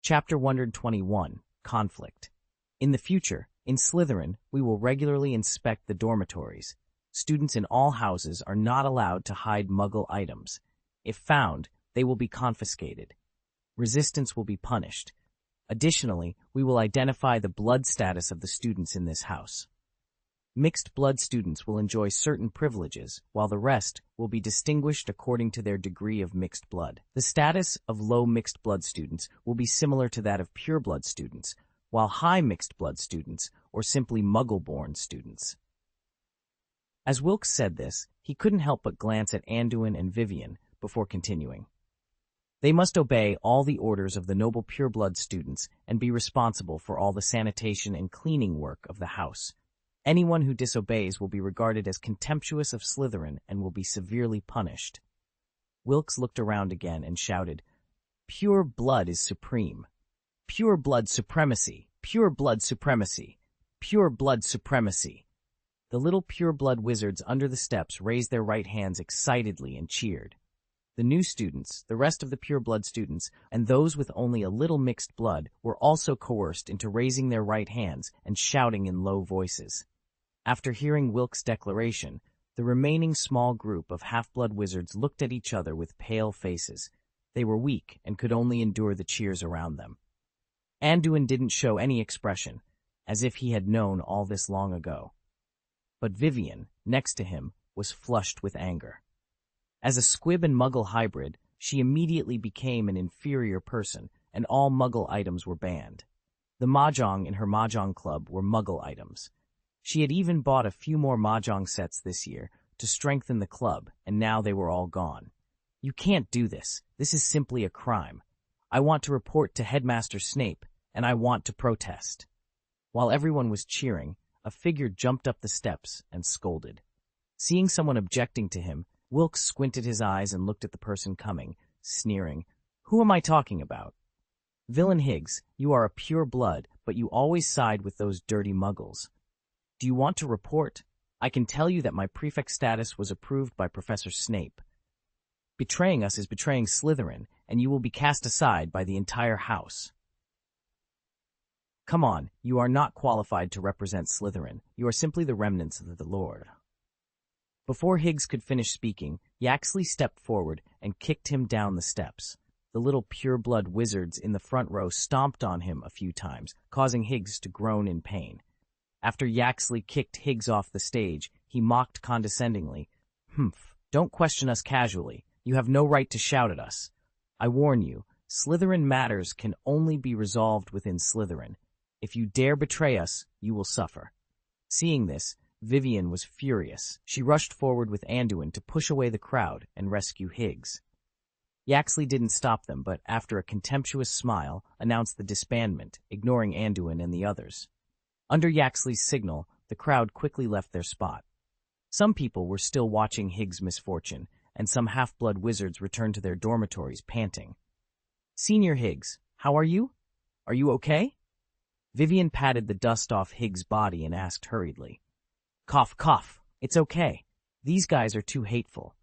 Chapter 121, Conflict. In the future, in Slytherin, we will regularly inspect the dormitories. Students in all houses are not allowed to hide Muggle items. If found, they will be confiscated. Resistance will be punished. Additionally, we will identify the blood status of the students in this house. Mixed blood students will enjoy certain privileges, while the rest will be distinguished according to their degree of mixed blood. The status of low mixed blood students will be similar to that of pure blood students, while high mixed blood students, or simply Muggle-born students. As Wilkes said this, he couldn't help but glance at Anduin and Vivian before continuing. They must obey all the orders of the noble pureblood students and be responsible for all the sanitation and cleaning work of the house. Anyone who disobeys will be regarded as contemptuous of Slytherin and will be severely punished. Wilkes looked around again and shouted, "Pure blood is supreme. Pure blood supremacy. Pure blood supremacy. Pure blood supremacy." The little pure-blood wizards under the steps raised their right hands excitedly and cheered. The new students, the rest of the pure-blood students, and those with only a little mixed blood were also coerced into raising their right hands and shouting in low voices. After hearing Wilkes' declaration, the remaining small group of half-blood wizards looked at each other with pale faces. They were weak and could only endure the cheers around them. Anduin didn't show any expression, as if he had known all this long ago. But Vivian, next to him, was flushed with anger. As a squib and Muggle hybrid, she immediately became an inferior person, and all Muggle items were banned. The mahjong in her mahjong club were Muggle items. She had even bought a few more mahjong sets this year to strengthen the club, and now they were all gone. "You can't do this. This is simply a crime. I want to report to Headmaster Snape, and I want to protest." While everyone was cheering, a figure jumped up the steps and scolded. Seeing someone objecting to him, Wilkes squinted his eyes and looked at the person coming, sneering, "Who am I talking about?" "Villain Higgs, you are a pure blood, but you always side with those dirty Muggles. Do you want to report? I can tell you that my prefect status was approved by Professor Snape. Betraying us is betraying Slytherin, and you will be cast aside by the entire house." "Come on, you are not qualified to represent Slytherin. You are simply the remnants of the Lord." Before Higgs could finish speaking, Yaxley stepped forward and kicked him down the steps. The little pure-blood wizards in the front row stomped on him a few times, causing Higgs to groan in pain. After Yaxley kicked Higgs off the stage, he mocked condescendingly, "Humph, don't question us casually. You have no right to shout at us. I warn you, Slytherin matters can only be resolved within Slytherin. If you dare betray us, you will suffer." Seeing this, Vivian was furious. She rushed forward with Anduin to push away the crowd and rescue Higgs. Yaxley didn't stop them, but after a contemptuous smile, announced the disbandment, ignoring Anduin and the others. Under Yaxley's signal, the crowd quickly left their spot. Some people were still watching Higgs' misfortune, and some half-blood wizards returned to their dormitories panting. "Senior Higgs, how are you? Are you okay?" Vivian patted the dust off Higgs' body and asked hurriedly. "Cough, cough. It's okay. These guys are too hateful.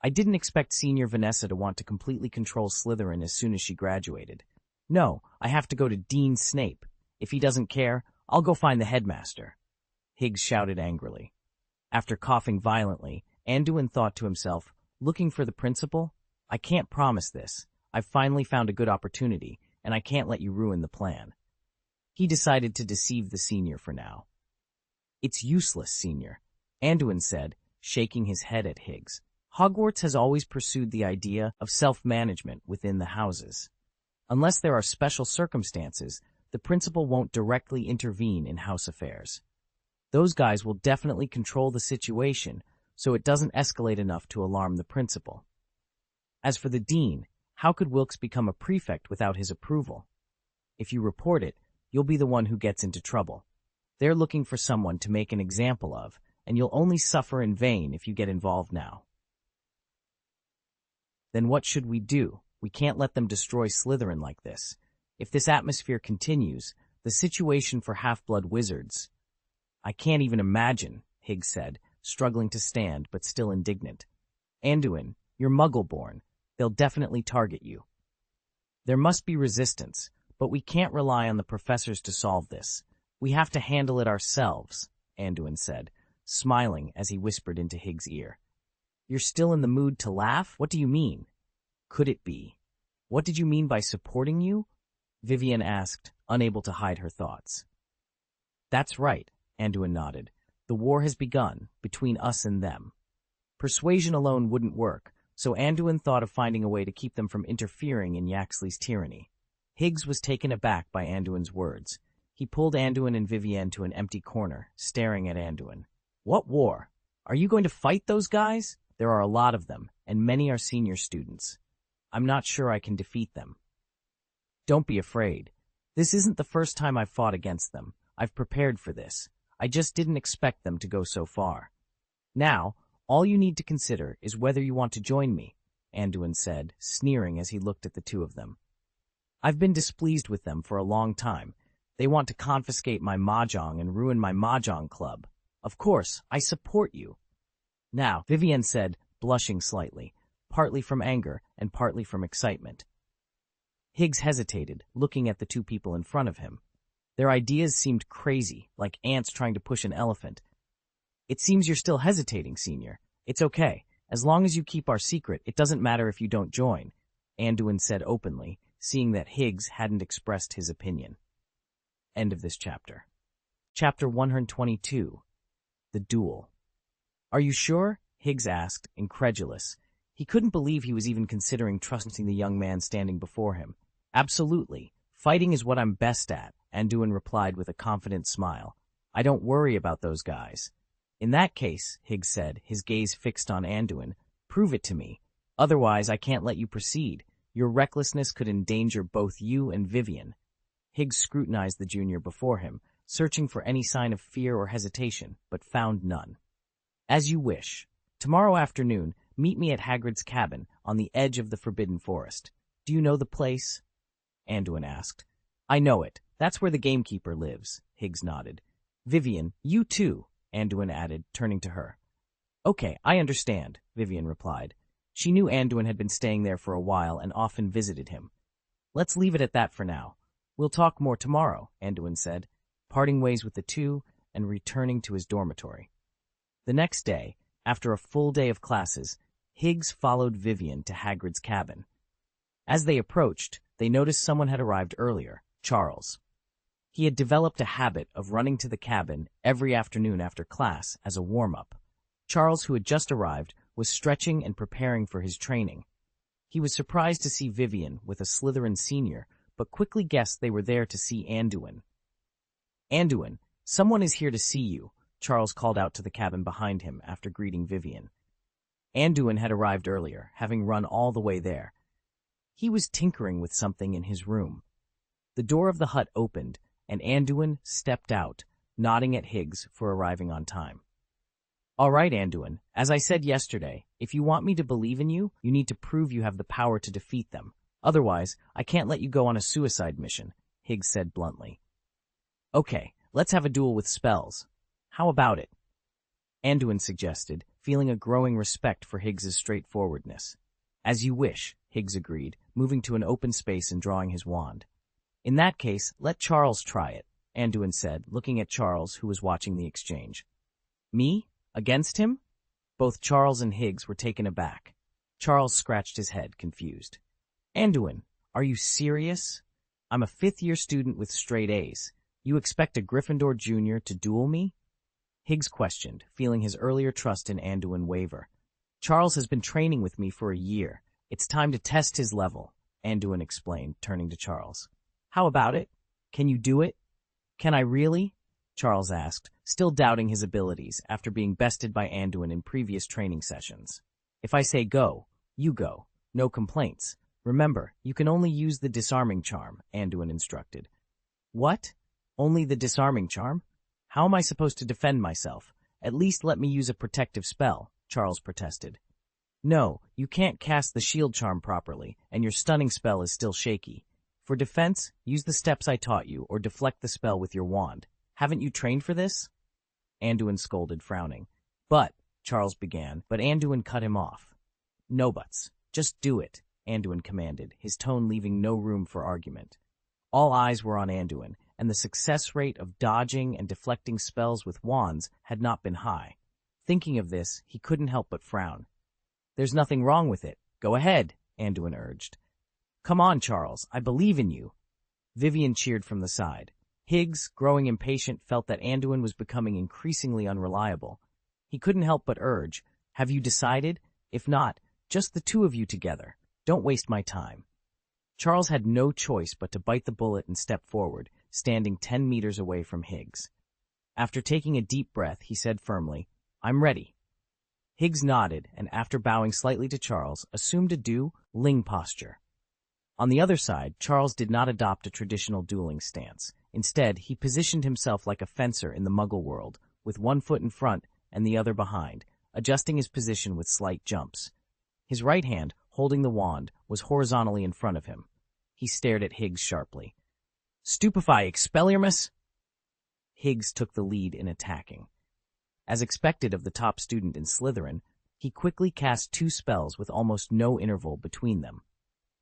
I didn't expect Senior Vanessa to want to completely control Slytherin as soon as she graduated. No, I have to go to Dean Snape. If he doesn't care, I'll go find the headmaster." Higgs shouted angrily. After coughing violently, Anduin thought to himself, "Looking for the principal? I can't promise this. I've finally found a good opportunity, and I can't let you ruin the plan." He decided to deceive the senior for now. "It's useless, Senior," Anduin said, shaking his head at Higgs. "Hogwarts has always pursued the idea of self-management within the houses. Unless there are special circumstances, the principal won't directly intervene in house affairs. Those guys will definitely control the situation so it doesn't escalate enough to alarm the principal. As for the dean, how could Wilkes become a prefect without his approval? If you report it, you'll be the one who gets into trouble. They're looking for someone to make an example of, and you'll only suffer in vain if you get involved now." "Then what should we do? We can't let them destroy Slytherin like this. If this atmosphere continues, the situation for half-blood wizards—" "I can't even imagine," Higgs said, struggling to stand but still indignant. "Anduin, you're Muggle-born. They'll definitely target you. There must be resistance, But we can't rely on the professors to solve this. We have to handle it ourselves, Anduin said, smiling as he whispered into Higgs' ear. You're still in the mood to laugh? What do you mean? Could it be? What did you mean by supporting you? Vivian asked, unable to hide her thoughts. That's right, Anduin nodded. The war has begun, between us and them. Persuasion alone wouldn't work, so Anduin thought of finding a way to keep them from interfering in Yaxley's tyranny. Higgs was taken aback by Anduin's words. He pulled Anduin and Vivienne to an empty corner, staring at Anduin. What war? Are you going to fight those guys? There are a lot of them, and many are senior students. I'm not sure I can defeat them. Don't be afraid. This isn't the first time I've fought against them. I've prepared for this. I just didn't expect them to go so far. Now, all you need to consider is whether you want to join me, Anduin said, sneering as he looked at the two of them. I've been displeased with them for a long time. They want to confiscate my mahjong and ruin my mahjong club. Of course, I support you. Now, Vivienne said, blushing slightly, partly from anger and partly from excitement. Higgs hesitated, looking at the two people in front of him. Their ideas seemed crazy, like ants trying to push an elephant. It seems you're still hesitating, Senior. It's okay. As long as you keep our secret, it doesn't matter if you don't join, Anduin said openly, seeing that Higgs hadn't expressed his opinion. End of this chapter. Chapter 122. The Duel. Are you sure? Higgs asked, incredulous. He couldn't believe he was even considering trusting the young man standing before him. Absolutely. Fighting is what I'm best at, Anduin replied with a confident smile. I don't worry about those guys. In that case, Higgs said, his gaze fixed on Anduin, prove it to me. Otherwise, I can't let you proceed. Your recklessness could endanger both you and Vivian. Higgs scrutinized the junior before him, searching for any sign of fear or hesitation, but found none. As you wish. Tomorrow afternoon, meet me at Hagrid's cabin on the edge of the Forbidden Forest. Do you know the place? Anduin asked. I know it. That's where the gamekeeper lives, Higgs nodded. Vivian, you too, Anduin added, turning to her. Okay, I understand, Vivian replied. She knew Anduin had been staying there for a while and often visited him. Let's leave it at that for now. We'll talk more tomorrow, Anduin said, parting ways with the two and returning to his dormitory. The next day, after a full day of classes, Higgs followed Vivian to Hagrid's cabin. As they approached, they noticed someone had arrived earlier, Charles. He had developed a habit of running to the cabin every afternoon after class as a warm-up. Charles, who had just arrived, was stretching and preparing for his training. He was surprised to see Vivian with a Slytherin senior, but quickly guessed they were there to see Anduin. Anduin, someone is here to see you, Charles called out to the cabin behind him after greeting Vivian. Anduin had arrived earlier, having run all the way there. He was tinkering with something in his room. The door of the hut opened, and Anduin stepped out, nodding at Higgs for arriving on time. All right, Anduin, as I said yesterday, if you want me to believe in you, you need to prove you have the power to defeat them. Otherwise, I can't let you go on a suicide mission, Higgs said bluntly. Okay, let's have a duel with spells. How about it? Anduin suggested, feeling a growing respect for Higgs's straightforwardness. As you wish, Higgs agreed, moving to an open space and drawing his wand. In that case, let Charles try it, Anduin said, looking at Charles, who was watching the exchange. Me? Against him? Both Charles and Higgs were taken aback. Charles scratched his head, confused. Anduin, are you serious? I'm a fifth-year student with straight A's. You expect a Gryffindor junior to duel me? Higgs questioned, feeling his earlier trust in Anduin waver. Charles has been training with me for a year. It's time to test his level, Anduin explained, turning to Charles. How about it? Can you do it? Can I really? Charles asked, still doubting his abilities after being bested by Anduin in previous training sessions. If I say go, you go. No complaints. Remember, you can only use the disarming charm, Anduin instructed. What? Only the disarming charm? How am I supposed to defend myself? At least let me use a protective spell, Charles protested. No, you can't cast the shield charm properly, and your stunning spell is still shaky. For defense, use the steps I taught you or deflect the spell with your wand. Haven't you trained for this? Anduin scolded, frowning. But, Charles began, but Anduin cut him off. No buts. Just do it, Anduin commanded, his tone leaving no room for argument. All eyes were on Anduin, and the success rate of dodging and deflecting spells with wands had not been high. Thinking of this, he couldn't help but frown. "There's nothing wrong with it. Go ahead," Anduin urged. "Come on, Charles, I believe in you." Vivian cheered from the side. Higgs, growing impatient, felt that Anduin was becoming increasingly unreliable. He couldn't help but urge, "Have you decided? If not, just the two of you together. Don't waste my time." Charles had no choice but to bite the bullet and step forward, standing 10 meters away from Higgs. After taking a deep breath, he said firmly, "I'm ready." Higgs nodded, and after bowing slightly to Charles, assumed a dueling posture. On the other side, Charles did not adopt a traditional dueling stance. Instead, he positioned himself like a fencer in the Muggle world, with one foot in front and the other behind, adjusting his position with slight jumps. His right hand, holding the wand, was horizontally in front of him. He stared at Higgs sharply. "Stupefy, Expelliarmus!" Higgs took the lead in attacking. As expected of the top student in Slytherin, he quickly cast 2 spells with almost no interval between them.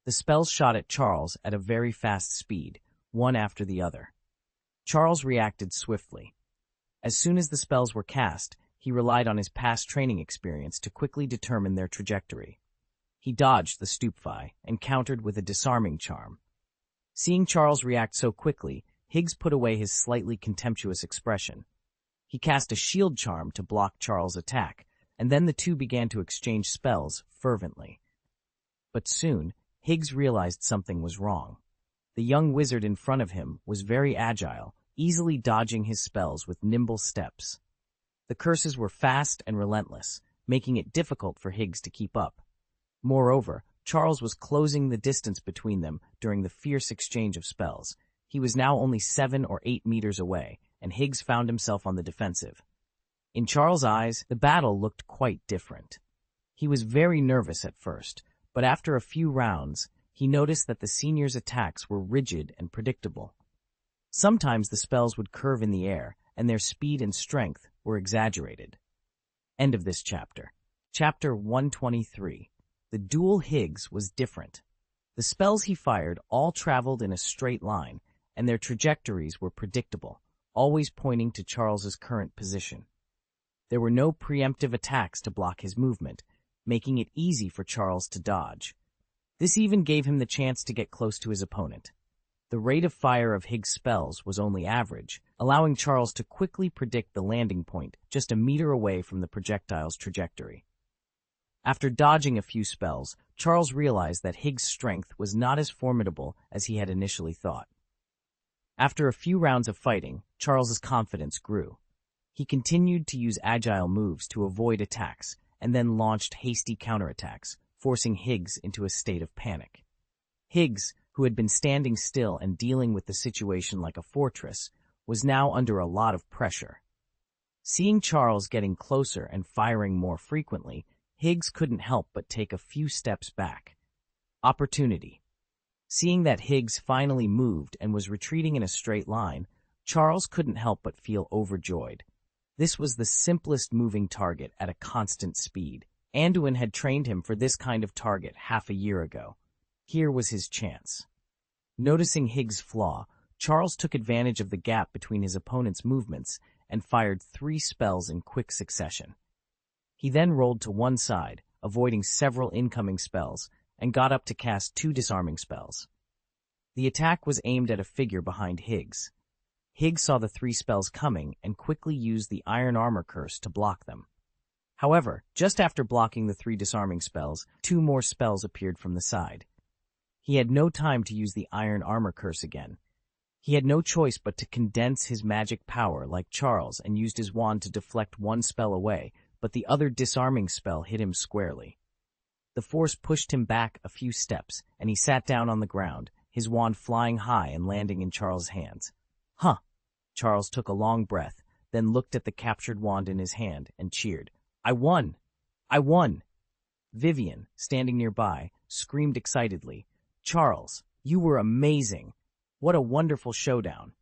The spells shot at Charles at a very fast speed, one after the other. Charles reacted swiftly. As soon as the spells were cast, he relied on his past training experience to quickly determine their trajectory. He dodged the Stupefy and countered with a disarming charm. Seeing Charles react so quickly, Higgs put away his slightly contemptuous expression. He cast a shield charm to block Charles' attack, and then the two began to exchange spells fervently. But soon, Higgs realized something was wrong. The young wizard in front of him was very agile, easily dodging his spells with nimble steps. The curses were fast and relentless, making it difficult for Higgs to keep up. Moreover, Charles was closing the distance between them during the fierce exchange of spells. He was now only 7 or 8 meters away, and Higgs found himself on the defensive. In Charles' eyes, the battle looked quite different. He was very nervous at first, but after a few rounds, he noticed that the senior's attacks were rigid and predictable. Sometimes the spells would curve in the air, and their speed and strength were exaggerated. End of this chapter. Chapter 123. The duel Higgs was different. The spells he fired all traveled in a straight line, and their trajectories were predictable, always pointing to Charles's current position. There were no preemptive attacks to block his movement, making it easy for Charles to dodge. This even gave him the chance to get close to his opponent. The rate of fire of Higgs' spells was only average, allowing Charles to quickly predict the landing point just a meter away from the projectile's trajectory. After dodging a few spells, Charles realized that Higgs' strength was not as formidable as he had initially thought. After a few rounds of fighting, Charles's confidence grew. He continued to use agile moves to avoid attacks, and then launched hasty counterattacks, forcing Higgs into a state of panic. Higgs, who had been standing still and dealing with the situation like a fortress, was now under a lot of pressure. Seeing Charles getting closer and firing more frequently, Higgs couldn't help but take a few steps back. Opportunity. Seeing that Higgs finally moved and was retreating in a straight line, Charles couldn't help but feel overjoyed. This was the simplest moving target at a constant speed. Anduin had trained him for this kind of target half a year ago. Here was his chance. Noticing Higgs' flaw, Charles took advantage of the gap between his opponent's movements and fired 3 spells in quick succession. He then rolled to one side, avoiding several incoming spells, and got up to cast 2 disarming spells. The attack was aimed at a figure behind Higgs. Higgs saw the 3 spells coming and quickly used the Iron Armor Curse to block them. However, just after blocking the 3 disarming spells, 2 more spells appeared from the side. He had no time to use the Iron Armor Curse again. He had no choice but to condense his magic power like Charles and used his wand to deflect 1 spell away, but the other disarming spell hit him squarely. The force pushed him back a few steps, and he sat down on the ground, his wand flying high and landing in Charles' hands. "Huh!" Charles took a long breath, then looked at the captured wand in his hand and cheered. "I won! I won!" Vivian, standing nearby, screamed excitedly, "Charles, you were amazing! What a wonderful showdown!"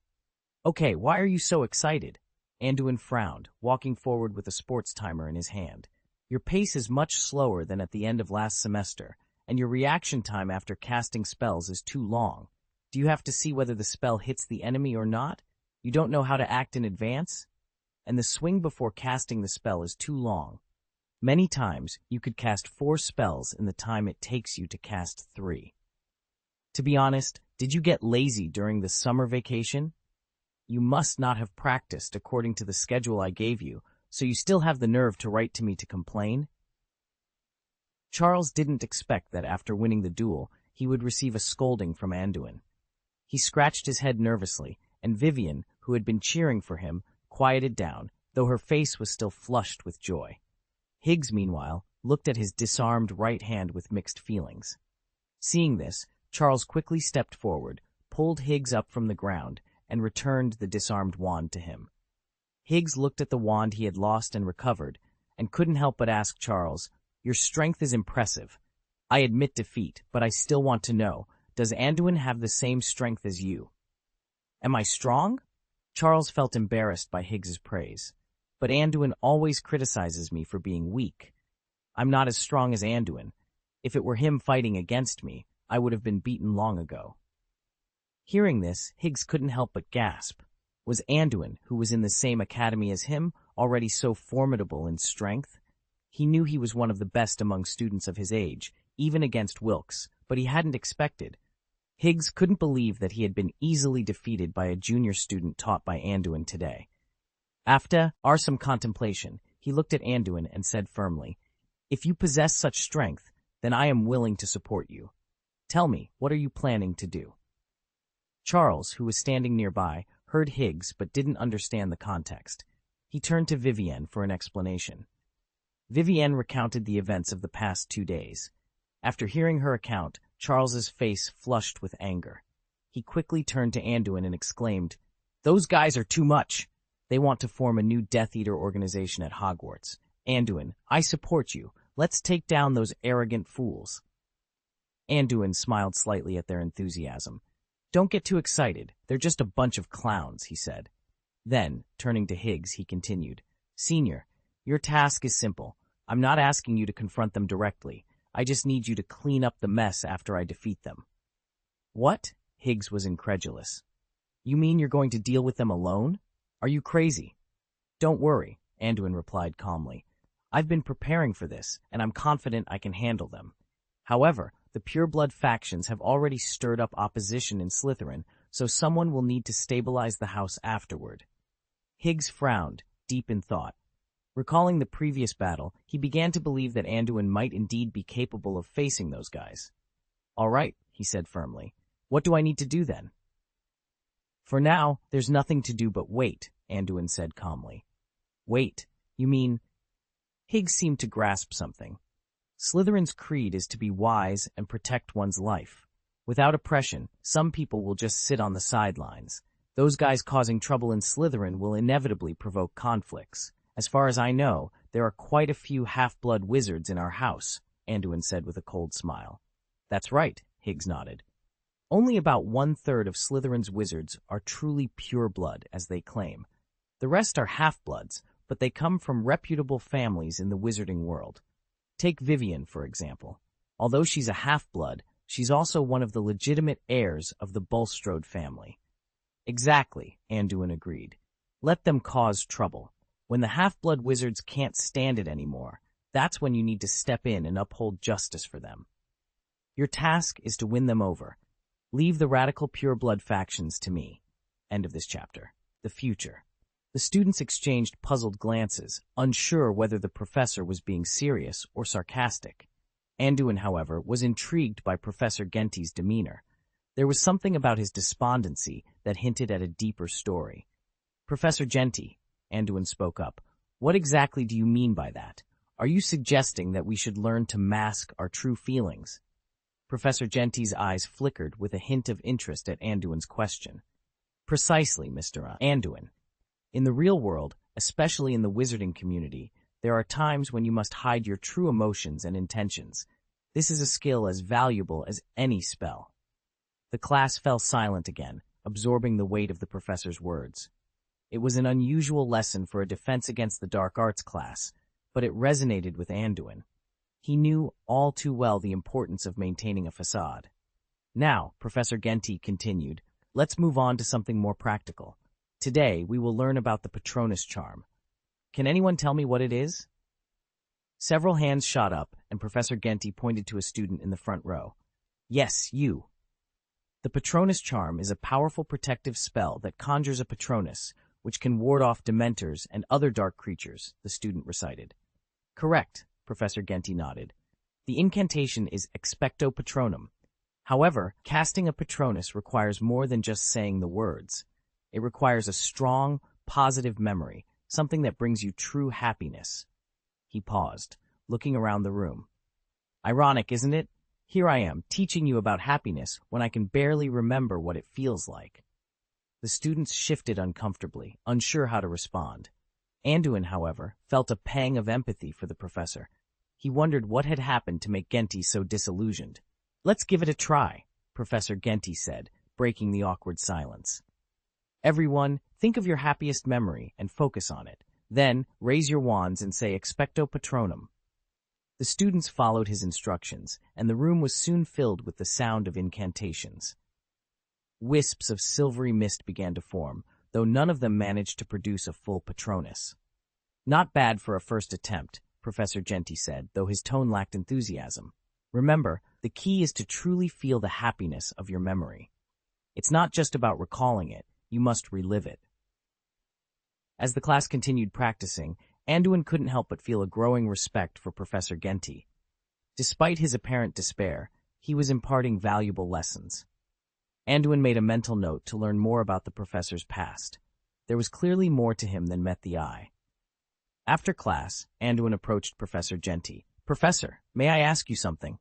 "Okay, why are you so excited?" Anduin frowned, walking forward with a sports timer in his hand. "Your pace is much slower than at the end of last semester, and your reaction time after casting spells is too long." Do you have to see whether the spell hits the enemy or not? You don't know how to act in advance? And the swing before casting the spell is too long. Many times, you could cast 4 spells in the time it takes you to cast 3. To be honest, did you get lazy during the summer vacation? You must not have practiced according to the schedule I gave you, so you still have the nerve to write to me to complain? Charles didn't expect that after winning the duel, he would receive a scolding from Anduin. He scratched his head nervously, and Vivian, who had been cheering for him, quieted down, though her face was still flushed with joy. Higgs, meanwhile, looked at his disarmed right hand with mixed feelings. Seeing this, Charles quickly stepped forward, pulled Higgs up from the ground, and returned the disarmed wand to him. Higgs looked at the wand he had lost and recovered, and couldn't help but ask Charles, "Your strength is impressive. I admit defeat, but I still want to know, does Anduin have the same strength as you?" "Am I strong?" Charles felt embarrassed by Higgs's praise. "But Anduin always criticizes me for being weak. I'm not as strong as Anduin. If it were him fighting against me, I would have been beaten long ago." Hearing this, Higgs couldn't help but gasp. Was Anduin, who was in the same academy as him, already so formidable in strength? He knew he was one of the best among students of his age, even against Wilkes, but he hadn't expected. Higgs couldn't believe that he had been easily defeated by a junior student taught by Anduin today. After some contemplation, he looked at Anduin and said firmly, "If you possess such strength, then I am willing to support you. Tell me, what are you planning to do?" Charles, who was standing nearby, heard Higgs but didn't understand the context. He turned to Vivienne for an explanation. Vivienne recounted the events of the past 2 days. After hearing her account, Charles's face flushed with anger. He quickly turned to Anduin and exclaimed, "Those guys are too much. They want to form a new Death Eater organization at Hogwarts. Anduin, I support you. Let's take down those arrogant fools." Anduin smiled slightly at their enthusiasm. "Don't get too excited. They're just a bunch of clowns," he said. Then, turning to Higgs, he continued, "Senior, your task is simple. I'm not asking you to confront them directly. I just need you to clean up the mess after I defeat them." "What?" Higgs was incredulous. "You mean you're going to deal with them alone? Are you crazy?" "Don't worry," Anduin replied calmly. "I've been preparing for this, and I'm confident I can handle them. However, the pureblood factions have already stirred up opposition in Slytherin, so someone will need to stabilize the house afterward." Higgs frowned, deep in thought. Recalling the previous battle, he began to believe that Anduin might indeed be capable of facing those guys. "All right," he said firmly. "What do I need to do then?" "For now, there's nothing to do but wait," Anduin said calmly. "Wait? You mean—" Higgs seemed to grasp something. Slytherin's creed is to be wise and protect one's life. Without oppression, some people will just sit on the sidelines. Those guys causing trouble in Slytherin will inevitably provoke conflicts. As far as I know, there are quite a few half-blood wizards in our house," Anduin said with a cold smile. "That's right," Higgs nodded. "Only about 1/3 of Slytherin's wizards are truly pure blood, as they claim. The rest are half-bloods, but they come from reputable families in the wizarding world. Take Vivian, for example. Although she's a half-blood, she's also one of the legitimate heirs of the Bulstrode family." "Exactly," Anduin agreed. "Let them cause trouble. When the half-blood wizards can't stand it anymore, that's when you need to step in and uphold justice for them. Your task is to win them over. Leave the radical pure-blood factions to me." End of this chapter. The future. The students exchanged puzzled glances, unsure whether the professor was being serious or sarcastic. Anduin, however, was intrigued by Professor Genty's demeanor. There was something about his despondency that hinted at a deeper story. "Professor Genty," Anduin spoke up, "what exactly do you mean by that? Are you suggesting that we should learn to mask our true feelings?" Professor Genty's eyes flickered with a hint of interest at Anduin's question. "Precisely, Mr. Anduin. In the real world, especially in the wizarding community, there are times when you must hide your true emotions and intentions. This is a skill as valuable as any spell." The class fell silent again, absorbing the weight of the professor's words. It was an unusual lesson for a Defense Against the Dark Arts class, but it resonated with Anduin. He knew all too well the importance of maintaining a facade. Now, Professor Genti continued, let's move on to something more practical. Today, we will learn about the Patronus charm. Can anyone tell me what it is? Several hands shot up, and Professor Genti pointed to a student in the front row. Yes, you. The Patronus charm is a powerful protective spell that conjures a Patronus, which can ward off Dementors and other dark creatures, the student recited. Correct, Professor Genti nodded. The incantation is Expecto Patronum. However, casting a Patronus requires more than just saying the words. It requires a strong, positive memory, something that brings you true happiness. He paused, looking around the room. Ironic, isn't it? Here I am, teaching you about happiness when I can barely remember what it feels like. The students shifted uncomfortably, unsure how to respond. Anduin, however, felt a pang of empathy for the professor. He wondered what had happened to make Genti so disillusioned. Let's give it a try, Professor Genti said, breaking the awkward silence. Everyone, think of your happiest memory and focus on it. Then, raise your wands and say Expecto Patronum. The students followed his instructions, and the room was soon filled with the sound of incantations. Wisps of silvery mist began to form, though none of them managed to produce a full Patronus. Not bad for a first attempt, Professor Genti said, though his tone lacked enthusiasm. Remember, the key is to truly feel the happiness of your memory. It's not just about recalling it, you must relive it. As the class continued practicing, Anduin couldn't help but feel a growing respect for Professor Genti. Despite his apparent despair, he was imparting valuable lessons. Anduin made a mental note to learn more about the professor's past. There was clearly more to him than met the eye. After class, Anduin approached Professor Genti. Professor, may I ask you something?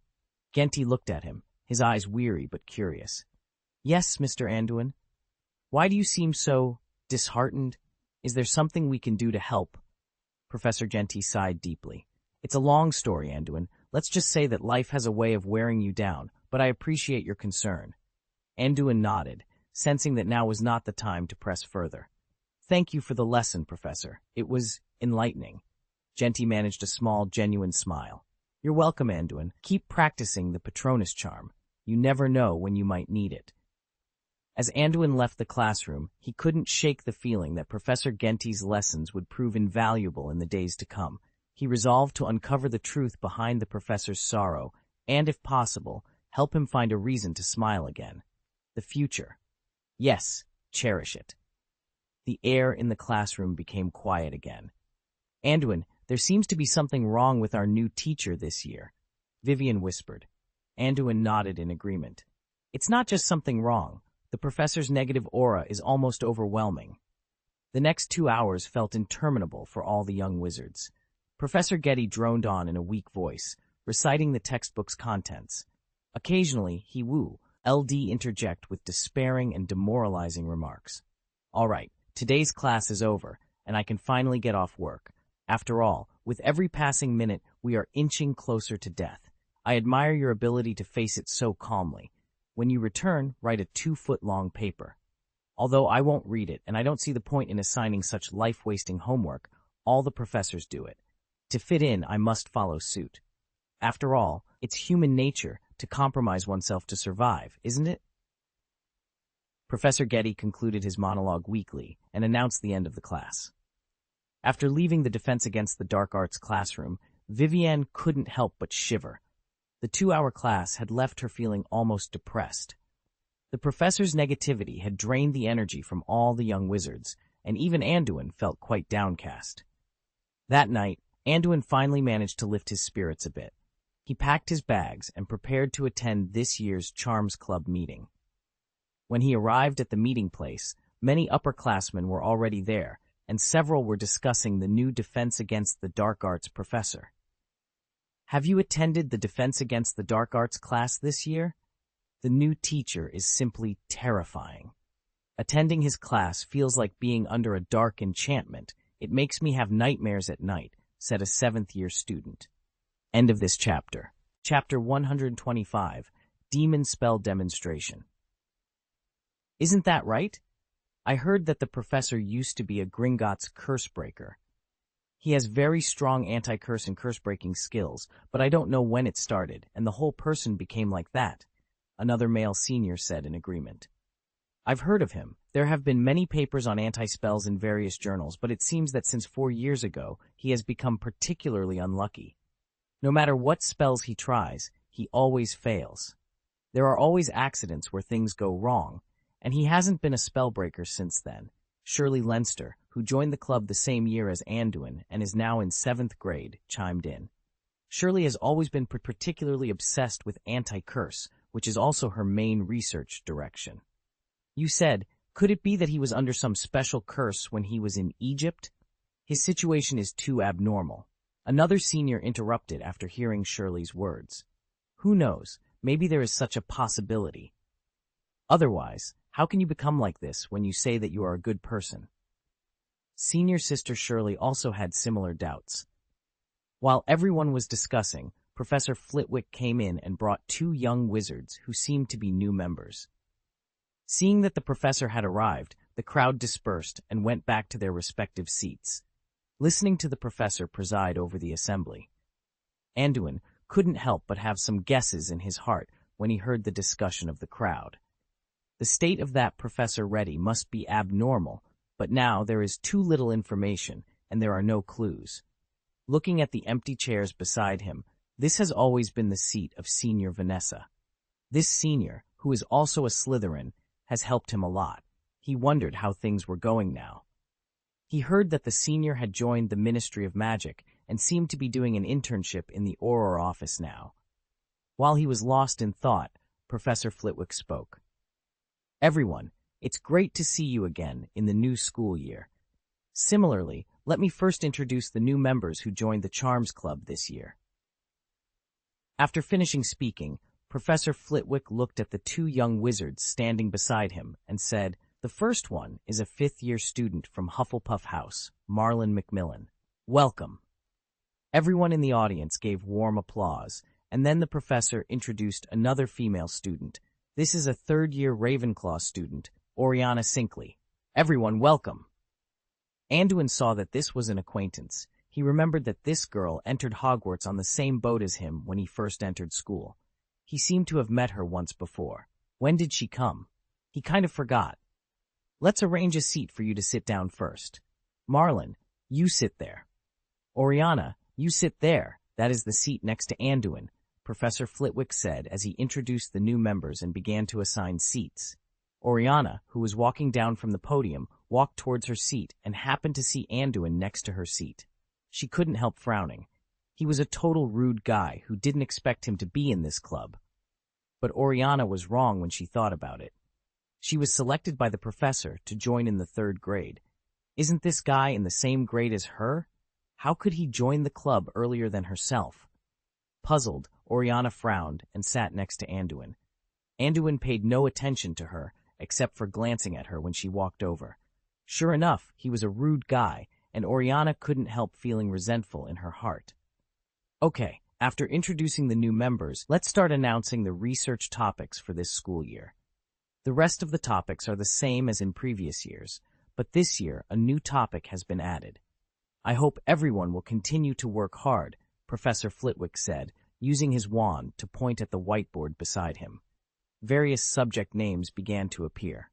Genti looked at him, his eyes weary but curious. Yes, Mr. Anduin. Why do you seem so disheartened? Is there something we can do to help? Professor Genti sighed deeply. It's a long story, Anduin. Let's just say that life has a way of wearing you down, but I appreciate your concern. Anduin nodded, sensing that now was not the time to press further. Thank you for the lesson, Professor. It was enlightening. Genti managed a small, genuine smile. You're welcome, Anduin. Keep practicing the Patronus charm. You never know when you might need it. As Anduin left the classroom, he couldn't shake the feeling that Professor Genti's lessons would prove invaluable in the days to come. He resolved to uncover the truth behind the professor's sorrow and, if possible, help him find a reason to smile again. The future. Yes, cherish it. The air in the classroom became quiet again. Anduin, there seems to be something wrong with our new teacher this year, Vivian whispered. Anduin nodded in agreement. It's not just something wrong. The professor's negative aura is almost overwhelming. The next 2 hours felt interminable for all the young wizards. Professor Genti droned on in a weak voice, reciting the textbook's contents. Occasionally, he LD interject with despairing and demoralizing remarks. All right, today's class is over, and I can finally get off work. After all, with every passing minute, we are inching closer to death. I admire your ability to face it so calmly. When you return, write a 2-foot-long paper. Although I won't read it, and I don't see the point in assigning such life-wasting homework, all the professors do it. To fit in, I must follow suit. After all, it's human nature to compromise oneself to survive, isn't it? Professor Genti concluded his monologue weakly and announced the end of the class. After leaving the Defense Against the Dark Arts classroom, Vivienne couldn't help but shiver. The 2-hour class had left her feeling almost depressed. The professor's negativity had drained the energy from all the young wizards, and even Anduin felt quite downcast. That night, Anduin finally managed to lift his spirits a bit. He packed his bags and prepared to attend this year's Charms Club meeting. When he arrived at the meeting place, many upperclassmen were already there, and several were discussing the new Defense Against the Dark Arts professor. Have you attended the Defense Against the Dark Arts class this year? The new teacher is simply terrifying. Attending his class feels like being under a dark enchantment. It makes me have nightmares at night, said a 7th-year student. End of this chapter. Chapter 125, Demon Spell Demonstration. Isn't that right? I heard that the professor used to be a Gringotts Cursebreaker. He has very strong anti-curse and curse-breaking skills, but I don't know when it started, and the whole person became like that. another male senior said in agreement. I've heard of him. There have been many papers on anti-spells in various journals, but it seems that since 4 years ago, he has become particularly unlucky. No matter what spells he tries, he always fails. There are always accidents where things go wrong, and he hasn't been a spellbreaker since then. Shirley Leinster, who joined the club the same year as Anduin and is now in 7th grade, chimed in. Shirley has always been particularly obsessed with anti-curse, which is also her main research direction. You said, could it be that he was under some special curse when he was in Egypt? His situation is too abnormal. Another senior interrupted after hearing Shirley's words. Who knows, maybe there is such a possibility. Otherwise, how can you become like this when you say that you are a good person? Senior sister Shirley also had similar doubts. While everyone was discussing, Professor Flitwick came in and brought 2 young wizards who seemed to be new members. Seeing that the professor had arrived, the crowd dispersed and went back to their respective seats, listening to the professor preside over the assembly. Anduin couldn't help but have some guesses in his heart when he heard the discussion of the crowd. The state of that Professor Reddy must be abnormal, but now there is too little information and there are no clues. Looking at the empty chairs beside him, this has always been the seat of Senior Vanessa. This senior, who is also a Slytherin, has helped him a lot. He wondered how things were going now. He heard that the senior had joined the Ministry of Magic and seemed to be doing an internship in the Auror office now. While he was lost in thought, Professor Flitwick spoke. Everyone, it's great to see you again in the new school year. Similarly, let me first introduce the new members who joined the Charms Club this year. After finishing speaking, Professor Flitwick looked at the 2 young wizards standing beside him and said, the first one is a 5th-year student from Hufflepuff House, Marlin Macmillan. Welcome. Everyone in the audience gave warm applause, and then the professor introduced another female student. This is a 3rd-year Ravenclaw student, Oriana Sinkley. Everyone, welcome. Anduin saw that this was an acquaintance. He remembered that this girl entered Hogwarts on the same boat as him when he first entered school. He seemed to have met her once before. When did she come? He kind of forgot. Let's arrange a seat for you to sit down first. Marlin, you sit there. Oriana, you sit there. That is the seat next to Anduin, Professor Flitwick said as he introduced the new members and began to assign seats. Oriana, who was walking down from the podium, walked towards her seat and happened to see Anduin next to her seat. She couldn't help frowning. He was a total rude guy who didn't expect him to be in this club. But Oriana was wrong when she thought about it. She was selected by the professor to join in the 3rd grade. Isn't this guy in the same grade as her? How could he join the club earlier than herself? Puzzled, Oriana frowned and sat next to Anduin. Anduin paid no attention to her, except for glancing at her when she walked over. Sure enough, he was a rude guy, and Oriana couldn't help feeling resentful in her heart. Okay, after introducing the new members, let's start announcing the research topics for this school year. The rest of the topics are the same as in previous years, but this year a new topic has been added. I hope everyone will continue to work hard, Professor Flitwick said, using his wand to point at the whiteboard beside him. Various subject names began to appear.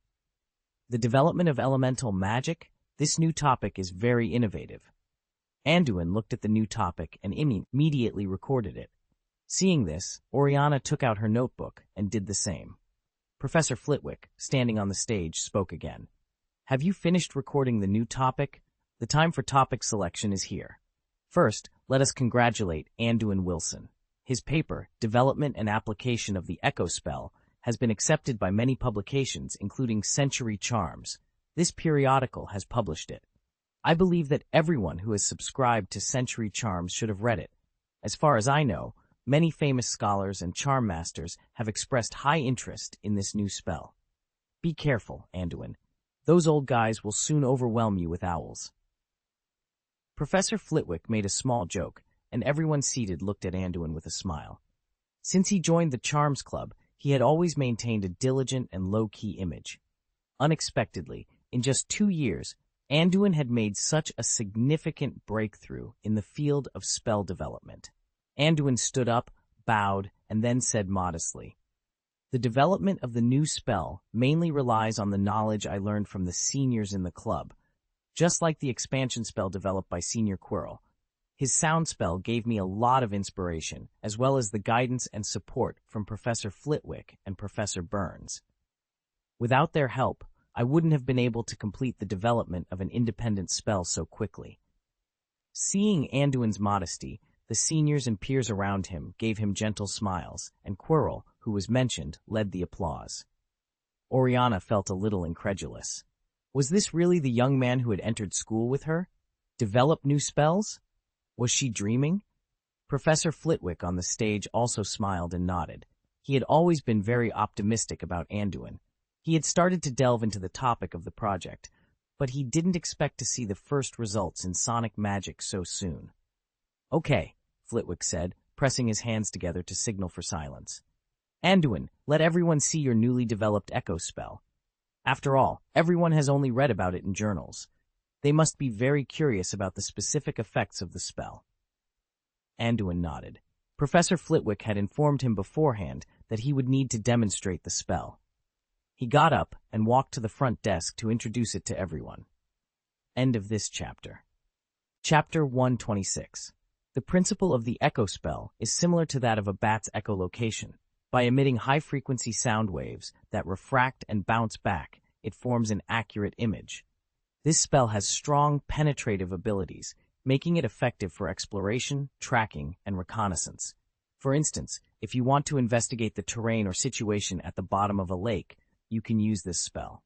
The development of elemental magic? This new topic is very innovative. Anduin looked at the new topic and immediately recorded it. Seeing this, Oriana took out her notebook and did the same. Professor Flitwick, standing on the stage, spoke again. Have you finished recording the new topic? The time for topic selection is here. First, let us congratulate Anduin Wilson. His paper, Development and Application of the Echo Spell, has been accepted by many publications, including Century Charms. This periodical has published it. I believe that everyone who has subscribed to Century Charms should have read it. As far as I know, many famous scholars and charm masters have expressed high interest in this new spell. Be careful, Anduin. Those old guys will soon overwhelm you with owls. Professor Flitwick made a small joke, and everyone seated looked at Anduin with a smile. Since he joined the Charms Club, he had always maintained a diligent and low-key image. Unexpectedly, in just 2 years, Anduin had made such a significant breakthrough in the field of spell development. Anduin stood up, bowed, and then said modestly, The development of the new spell mainly relies on the knowledge I learned from the seniors in the club, just like the expansion spell developed by Senior Quirrell. His sound spell gave me a lot of inspiration, as well as the guidance and support from Professor Flitwick and Professor Burns. Without their help, I wouldn't have been able to complete the development of an independent spell so quickly. Seeing Anduin's modesty, the seniors and peers around him gave him gentle smiles, and Quirrell, who was mentioned, led the applause. Oriana felt a little incredulous. Was this really the young man who had entered school with her? Develop new spells? Was she dreaming? Professor Flitwick on the stage also smiled and nodded. He had always been very optimistic about Anduin. He had started to delve into the topic of the project, but he didn't expect to see the first results in sonic magic so soon. Okay, Flitwick said, pressing his hands together to signal for silence. Anduin, let everyone see your newly developed echo spell. After all, everyone has only read about it in journals. They must be very curious about the specific effects of the spell. Anduin nodded. Professor Flitwick had informed him beforehand that he would need to demonstrate the spell. He got up and walked to the front desk to introduce it to everyone. End of this chapter. Chapter 126. The principle of the echo spell is similar to that of a bat's echolocation. By emitting high-frequency sound waves that refract and bounce back, it forms an accurate image. This spell has strong penetrative abilities, making it effective for exploration, tracking, and reconnaissance. For instance, if you want to investigate the terrain or situation at the bottom of a lake, you can use this spell.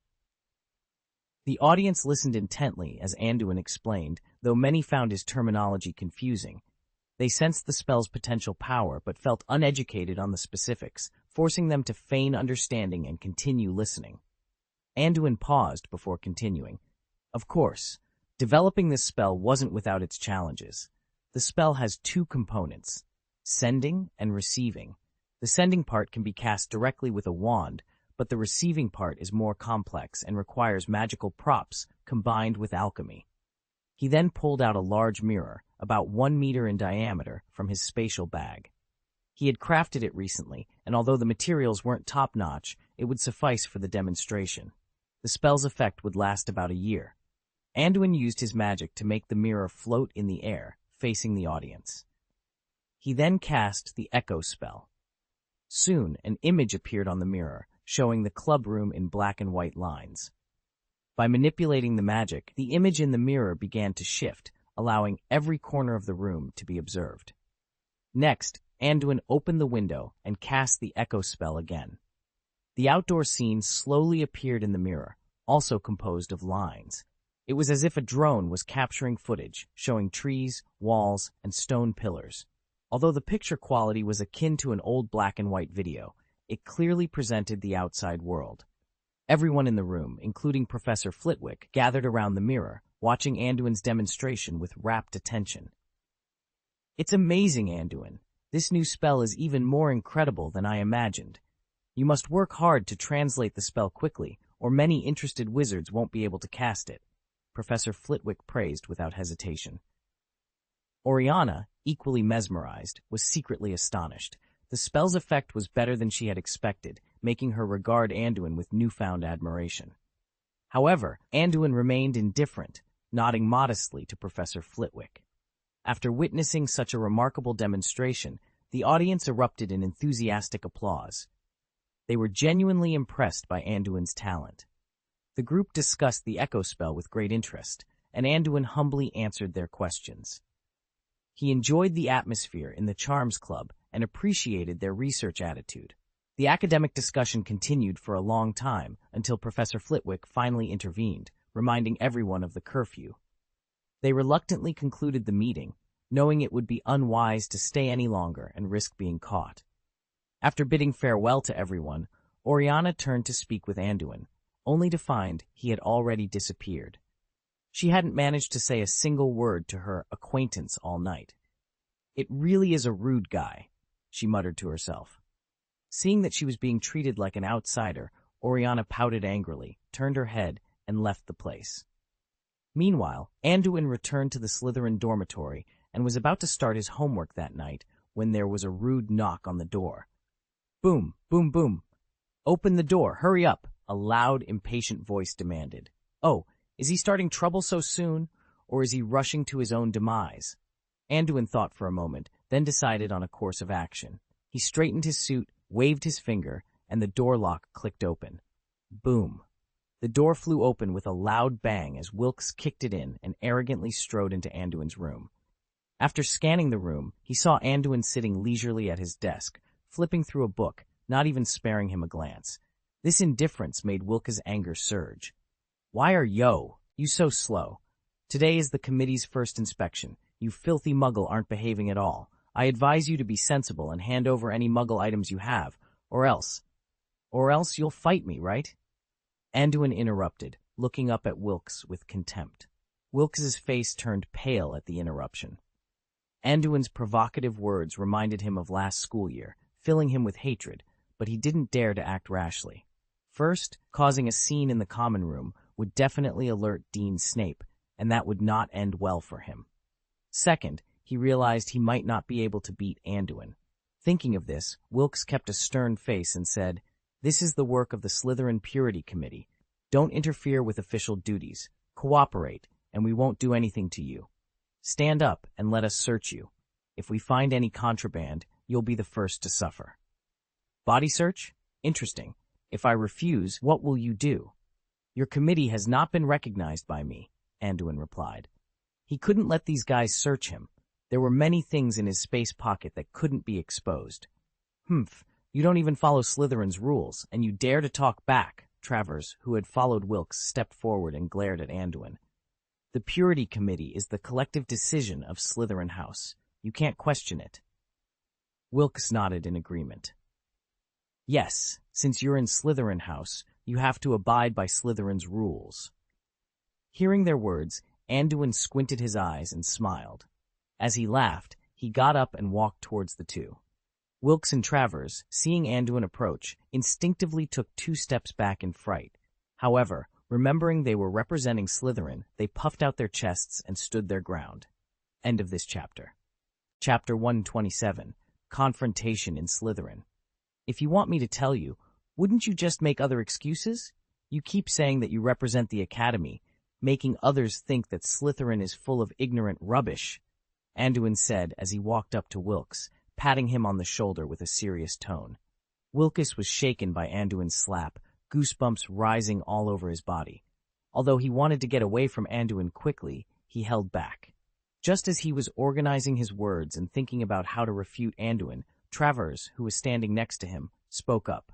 The audience listened intently as Anduin explained, though many found his terminology confusing. They sensed the spell's potential power but felt uneducated on the specifics, forcing them to feign understanding and continue listening. Anduin paused before continuing. Of course, developing this spell wasn't without its challenges. The spell has two components, sending and receiving. The sending part can be cast directly with a wand, but the receiving part is more complex and requires magical props combined with alchemy. He then pulled out a large mirror, about 1 meter in diameter, from his spatial bag. He had crafted it recently, and although the materials weren't top-notch, it would suffice for the demonstration. The spell's effect would last about a year. Anduin used his magic to make the mirror float in the air, facing the audience. He then cast the echo spell. Soon, an image appeared on the mirror, showing the club room in black and white lines. By manipulating the magic, the image in the mirror began to shift, allowing every corner of the room to be observed. Next, Anduin opened the window and cast the echo spell again. The outdoor scene slowly appeared in the mirror, also composed of lines. It was as if a drone was capturing footage, showing trees, walls, and stone pillars. Although the picture quality was akin to an old black and white video, it clearly presented the outside world. Everyone in the room, including Professor Flitwick, gathered around the mirror, watching Anduin's demonstration with rapt attention. It's amazing, Anduin. This new spell is even more incredible than I imagined. You must work hard to translate the spell quickly, or many interested wizards won't be able to cast it, Professor Flitwick praised without hesitation. Oriana, equally mesmerized, was secretly astonished. The spell's effect was better than she had expected, making her regard Anduin with newfound admiration. However, Anduin remained indifferent, nodding modestly to Professor Flitwick. After witnessing such a remarkable demonstration, the audience erupted in enthusiastic applause. They were genuinely impressed by Anduin's talent. The group discussed the echo spell with great interest, and Anduin humbly answered their questions. He enjoyed the atmosphere in the Charms Club and appreciated their research attitude. The academic discussion continued for a long time until Professor Flitwick finally intervened, reminding everyone of the curfew. They reluctantly concluded the meeting, knowing it would be unwise to stay any longer and risk being caught. After bidding farewell to everyone, Oriana turned to speak with Anduin, only to find he had already disappeared. She hadn't managed to say a single word to her acquaintance all night. It really is a rude guy, she muttered to herself. Seeing that she was being treated like an outsider, Oriana pouted angrily, turned her head, and left the place. Meanwhile, Anduin returned to the Slytherin dormitory and was about to start his homework that night when there was a rude knock on the door. Boom, boom, boom. "Open the door, hurry up," a loud, impatient voice demanded. Oh, is he starting trouble so soon, or is he rushing to his own demise? Anduin thought for a moment, then decided on a course of action. He straightened his suit, waved his finger, and the door lock clicked open. Boom. The door flew open with a loud bang as Wilkes kicked it in and arrogantly strode into Anduin's room. After scanning the room, he saw Anduin sitting leisurely at his desk, flipping through a book, not even sparing him a glance. This indifference made Wilkes' anger surge. "Why are you so slow? Today is the committee's first inspection. You filthy muggle aren't behaving at all. I advise you to be sensible and hand over any muggle items you have, or else you'll fight me, right?" Anduin interrupted, looking up at Wilkes with contempt. Wilkes' face turned pale at the interruption. Anduin's provocative words reminded him of last school year, filling him with hatred, but he didn't dare to act rashly. First, causing a scene in the common room would definitely alert Dean Snape, and that would not end well for him. Second, he realized he might not be able to beat Anduin. Thinking of this, Wilkes kept a stern face and said, "This is the work of the Slytherin Purity Committee. Don't interfere with official duties. Cooperate, and we won't do anything to you. Stand up and let us search you. If we find any contraband, you'll be the first to suffer." "Body search? Interesting. If I refuse, what will you do?" "Your committee has not been recognized by me," Anduin replied. He couldn't let these guys search him. There were many things in his space pocket that couldn't be exposed. "Humph, you don't even follow Slytherin's rules, and you dare to talk back." Travers, who had followed Wilkes, stepped forward and glared at Anduin. "The Purity Committee is the collective decision of Slytherin House. You can't question it." Wilkes nodded in agreement. "Yes, since you're in Slytherin House, you have to abide by Slytherin's rules." Hearing their words, Anduin squinted his eyes and smiled. As he laughed, he got up and walked towards the two. Wilkes and Travers, seeing Anduin approach, instinctively took 2 steps back in fright. However, remembering they were representing Slytherin, they puffed out their chests and stood their ground. End of this chapter. Chapter 127, Confrontation in Slytherin. If you want me to tell you, wouldn't you just make other excuses? You keep saying that you represent the Academy, making others think that Slytherin is full of ignorant rubbish, Anduin said as he walked up to Wilkes, patting him on the shoulder with a serious tone. Wilkes was shaken by Anduin's slap, goosebumps rising all over his body. Although he wanted to get away from Anduin quickly, he held back. Just as he was organizing his words and thinking about how to refute Anduin, Travers, who was standing next to him, spoke up.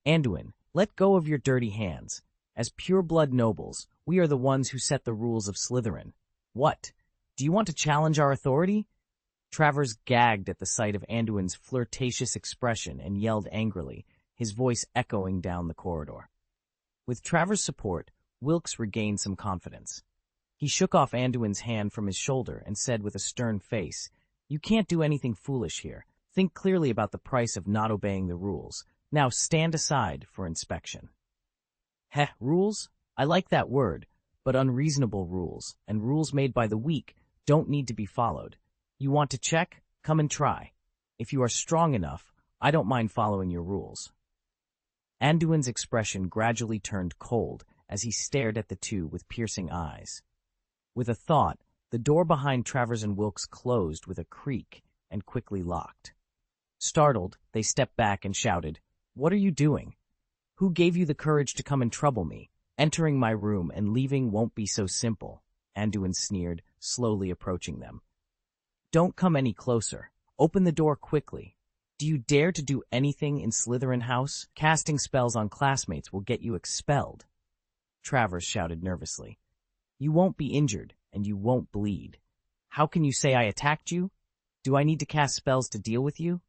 "Anduin, let go of your dirty hands. As pure-blood nobles, we are the ones who set the rules of Slytherin. What? Do you want to challenge our authority?" Travers gagged at the sight of Anduin's flirtatious expression and yelled angrily, his voice echoing down the corridor. With Travers' support, Wilkes regained some confidence. He shook off Anduin's hand from his shoulder and said with a stern face, "You can't do anything foolish here. Think clearly about the price of not obeying the rules. Now stand aside for inspection." "Heh, rules? I like that word, but unreasonable rules, and rules made by the weak, don't need to be followed. You want to check? Come and try. If you are strong enough, I don't mind following your rules." Anduin's expression gradually turned cold as he stared at the two with piercing eyes. With a thought, the door behind Travers and Wilkes closed with a creak and quickly locked. Startled, they stepped back and shouted, "What are you doing? Who gave you the courage to come and trouble me? Entering my room and leaving won't be so simple," Anduin sneered, slowly approaching them. "Don't come any closer. Open the door quickly. Do you dare to do anything in Slytherin House? Casting spells on classmates will get you expelled." Travers shouted nervously. "You won't be injured, and you won't bleed. How can you say I attacked you? Do I need to cast spells to deal with you?"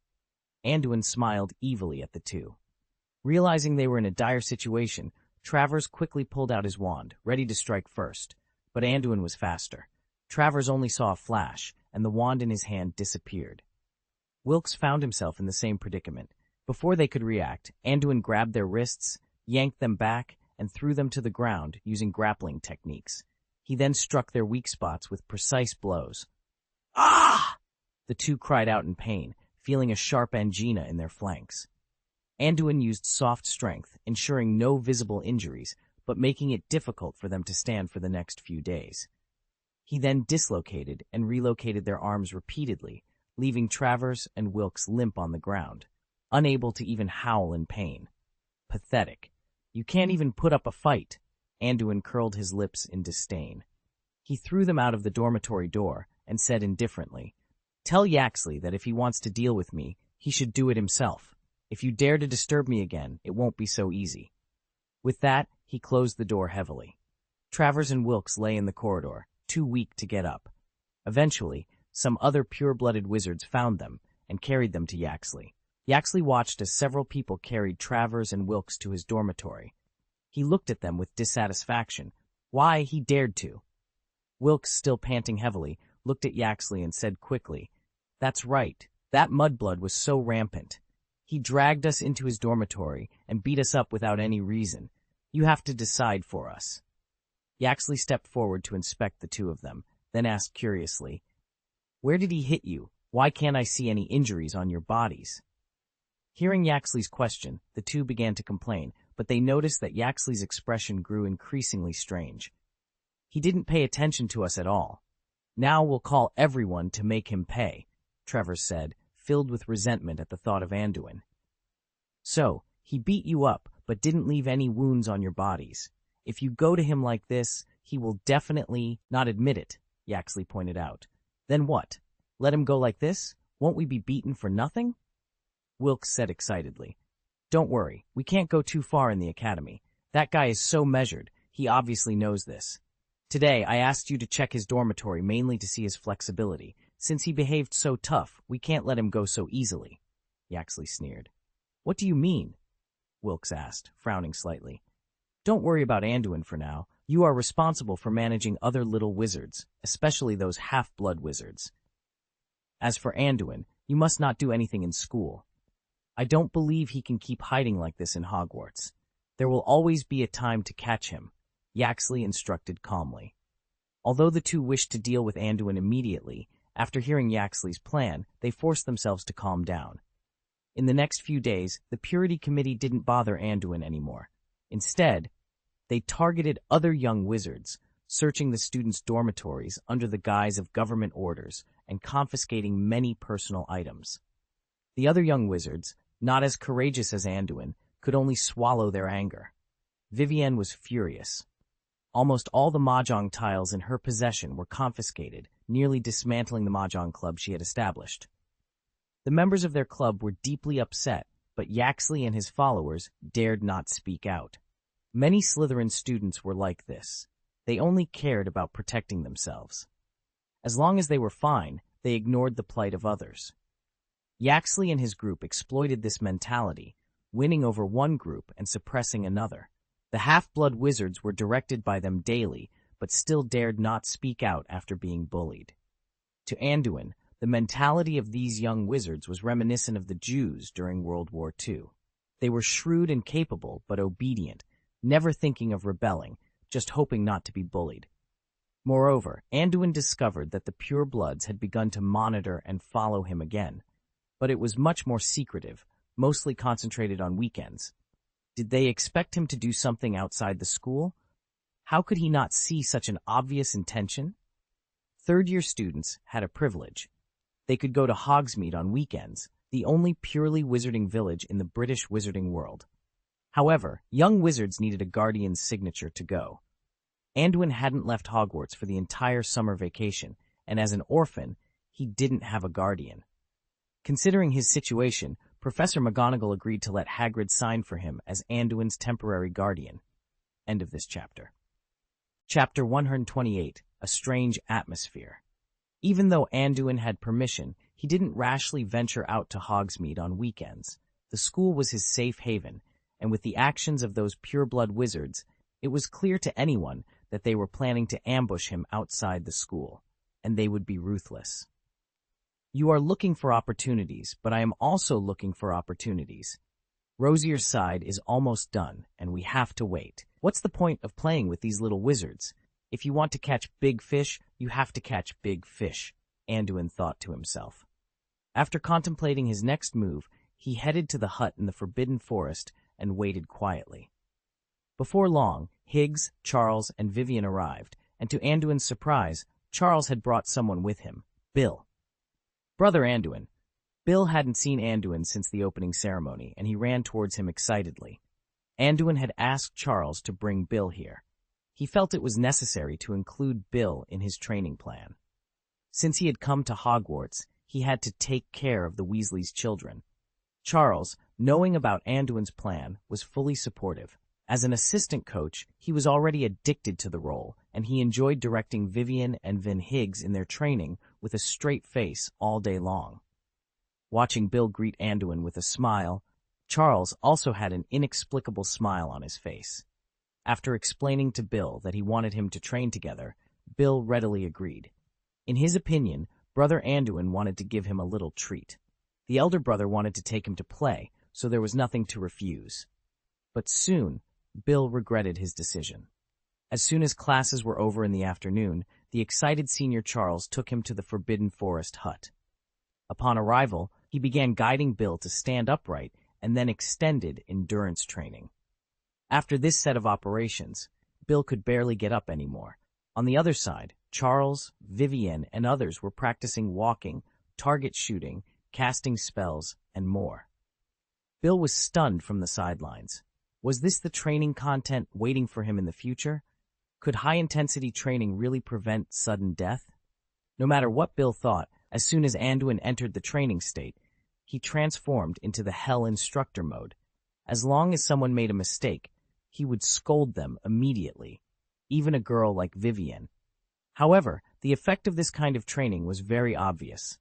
Anduin smiled evilly at the two. Realizing they were in a dire situation, Travers quickly pulled out his wand, ready to strike first. But Anduin was faster. Travers only saw a flash, and the wand in his hand disappeared. Wilkes found himself in the same predicament. Before they could react, Anduin grabbed their wrists, yanked them back, and threw them to the ground using grappling techniques. He then struck their weak spots with precise blows. "Ah!" The two cried out in pain, feeling a sharp angina in their flanks. Anduin used soft strength, ensuring no visible injuries, but making it difficult for them to stand for the next few days. He then dislocated and relocated their arms repeatedly, leaving Travers and Wilkes limp on the ground, unable to even howl in pain. Pathetic. You can't even put up a fight. Anduin curled his lips in disdain. He threw them out of the dormitory door and said indifferently, "Tell Yaxley that if he wants to deal with me, he should do it himself. If you dare to disturb me again, it won't be so easy." With that, he closed the door heavily. Travers and Wilkes lay in the corridor, too weak to get up. Eventually, some other pure-blooded wizards found them and carried them to Yaxley. Yaxley watched as several people carried Travers and Wilkes to his dormitory. He looked at them with dissatisfaction. Why, he dared to. Wilkes, still panting heavily, looked at Yaxley and said quickly, "That's right. That mudblood was so rampant. He dragged us into his dormitory and beat us up without any reason. You have to decide for us." Yaxley stepped forward to inspect the two of them, then asked curiously, "Where did he hit you? Why can't I see any injuries on your bodies?" Hearing Yaxley's question, the two began to complain, but they noticed that Yaxley's expression grew increasingly strange. "He didn't pay attention to us at all. Now we'll call everyone to make him pay," Travers said, filled with resentment at the thought of Anduin. "So, he beat you up, but didn't leave any wounds on your bodies. If you go to him like this, he will definitely not admit it," Yaxley pointed out. "Then what? Let him go like this? Won't we be beaten for nothing?" Wilkes said excitedly, "Don't worry, we can't go too far in the academy. That guy is so measured, he obviously knows this. Today, I asked you to check his dormitory mainly to see his flexibility. Since he behaved so tough, we can't let him go so easily," Yaxley sneered. "What do you mean?" Wilkes asked, frowning slightly. "Don't worry about Anduin for now. You are responsible for managing other little wizards, especially those half-blood wizards. As for Anduin, you must not do anything in school. I don't believe he can keep hiding like this in Hogwarts. There will always be a time to catch him," Yaxley instructed calmly. Although the two wished to deal with Anduin immediately, after hearing Yaxley's plan, they forced themselves to calm down. In the next few days, the Purity Committee didn't bother Anduin anymore. Instead, they targeted other young wizards, searching the students' dormitories under the guise of government orders and confiscating many personal items. The other young wizards, not as courageous as Anduin, could only swallow their anger. Vivienne was furious. Almost all the mahjong tiles in her possession were confiscated, nearly dismantling the mahjong club she had established. The members of their club were deeply upset, but Yaxley and his followers dared not speak out. Many Slytherin students were like this. They only cared about protecting themselves. As long as they were fine, they ignored the plight of others. Yaxley and his group exploited this mentality, winning over one group and suppressing another. The half-blood wizards were directed by them daily, but still dared not speak out after being bullied. To Anduin, the mentality of these young wizards was reminiscent of the Jews during World War II. They were shrewd and capable, but obedient, never thinking of rebelling, just hoping not to be bullied. Moreover, Anduin discovered that the purebloods had begun to monitor and follow him again, but it was much more secretive, mostly concentrated on weekends. Did they expect him to do something outside the school? How could he not see such an obvious intention? Third-year students had a privilege. They could go to Hogsmeade on weekends, the only purely wizarding village in the British wizarding world. However, young wizards needed a guardian's signature to go. Anduin hadn't left Hogwarts for the entire summer vacation, and as an orphan, he didn't have a guardian. Considering his situation, Professor McGonagall agreed to let Hagrid sign for him as Anduin's temporary guardian. End of this chapter. Chapter 128, A Strange Atmosphere. Even though Anduin had permission, he didn't rashly venture out to Hogsmeade on weekends. The school was his safe haven, and with the actions of those pure-blood wizards, it was clear to anyone that they were planning to ambush him outside the school, and they would be ruthless. You are looking for opportunities, but I am also looking for opportunities. Rosier's side is almost done, and we have to wait. What's the point of playing with these little wizards? If you want to catch big fish, you have to catch big fish, Anduin thought to himself. After contemplating his next move, he headed to the hut in the Forbidden Forest and waited quietly. Before long, Higgs, Charles, and Vivian arrived, and to Anduin's surprise, Charles had brought someone with him, Bill. "Brother Anduin." Bill hadn't seen Anduin since the opening ceremony, and he ran towards him excitedly. Anduin had asked Charles to bring Bill here. He felt it was necessary to include Bill in his training plan. Since he had come to Hogwarts, he had to take care of the Weasleys' children. Charles, knowing about Anduin's plan, was fully supportive. As an assistant coach, he was already addicted to the role, and he enjoyed directing Vivian and Vin Higgs in their training with a straight face all day long. Watching Bill greet Anduin with a smile, Charles also had an inexplicable smile on his face. After explaining to Bill that he wanted him to train together, Bill readily agreed. In his opinion, Brother Anduin wanted to give him a little treat. The elder brother wanted to take him to play, so there was nothing to refuse. But soon, Bill regretted his decision. As soon as classes were over in the afternoon, the excited senior Charles took him to the Forbidden Forest hut. Upon arrival, he began guiding Bill to stand upright and then extended endurance training. After this set of operations, Bill could barely get up anymore. On the other side, Charles, Vivian, and others were practicing walking, target shooting, casting spells, and more. Bill was stunned from the sidelines. Was this the training content waiting for him in the future? Could high-intensity training really prevent sudden death? No matter what Bill thought, as soon as Anduin entered the training state, he transformed into the Hell Instructor mode. As long as someone made a mistake, he would scold them immediately, even a girl like Vivian. However, the effect of this kind of training was very obvious.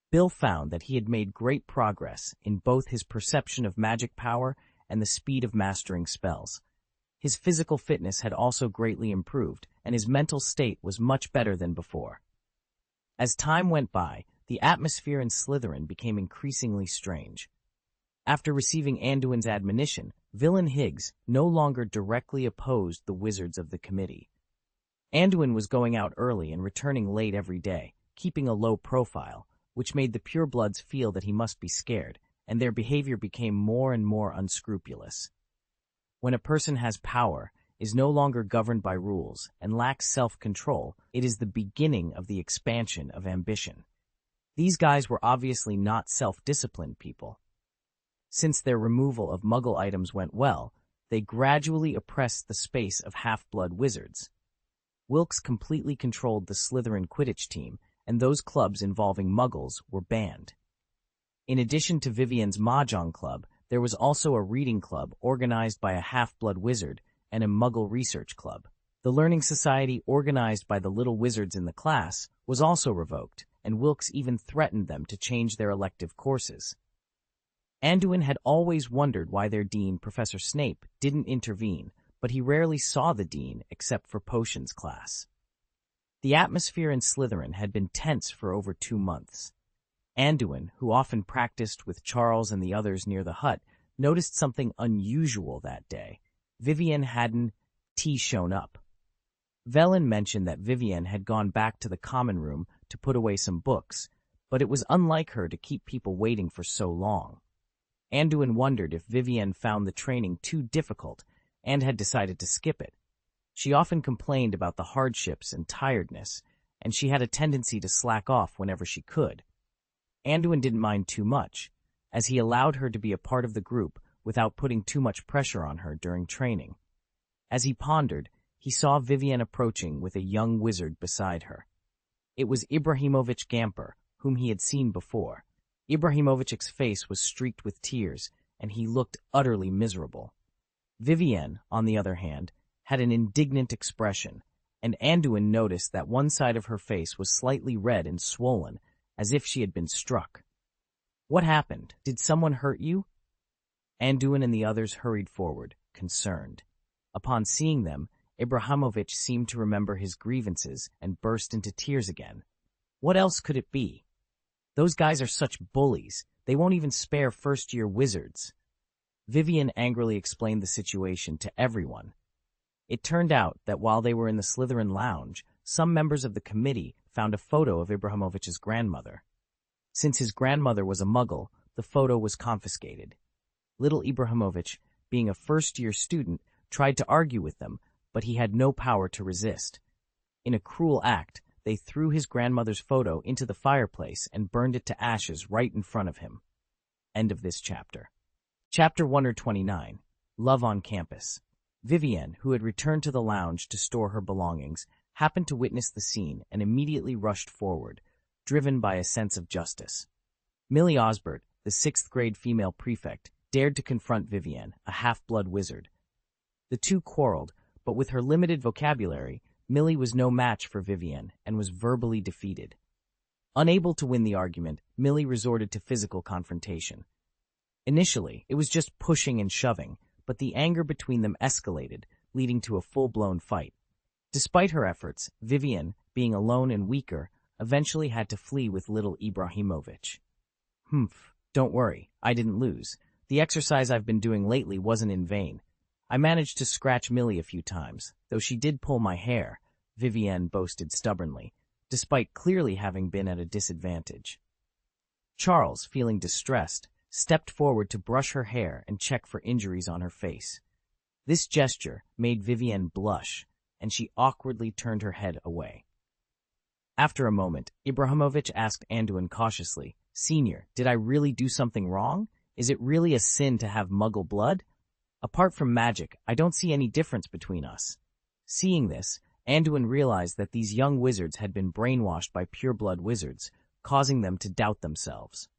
Bill found that he had made great progress in both his perception of magic power and the speed of mastering spells. His physical fitness had also greatly improved, and his mental state was much better than before. As time went by, the atmosphere in Slytherin became increasingly strange. After receiving Anduin's admonition, Villain Higgs no longer directly opposed the wizards of the committee. Anduin was going out early and returning late every day, keeping a low profile, which made the purebloods feel that he must be scared, and their behavior became more and more unscrupulous. When a person has power, is no longer governed by rules, and lacks self-control, it is the beginning of the expansion of ambition. These guys were obviously not self-disciplined people. Since their removal of Muggle items went well, they gradually oppressed the space of half-blood wizards. Wilkes completely controlled the Slytherin Quidditch team, and those clubs involving Muggles were banned. In addition to Vivian's Mahjong Club, there was also a reading club organized by a half-blood wizard and a Muggle research club. The Learning Society organized by the little wizards in the class was also revoked, and Wilkes even threatened them to change their elective courses. Anduin had always wondered why their dean, Professor Snape, didn't intervene, but he rarely saw the dean except for potions class. The atmosphere in Slytherin had been tense for over 2 months. Anduin, who often practiced with Charles and the others near the hut, noticed something unusual that day. Vivian hadn't shown up. Velen mentioned that Vivian had gone back to the common room to put away some books, but it was unlike her to keep people waiting for so long. Anduin wondered if Vivian found the training too difficult and had decided to skip it. She often complained about the hardships and tiredness, and she had a tendency to slack off whenever she could. Anduin didn't mind too much, as he allowed her to be a part of the group without putting too much pressure on her during training. As he pondered, he saw Vivian approaching with a young wizard beside her. It was Ibrahimovich Gamper, whom he had seen before. Ibrahimovich's face was streaked with tears, and he looked utterly miserable. Vivian, on the other hand, had an indignant expression, and Anduin noticed that one side of her face was slightly red and swollen, as if she had been struck. "What happened? Did someone hurt you?" Anduin and the others hurried forward, concerned. Upon seeing them, Ibrahimovich seemed to remember his grievances and burst into tears again. What else could it be? Those guys are such bullies. They won't even spare first-year wizards. Vivian angrily explained the situation to everyone. It turned out that while they were in the Slytherin lounge, some members of the committee found a photo of Ibrahimovich's grandmother. Since his grandmother was a Muggle, the photo was confiscated. Little Ibrahimovic, being a first-year student, tried to argue with them, but he had no power to resist. In a cruel act, they threw his grandmother's photo into the fireplace and burned it to ashes right in front of him. End of this chapter. Chapter 129. Love on Campus. Vivienne, who had returned to the lounge to store her belongings, happened to witness the scene and immediately rushed forward, driven by a sense of justice. Millie Osbert, the sixth-grade female prefect, dared to confront Vivienne, a half-blood wizard. The two quarreled, but with her limited vocabulary, Millie was no match for Vivienne and was verbally defeated. Unable to win the argument, Millie resorted to physical confrontation. Initially, it was just pushing and shoving, but the anger between them escalated, leading to a full-blown fight. Despite her efforts, Vivienne, being alone and weaker, eventually had to flee with little Ibrahimovic. Don't worry, I didn't lose. The exercise I've been doing lately wasn't in vain. I managed to scratch Millie a few times, though she did pull my hair, Vivienne boasted stubbornly, despite clearly having been at a disadvantage. Charles, feeling distressed, stepped forward to brush her hair and check for injuries on her face. This gesture made Vivienne blush, and she awkwardly turned her head away. After a moment, Ibrahimovic asked Anduin cautiously, "Senior, did I really do something wrong? Is it really a sin to have Muggle blood? Apart from magic, I don't see any difference between us." Seeing this, Anduin realized that these young wizards had been brainwashed by pureblood wizards, causing them to doubt themselves.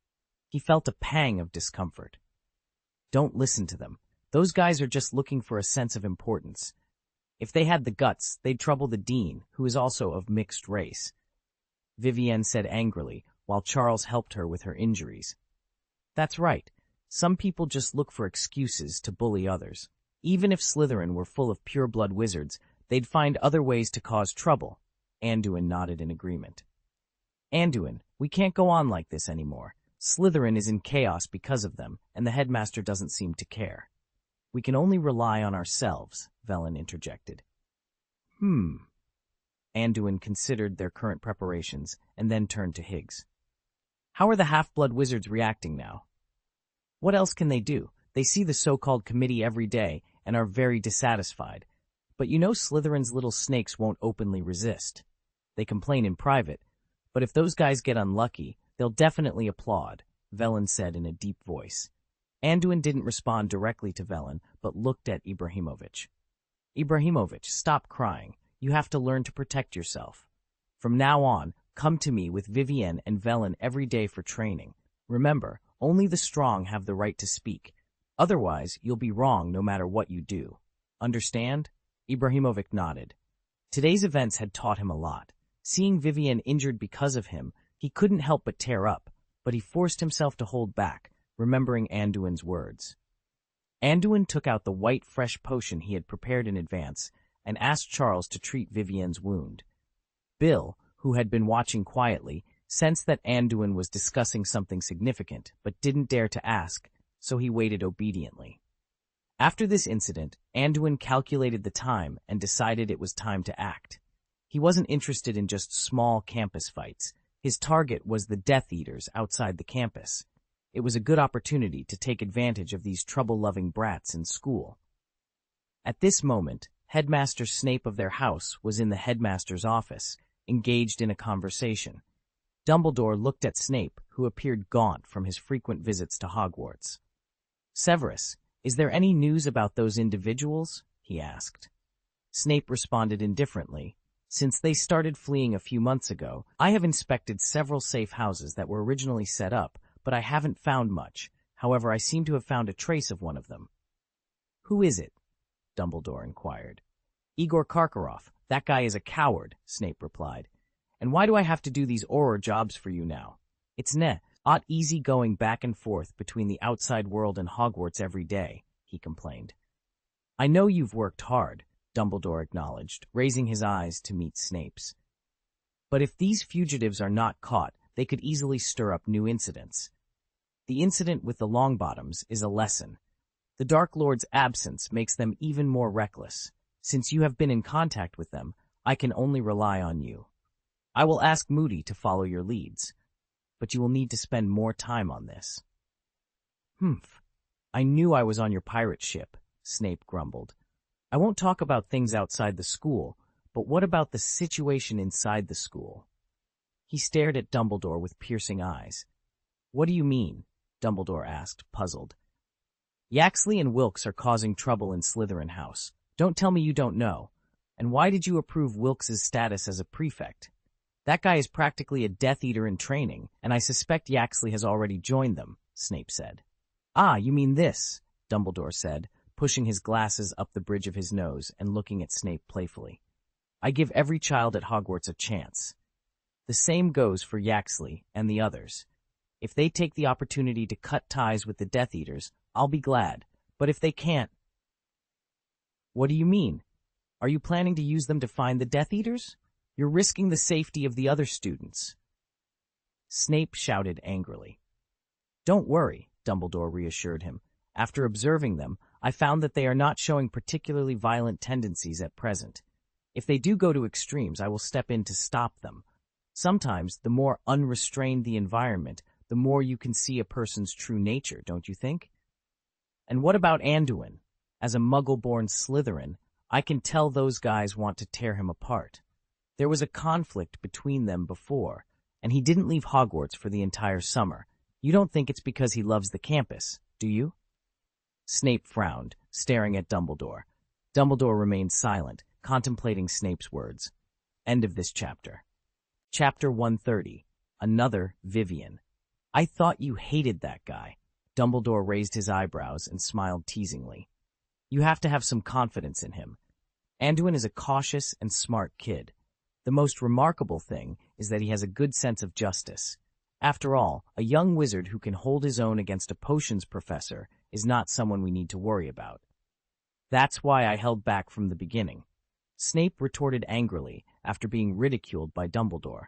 He felt a pang of discomfort. Don't listen to them. Those guys are just looking for a sense of importance. If they had the guts, they'd trouble the dean, who is also of mixed race. Vivienne said angrily, while Charles helped her with her injuries. That's right. Some people just look for excuses to bully others. Even if Slytherin were full of pureblood wizards, they'd find other ways to cause trouble. Anduin nodded in agreement. Anduin, we can't go on like this anymore. Slytherin is in chaos because of them, and the headmaster doesn't seem to care. We can only rely on ourselves, Velen interjected. Anduin considered their current preparations and then turned to Higgs. How are the half-blood wizards reacting now? What else can they do? They see the so-called committee every day and are very dissatisfied. But you know Slytherin's little snakes won't openly resist. They complain in private, but if those guys get unlucky, they'll definitely applaud, Velen said in a deep voice. Anduin didn't respond directly to Velen, but looked at Ibrahimovic. Ibrahimovic, stop crying. You have to learn to protect yourself. From now on, come to me with Vivienne and Velen every day for training. Remember, only the strong have the right to speak. Otherwise, you'll be wrong no matter what you do. Understand? Ibrahimovic nodded. Today's events had taught him a lot. Seeing Vivienne injured because of him, he couldn't help but tear up, but he forced himself to hold back, remembering Anduin's words. Anduin took out the white, fresh potion he had prepared in advance and asked Charles to treat Vivienne's wound. Bill, who had been watching quietly, sensed that Anduin was discussing something significant, but didn't dare to ask, so he waited obediently. After this incident, Anduin calculated the time and decided it was time to act. He wasn't interested in just small campus fights. His target was the Death Eaters outside the campus. It was a good opportunity to take advantage of these trouble-loving brats in school. At this moment, Headmaster Snape of their house was in the headmaster's office, engaged in a conversation. Dumbledore looked at Snape, who appeared gaunt from his frequent visits to Hogwarts. "Severus, is there any news about those individuals?" he asked. Snape responded indifferently. "Since they started fleeing a few months ago, I have inspected several safe houses that were originally set up, but I haven't found much. However, I seem to have found a trace of one of them." "Who is it?" Dumbledore inquired. "Igor Karkaroff. That guy is a coward," Snape replied. "And why do I have to do these Auror jobs for you now? It's not easy going back and forth between the outside world and Hogwarts every day," he complained. "I know you've worked hard," Dumbledore acknowledged, raising his eyes to meet Snape's. "But if these fugitives are not caught, they could easily stir up new incidents. The incident with the Longbottoms is a lesson. The Dark Lord's absence makes them even more reckless. Since you have been in contact with them, I can only rely on you. I will ask Moody to follow your leads, but you will need to spend more time on this." Humph. I knew I was on your pirate ship, Snape grumbled. I won't talk about things outside the school, but what about the situation inside the school? He stared at Dumbledore with piercing eyes. What do you mean? Dumbledore asked, puzzled. Yaxley and Wilkes are causing trouble in Slytherin House. Don't tell me you don't know. And why did you approve Wilkes' status as a prefect? That guy is practically a Death Eater in training, and I suspect Yaxley has already joined them, Snape said. Ah, you mean this, Dumbledore said, pushing his glasses up the bridge of his nose and looking at Snape playfully. I give every child at Hogwarts a chance. The same goes for Yaxley and the others. If they take the opportunity to cut ties with the Death Eaters, I'll be glad. But if they can't... What do you mean? Are you planning to use them to find the Death Eaters? You're risking the safety of the other students. Snape shouted angrily. Don't worry, Dumbledore reassured him. After observing them, I found that they are not showing particularly violent tendencies at present. If they do go to extremes, I will step in to stop them. Sometimes, the more unrestrained the environment, the more you can see a person's true nature, don't you think? And what about Anduin? As a Muggle-born Slytherin, I can tell those guys want to tear him apart. There was a conflict between them before, and he didn't leave Hogwarts for the entire summer. You don't think it's because he loves the campus, do you? Snape frowned, staring at Dumbledore. Dumbledore remained silent, contemplating Snape's words. End of this chapter. Chapter 130. Another Vivian. I thought you hated that guy. Dumbledore raised his eyebrows and smiled teasingly. You have to have some confidence in him. Anduin is a cautious and smart kid. The most remarkable thing is that he has a good sense of justice. After all, a young wizard who can hold his own against a potions professor is not someone we need to worry about. That's why I held back from the beginning. Snape retorted angrily after being ridiculed by Dumbledore.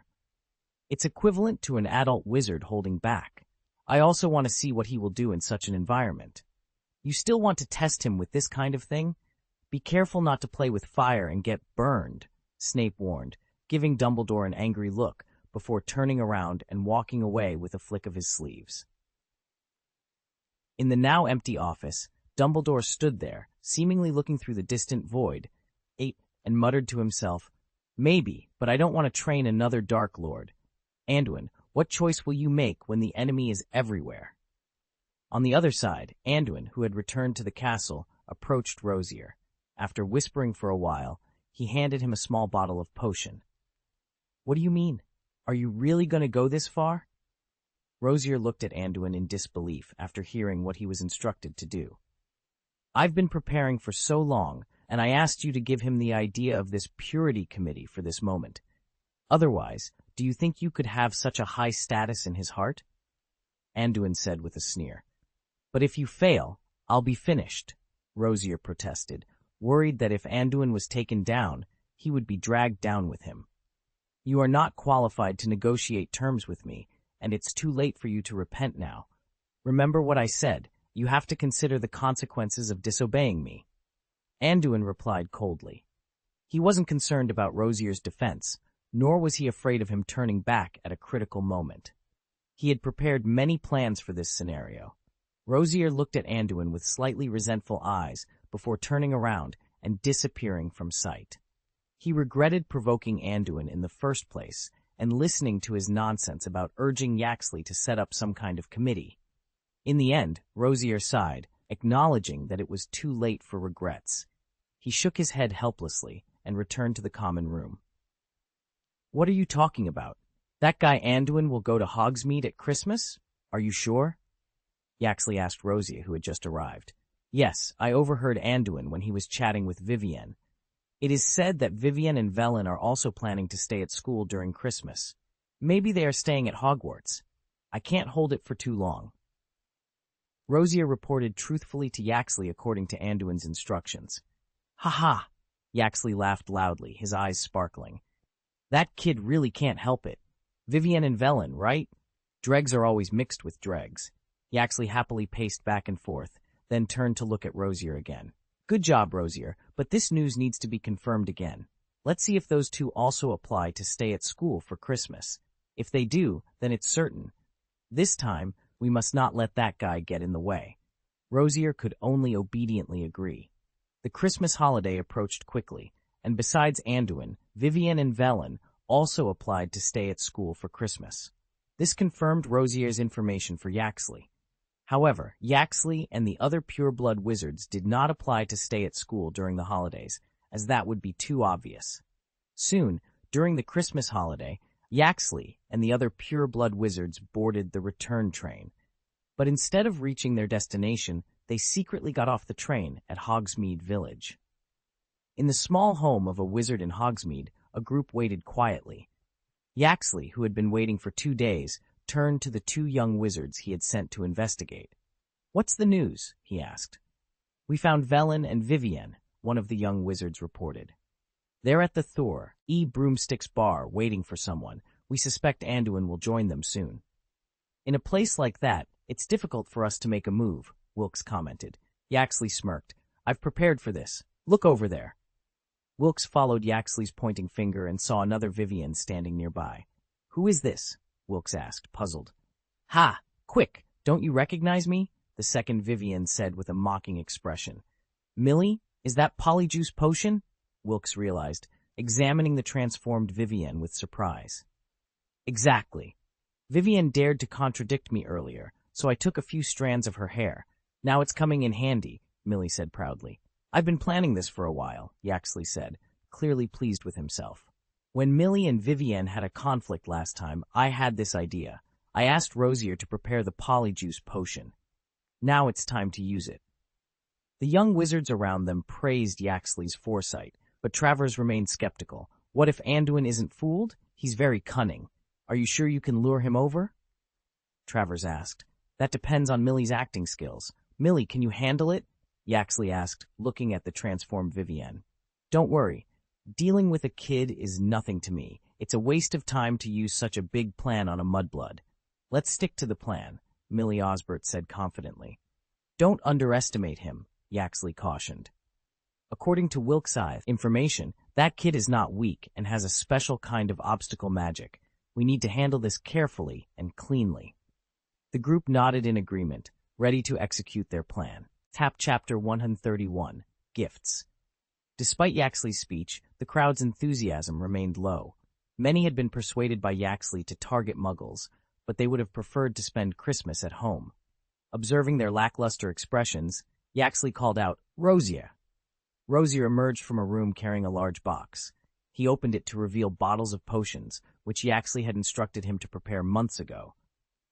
It's equivalent to an adult wizard holding back. I also want to see what he will do in such an environment. You still want to test him with this kind of thing? Be careful not to play with fire and get burned, Snape warned, giving Dumbledore an angry look before turning around and walking away with a flick of his sleeves. In the now empty office, Dumbledore stood there, seemingly looking through the distant void, and muttered to himself, Maybe, but I don't want to train another Dark Lord. Anduin, what choice will you make when the enemy is everywhere? On the other side, Anduin, who had returned to the castle, approached Rosier. After whispering for a while, he handed him a small bottle of potion. What do you mean? Are you really going to go this far? Rosier looked at Anduin in disbelief after hearing what he was instructed to do. I've been preparing for so long, and I asked you to give him the idea of this purity committee for this moment. Otherwise, do you think you could have such a high status in his heart? Anduin said with a sneer. But if you fail, I'll be finished, Rosier protested, worried that if Anduin was taken down, he would be dragged down with him. You are not qualified to negotiate terms with me, and it's too late for you to repent now. Remember what I said, you have to consider the consequences of disobeying me. Anduin replied coldly. He wasn't concerned about Rosier's defense, nor was he afraid of him turning back at a critical moment. He had prepared many plans for this scenario. Rosier looked at Anduin with slightly resentful eyes before turning around and disappearing from sight. He regretted provoking Anduin in the first place and listening to his nonsense about urging Yaxley to set up some kind of committee. In the end, Rosier sighed, acknowledging that it was too late for regrets. He shook his head helplessly and returned to the common room. What are you talking about? That guy Anduin will go to Hogsmeade at Christmas? Are you sure? Yaxley asked Rosier, who had just arrived. Yes, I overheard Anduin when he was chatting with Vivienne. It is said that Vivienne and Velen are also planning to stay at school during Christmas. Maybe they are staying at Hogwarts. I can't hold it for too long. Rosier reported truthfully to Yaxley according to Anduin's instructions. Ha ha! Yaxley laughed loudly, his eyes sparkling. That kid really can't help it. Vivienne and Velen, right? Dregs are always mixed with dregs. Yaxley happily paced back and forth, then turned to look at Rosier again. Good job, Rosier, but this news needs to be confirmed again. Let's see if those two also apply to stay at school for Christmas. If they do, then it's certain. This time, We must not let that guy get in the way. Rosier could only obediently agree. The Christmas holiday approached quickly, and besides Anduin, Vivienne and Velen also applied to stay at school for Christmas. This confirmed Rosier's information for Yaxley. However, Yaxley and the other pureblood wizards did not apply to stay at school during the holidays, as that would be too obvious. Soon, during the Christmas holiday, Yaxley and the other pureblood wizards boarded the return train. But instead of reaching their destination, they secretly got off the train at Hogsmeade Village. In the small home of a wizard in Hogsmeade, a group waited quietly. Yaxley, who had been waiting for 2 days, turned to the 2 young wizards he had sent to investigate. "What's the news?" he asked. "We found Velen and Vivienne," one of the young wizards reported. "They're at the Thor E. Broomstick's bar waiting for someone. We suspect Anduin will join them soon." "In a place like that, it's difficult for us to make a move," Wilkes commented. Yaxley smirked. "I've prepared for this. Look over there." Wilkes followed Yaxley's pointing finger and saw another Vivienne standing nearby. "Who is this?" Wilkes asked, puzzled. "Ha! Quick! Don't you recognize me?" the second Vivienne said with a mocking expression. "Millie, is that polyjuice potion?" Wilkes realized, examining the transformed Vivienne with surprise. "Exactly. Vivienne dared to contradict me earlier, so I took a few strands of her hair. Now it's coming in handy," Millie said proudly. "I've been planning this for a while," Yaxley said, clearly pleased with himself. "When Millie and Vivienne had a conflict last time, I had this idea. I asked Rosier to prepare the polyjuice potion. Now it's time to use it." The young wizards around them praised Yaxley's foresight, but Travers remained skeptical. "What if Anduin isn't fooled? He's very cunning. Are you sure you can lure him over?" Travers asked. "That depends on Millie's acting skills. Millie, can you handle it?" Yaxley asked, looking at the transformed Vivienne. "Don't worry. Dealing with a kid is nothing to me. It's a waste of time to use such a big plan on a mudblood. Let's stick to the plan," Millie Osbert said confidently. "Don't underestimate him," Yaxley cautioned. "According to Wilkes' information, that kid is not weak and has a special kind of obstacle magic. We need to handle this carefully and cleanly." The group nodded in agreement, ready to execute their plan. Tap Chapter 131, Gifts. Despite Yaxley's speech, the crowd's enthusiasm remained low. Many had been persuaded by Yaxley to target muggles, but they would have preferred to spend Christmas at home. Observing their lackluster expressions, Yaxley called out, "Rosier!" Rosier emerged from a room carrying a large box. He opened it to reveal bottles of potions, which Yaxley had instructed him to prepare months ago.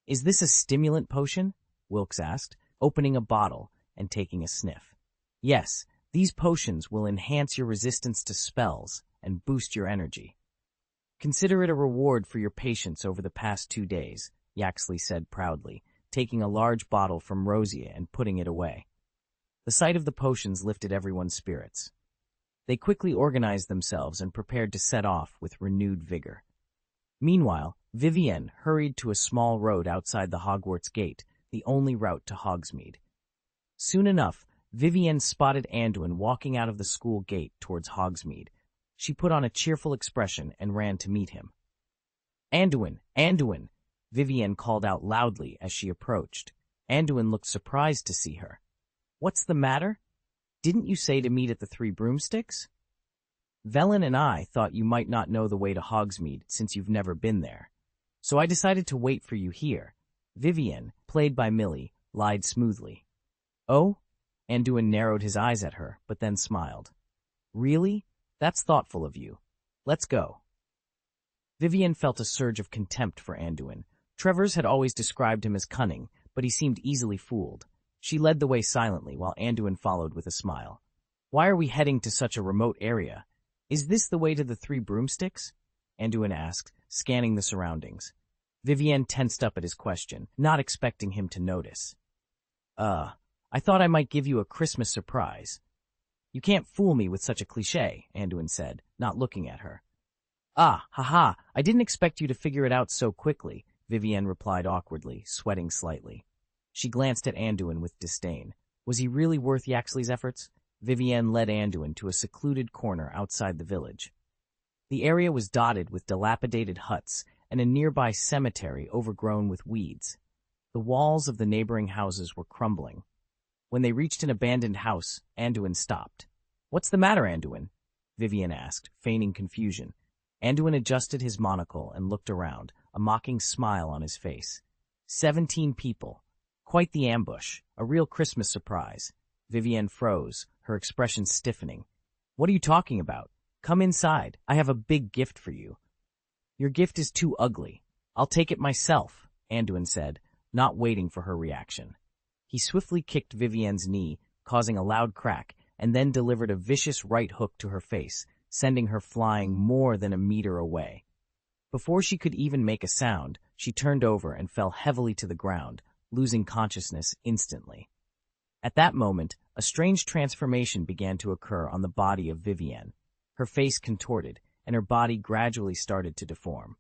"Is this a stimulant potion?" Wilkes asked, opening a bottle and taking a sniff. "Yes, these potions will enhance your resistance to spells and boost your energy. Consider it a reward for your patience over the past 2 days," Yaxley said proudly, taking a large bottle from Rosier and putting it away. The sight of the potions lifted everyone's spirits. They quickly organized themselves and prepared to set off with renewed vigor. Meanwhile, Vivienne hurried to a small road outside the Hogwarts gate, the only route to Hogsmeade. Soon enough, Vivienne spotted Anduin walking out of the school gate towards Hogsmeade. She put on a cheerful expression and ran to meet him. "Anduin! Anduin!" Vivienne called out loudly as she approached. Anduin looked surprised to see her. "What's the matter? Didn't you say to meet at the Three Broomsticks?" "Velen and I thought you might not know the way to Hogsmeade since you've never been there. So I decided to wait for you here." Vivienne, played by Millie, lied smoothly. "Oh?" Anduin narrowed his eyes at her, but then smiled. "Really? That's thoughtful of you. Let's go." Vivienne felt a surge of contempt for Anduin. Travers had always described him as cunning, but he seemed easily fooled. She led the way silently while Anduin followed with a smile. "Why are we heading to such a remote area? Is this the way to the Three Broomsticks?" Anduin asked, scanning the surroundings. Vivienne tensed up at his question, not expecting him to notice. I thought I might give you a Christmas surprise." "You can't fool me with such a cliché," Anduin said, not looking at her. Haha, I didn't expect you to figure it out so quickly," Vivienne replied awkwardly, sweating slightly. She glanced at Anduin with disdain. Was he really worth Yaxley's efforts? Vivienne led Anduin to a secluded corner outside the village. The area was dotted with dilapidated huts and a nearby cemetery overgrown with weeds. The walls of the neighboring houses were crumbling. When they reached an abandoned house, Anduin stopped. "What's the matter, Anduin?" Vivienne asked, feigning confusion. Anduin adjusted his monocle and looked around, a mocking smile on his face. 17 people. Quite the ambush. A real Christmas surprise. Vivienne froze, her expression stiffening. "What are you talking about? Come inside. I have a big gift for you." "Your gift is too ugly. I'll take it myself," Anduin said, not waiting for her reaction. He swiftly kicked Vivienne's knee, causing a loud crack, and then delivered a vicious right hook to her face, sending her flying more than a meter away. Before she could even make a sound, she turned over and fell heavily to the ground, losing consciousness instantly. At that moment, a strange transformation began to occur on the body of Vivienne. Her face contorted, and her body gradually started to deform.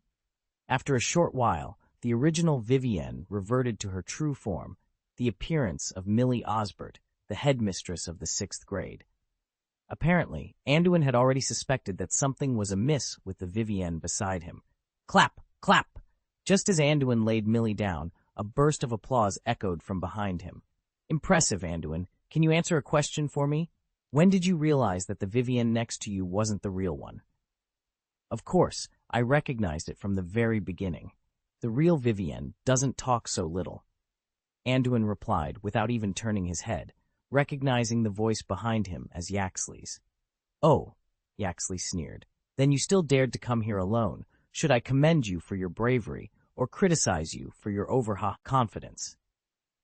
After a short while, the original Vivienne reverted to her true form, the appearance of Millie Osbert, the headmistress of the 6th grade. Apparently, Anduin had already suspected that something was amiss with the Vivienne beside him. Clap! Clap! Just as Anduin laid Millie down, a burst of applause echoed from behind him. "Impressive, Anduin. Can you answer a question for me? When did you realize that the Vivienne next to you wasn't the real one?" "Of course, I recognized it from the very beginning. The real Vivienne doesn't talk so little," Anduin replied without even turning his head, recognizing the voice behind him as Yaxley's. "Oh," Yaxley sneered, "then you still dared to come here alone. Should I commend you for your bravery or criticize you for your overconfidence?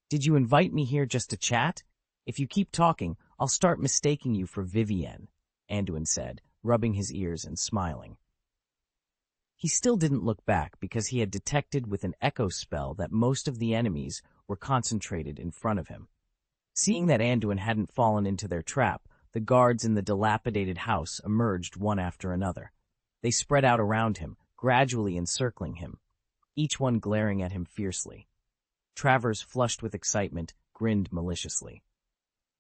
Did you invite me here just to chat? If you keep talking, I'll start mistaking you for Vivienne," Anduin said, rubbing his ears and smiling. He still didn't look back because he had detected with an echo spell that most of the enemies were concentrated in front of him. Seeing that Anduin hadn't fallen into their trap, the guards in the dilapidated house emerged one after another. They spread out around him, gradually encircling him, each one glaring at him fiercely. Travers, flushed with excitement, grinned maliciously.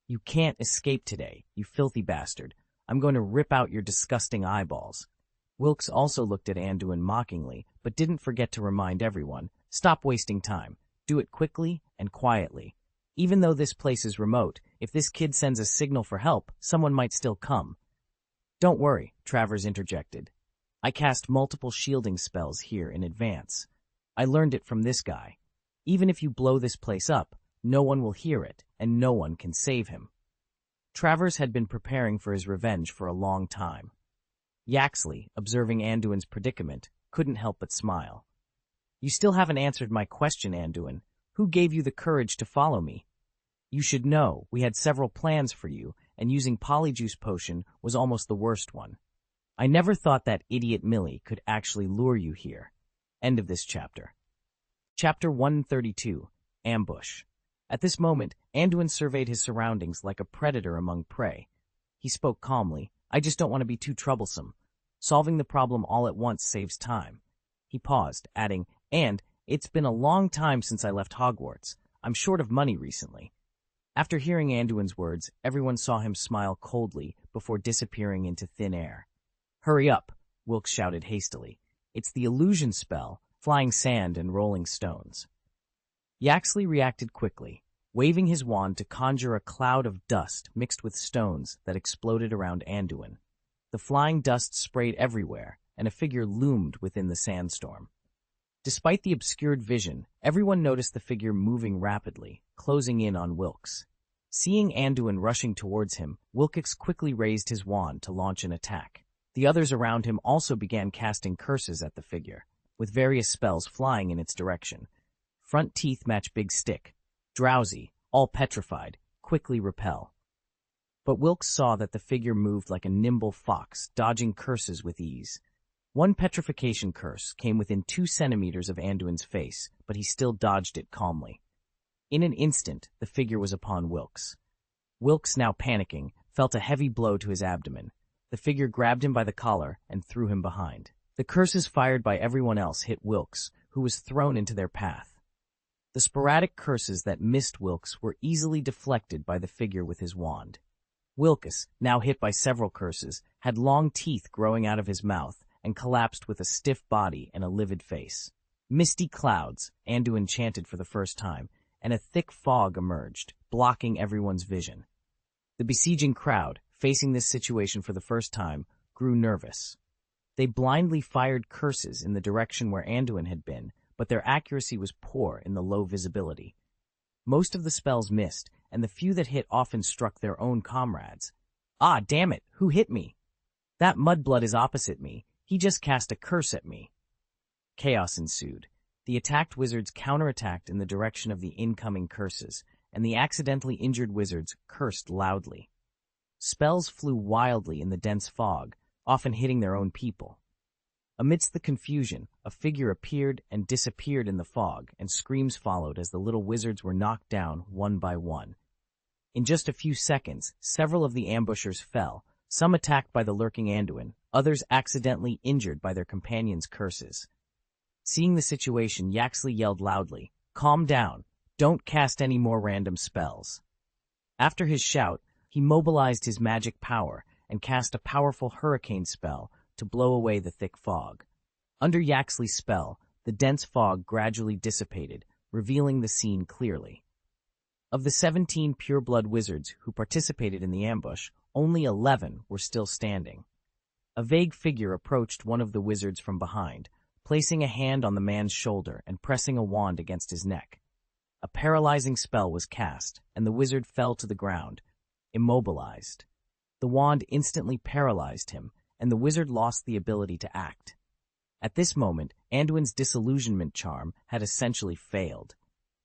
"You can't escape today, you filthy bastard. I'm going to rip out your disgusting eyeballs." Wilkes also looked at Anduin mockingly, but didn't forget to remind everyone, "Stop wasting time. Do it quickly and quietly. Even though this place is remote, if this kid sends a signal for help, someone might still come." "Don't worry," Travers interjected. "I cast multiple shielding spells here in advance. I learned it from this guy. Even if you blow this place up, no one will hear it, and no one can save him." Travers had been preparing for his revenge for a long time. Yaxley, observing Anduin's predicament, couldn't help but smile. "You still haven't answered my question, Anduin. Who gave you the courage to follow me? You should know, we had several plans for you, and using Polyjuice Potion was almost the worst one. I never thought that idiot Millie could actually lure you here." End of this chapter. Chapter 132, Ambush. At this moment, Anduin surveyed his surroundings like a predator among prey. He spoke calmly, "I just don't want to be too troublesome. Solving the problem all at once saves time." He paused, adding, "And it's been a long time since I left Hogwarts. I'm short of money recently." After hearing Anduin's words, everyone saw him smile coldly before disappearing into thin air. "Hurry up," Wilkes shouted hastily. "It's the illusion spell, flying sand and rolling stones." Yaxley reacted quickly, waving his wand to conjure a cloud of dust mixed with stones that exploded around Anduin. The flying dust sprayed everywhere, and a figure loomed within the sandstorm. Despite the obscured vision, everyone noticed the figure moving rapidly, closing in on Wilkes. Seeing Anduin rushing towards him, Wilkes quickly raised his wand to launch an attack. The others around him also began casting curses at the figure, with various spells flying in its direction. Front teeth match big stick. Drowsy, all petrified, quickly repel. But Wilkes saw that the figure moved like a nimble fox, dodging curses with ease. One petrification curse came within 2 centimeters of Anduin's face, but he still dodged it calmly. In an instant, the figure was upon Wilkes. Wilkes, now panicking, felt a heavy blow to his abdomen. The figure grabbed him by the collar and threw him behind. The curses fired by everyone else hit Wilkes, who was thrown into their path. The sporadic curses that missed Wilkes were easily deflected by the figure with his wand. Wilkes, now hit by several curses, had long teeth growing out of his mouth and collapsed with a stiff body and a livid face. Misty clouds, Anduin chanted for the first time, and a thick fog emerged, blocking everyone's vision. The besieging crowd, facing this situation for the first time, grew nervous. They blindly fired curses in the direction where Anduin had been, but their accuracy was poor in the low visibility. Most of the spells missed, and the few that hit often struck their own comrades. Ah, damn it, who hit me? That mudblood is opposite me. He just cast a curse at me. Chaos ensued. The attacked wizards counterattacked in the direction of the incoming curses, and the accidentally injured wizards cursed loudly. Spells flew wildly in the dense fog, often hitting their own people. Amidst the confusion, a figure appeared and disappeared in the fog, and screams followed as the little wizards were knocked down one by one. In just a few seconds, several of the ambushers fell, some attacked by the lurking Anduin, others accidentally injured by their companions' curses. Seeing the situation, Yaxley yelled loudly, "Calm down. Don't cast any more random spells." After his shout, he mobilized his magic power and cast a powerful hurricane spell to blow away the thick fog. Under Yaxley's spell, the dense fog gradually dissipated, revealing the scene clearly. Of the 17 pure-blood wizards who participated in the ambush, only 11 were still standing. A vague figure approached one of the wizards from behind, placing a hand on the man's shoulder and pressing a wand against his neck. A paralyzing spell was cast, and the wizard fell to the ground, immobilized. The wand instantly paralyzed him, and the wizard lost the ability to act. At this moment, Anduin's disillusionment charm had essentially failed.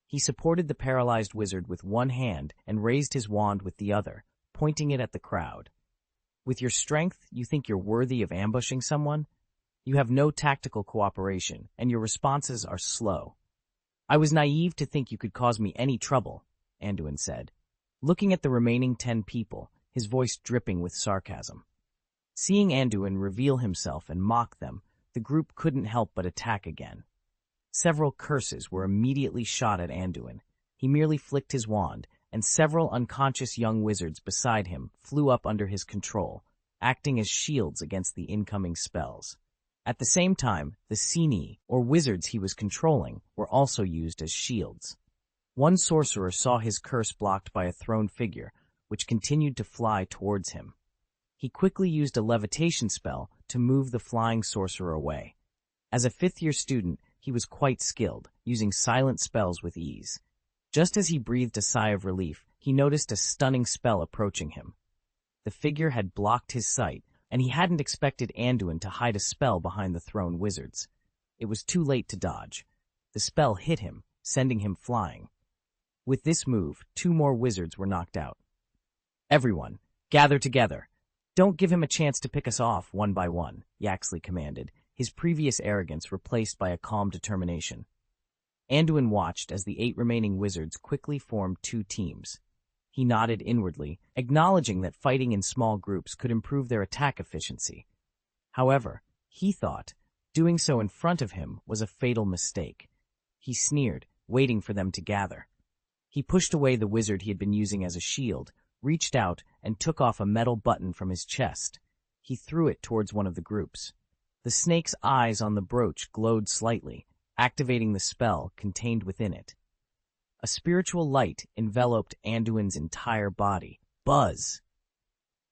He supported the paralyzed wizard with one hand and raised his wand with the other, pointing it at the crowd. With your strength, you think you're worthy of ambushing someone? You have no tactical cooperation, and your responses are slow. I was naive to think you could cause me any trouble, Anduin said, looking at the remaining 10 people, his voice dripping with sarcasm. Seeing Anduin reveal himself and mock them, the group couldn't help but attack again. Several curses were immediately shot at Anduin. He merely flicked his wand, and several unconscious young wizards beside him flew up under his control, acting as shields against the incoming spells. At the same time, the Sini, or wizards he was controlling, were also used as shields. One sorcerer saw his curse blocked by a thrown figure, which continued to fly towards him. He quickly used a levitation spell to move the flying sorcerer away. As a fifth-year student, he was quite skilled, using silent spells with ease. Just as he breathed a sigh of relief, he noticed a stunning spell approaching him. The figure had blocked his sight, and he hadn't expected Anduin to hide a spell behind the thrown wizards. It was too late to dodge. The spell hit him, sending him flying. With this move, 2 more wizards were knocked out. "Everyone, gather together. Don't give him a chance to pick us off one by one," Yaxley commanded, his previous arrogance replaced by a calm determination. Anduin watched as the 8 remaining wizards quickly formed 2 teams. He nodded inwardly, acknowledging that fighting in small groups could improve their attack efficiency. However, he thought, doing so in front of him was a fatal mistake. He sneered, waiting for them to gather. He pushed away the wizard he had been using as a shield, reached out, and took off a metal button from his chest. He threw it towards one of the groups. The snake's eyes on the brooch glowed slightly, activating the spell contained within it. A spiritual light enveloped Anduin's entire body. Buzz!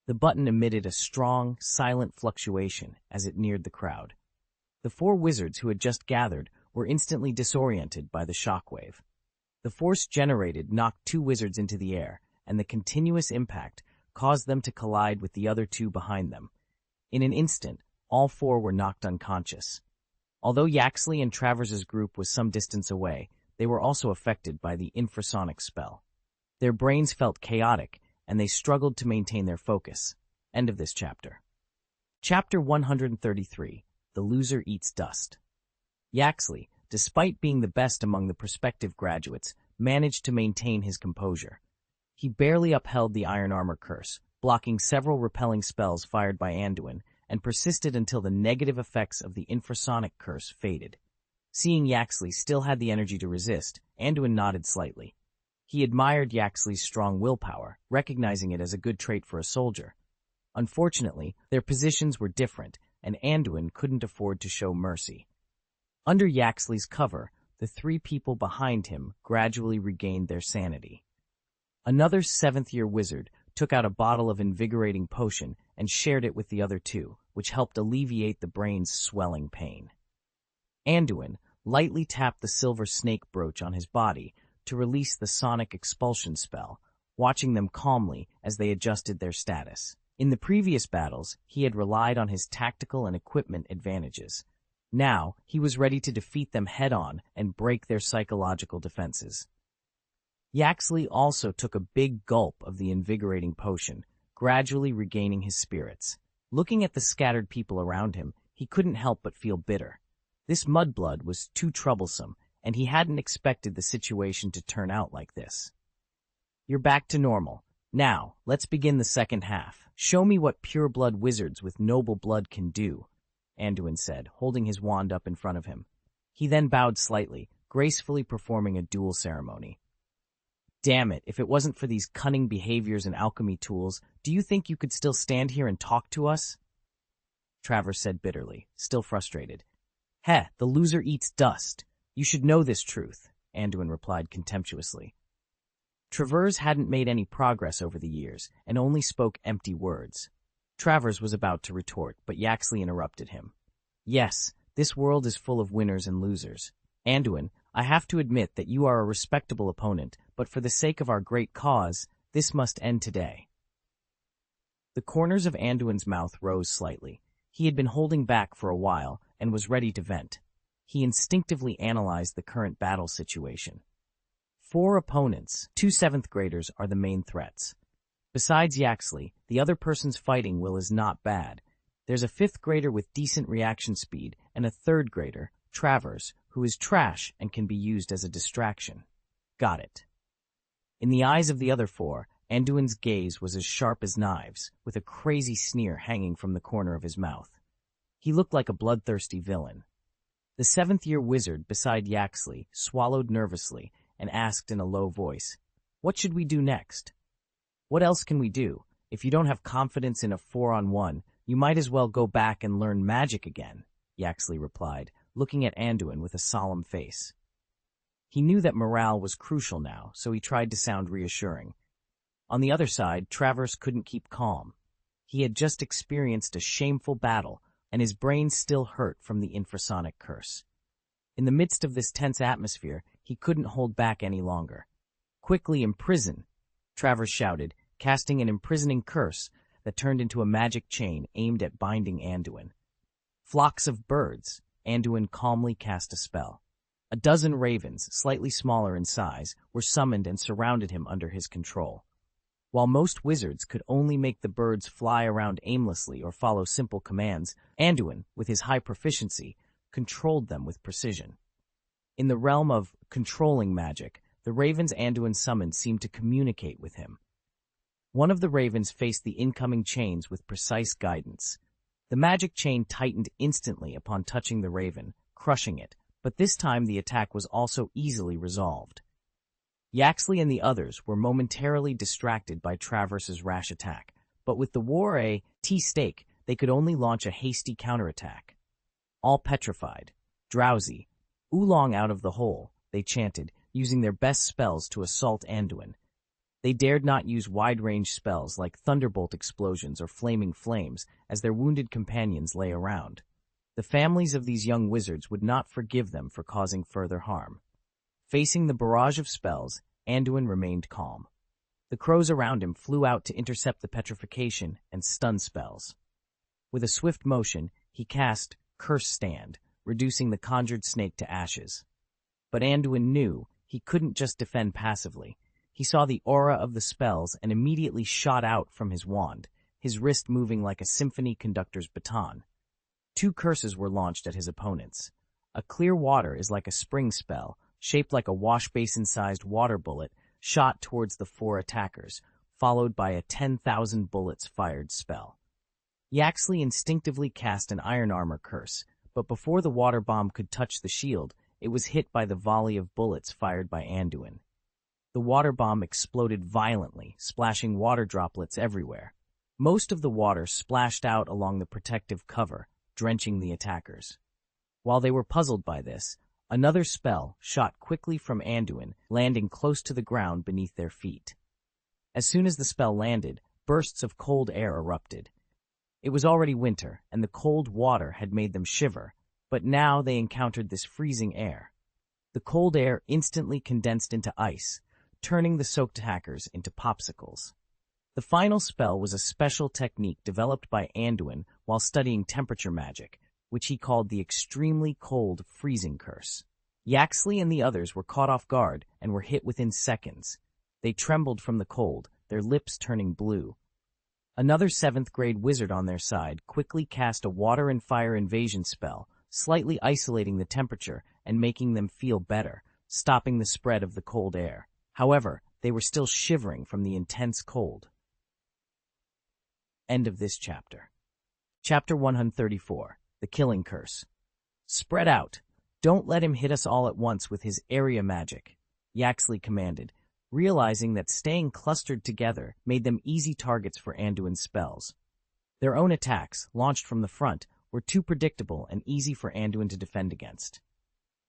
The button emitted a strong, silent fluctuation as it neared the crowd. The 4 wizards who had just gathered were instantly disoriented by the shockwave. The force generated knocked 2 wizards into the air, and the continuous impact caused them to collide with the other 2 behind them. In an instant, all 4 were knocked unconscious. Although Yaxley and Travers's group was some distance away, they were also affected by the infrasonic spell. Their brains felt chaotic, and they struggled to maintain their focus. End of this chapter. Chapter 133, The Loser Eats Dust. Yaxley, despite being the best among the prospective graduates, managed to maintain his composure. He barely upheld the iron armor curse, blocking several repelling spells fired by Anduin, and persisted until the negative effects of the infrasonic curse faded. Seeing Yaxley still had the energy to resist, Anduin nodded slightly. He admired Yaxley's strong willpower, recognizing it as a good trait for a soldier. Unfortunately, their positions were different, and Anduin couldn't afford to show mercy. Under Yaxley's cover, the three people behind him gradually regained their sanity. Another seventh-year wizard took out a bottle of invigorating potion and shared it with the other two, which helped alleviate the brain's swelling pain. Anduin lightly tapped the silver snake brooch on his body to release the sonic expulsion spell, watching them calmly as they adjusted their status. In the previous battles, he had relied on his tactical and equipment advantages. Now, he was ready to defeat them head-on and break their psychological defenses. Yaxley also took a big gulp of the invigorating potion, gradually regaining his spirits. Looking at the scattered people around him, he couldn't help but feel bitter. This mudblood was too troublesome, and he hadn't expected the situation to turn out like this. "You're back to normal. Now, let's begin the second half. Show me what pure-blood wizards with noble blood can do," Anduin said, holding his wand up in front of him. He then bowed slightly, gracefully performing a duel ceremony. "Damn it, if it wasn't for these cunning behaviors and alchemy tools, do you think you could still stand here and talk to us?" Travers said bitterly, still frustrated. "Heh, the loser eats dust. You should know this truth," Anduin replied contemptuously. Travers hadn't made any progress over the years, and only spoke empty words. Travers was about to retort, but Yaxley interrupted him. "Yes, this world is full of winners and losers. Anduin, I have to admit that you are a respectable opponent, but for the sake of our great cause, this must end today." The corners of Anduin's mouth rose slightly. He had been holding back for a while and was ready to vent. He instinctively analyzed the current battle situation. 4 opponents, 2 7th graders, are the main threats. Besides Yaxley, the other person's fighting will is not bad. There's a 5th grader with decent reaction speed and a 3rd grader, Travers, who is trash and can be used as a distraction. Got it. In the eyes of the other 4, Anduin's gaze was as sharp as knives, with a crazy sneer hanging from the corner of his mouth. He looked like a bloodthirsty villain. The 7th-year wizard beside Yaxley swallowed nervously and asked in a low voice, "What should we do next?" "What else can we do? If you don't have confidence in a 4-on-1, you might as well go back and learn magic again," Yaxley replied, looking at Anduin with a solemn face. He knew that morale was crucial now, so he tried to sound reassuring. On the other side, Travers couldn't keep calm. He had just experienced a shameful battle, and his brain still hurt from the infrasonic curse. In the midst of this tense atmosphere, he couldn't hold back any longer. "Quickly imprison!" Travers shouted, casting an imprisoning curse that turned into a magic chain aimed at binding Anduin. Flocks of birds. Anduin calmly cast a spell. A dozen ravens, slightly smaller in size, were summoned and surrounded him under his control. While most wizards could only make the birds fly around aimlessly or follow simple commands, Anduin, with his high proficiency, controlled them with precision. In the realm of controlling magic, the ravens Anduin summoned seemed to communicate with him. One of the ravens faced the incoming chains with precise guidance. The magic chain tightened instantly upon touching the raven, crushing it, but this time the attack was also easily resolved. Yaxley and the others were momentarily distracted by Travers's rash attack, but with the war stake, they could only launch a hasty counterattack. All petrified, drowsy, oolong out of the hole, they chanted, using their best spells to assault Anduin. They dared not use wide-range spells like thunderbolt explosions or flaming flames as their wounded companions lay around. The families of these young wizards would not forgive them for causing further harm. Facing the barrage of spells, Anduin remained calm. The crows around him flew out to intercept the petrification and stun spells. With a swift motion, he cast Curse Stand, reducing the conjured snake to ashes. But Anduin knew he couldn't just defend passively. He saw the aura of the spells and immediately shot out from his wand, his wrist moving like a symphony conductor's baton. 2 curses were launched at his opponents. A clear water is like a spring spell, shaped like a wash-basin-sized water bullet, shot towards the 4 attackers, followed by a 10,000 bullets fired spell. Yaxley instinctively cast an iron armor curse, but before the water bomb could touch the shield, it was hit by the volley of bullets fired by Anduin. The water bomb exploded violently, splashing water droplets everywhere. Most of the water splashed out along the protective cover, drenching the attackers. While they were puzzled by this, another spell shot quickly from Anduin, landing close to the ground beneath their feet. As soon as the spell landed, bursts of cold air erupted. It was already winter, and the cold water had made them shiver, but now they encountered this freezing air. The cold air instantly condensed into ice, turning the soaked attackers into popsicles. The final spell was a special technique developed by Anduin while studying temperature magic, which he called the extremely cold freezing curse. Yaxley and the others were caught off guard and were hit within seconds. They trembled from the cold, their lips turning blue. Another 7th grade wizard on their side quickly cast a water and fire invasion spell, slightly isolating the temperature and making them feel better, stopping the spread of the cold air. However, they were still shivering from the intense cold. End of this chapter. Chapter 134. The Killing Curse. Spread out. Don't let him hit us all at once with his area magic, Yaxley commanded, realizing that staying clustered together made them easy targets for Anduin's spells. Their own attacks, launched from the front, were too predictable and easy for Anduin to defend against.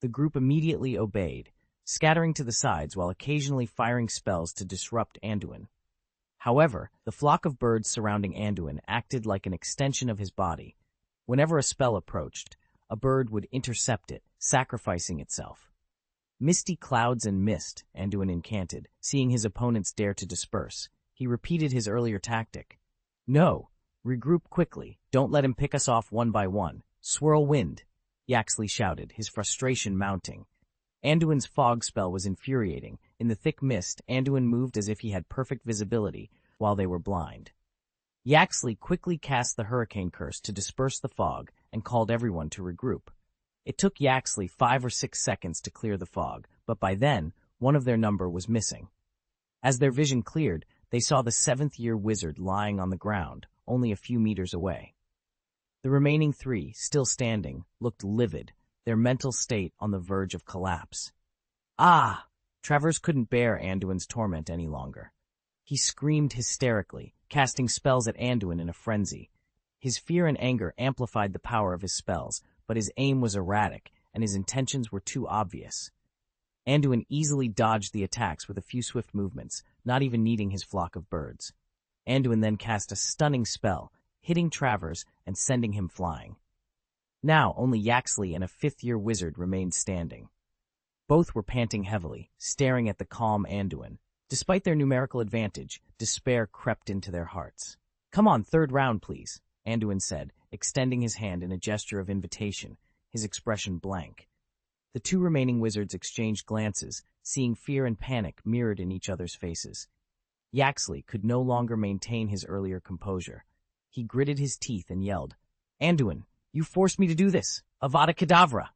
The group immediately obeyed, scattering to the sides while occasionally firing spells to disrupt Anduin. However, the flock of birds surrounding Anduin acted like an extension of his body. Whenever a spell approached, a bird would intercept it, sacrificing itself. Misty clouds and mist, Anduin incanted, seeing his opponents dare to disperse. He repeated his earlier tactic. No, regroup quickly. Don't let him pick us off one by one. Swirl wind, Yaxley shouted, his frustration mounting. Anduin's fog spell was infuriating. In the thick mist, Anduin moved as if he had perfect visibility, while they were blind. Yaxley quickly cast the hurricane curse to disperse the fog and called everyone to regroup. It took Yaxley 5 or 6 seconds to clear the fog, but by then, one of their number was missing. As their vision cleared, they saw the 7th-year wizard lying on the ground, only a few meters away. The remaining 3, still standing, looked livid, their mental state on the verge of collapse. Ah! Travers couldn't bear Anduin's torment any longer. He screamed hysterically, casting spells at Anduin in a frenzy. His fear and anger amplified the power of his spells, but his aim was erratic, and his intentions were too obvious. Anduin easily dodged the attacks with a few swift movements, not even needing his flock of birds. Anduin then cast a stunning spell, hitting Travers and sending him flying. Now only Yaxley and a 5th-year wizard remained standing. Both were panting heavily, staring at the calm Anduin. Despite their numerical advantage, despair crept into their hearts. "Come on, 3rd round, please," Anduin said, extending his hand in a gesture of invitation, his expression blank. The 2 remaining wizards exchanged glances, seeing fear and panic mirrored in each other's faces. Yaxley could no longer maintain his earlier composure. He gritted his teeth and yelled, "Anduin, you forced me to do this! Avada Kedavra!"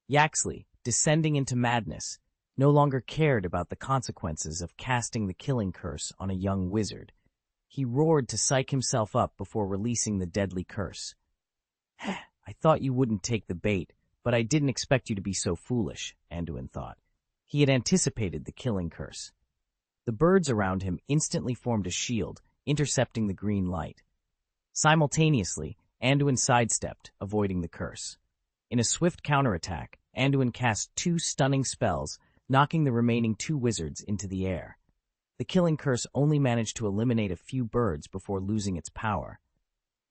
Yaxley, descending into madness, no longer cared about the consequences of casting the killing curse on a young wizard. He roared to psych himself up before releasing the deadly curse. "I thought you wouldn't take the bait, but I didn't expect you to be so foolish," Anduin thought. He had anticipated the killing curse. The birds around him instantly formed a shield, intercepting the green light. Simultaneously, Anduin sidestepped, avoiding the curse. In a swift counterattack, Anduin cast 2 stunning spells, knocking the remaining 2 wizards into the air. The killing curse only managed to eliminate a few birds before losing its power.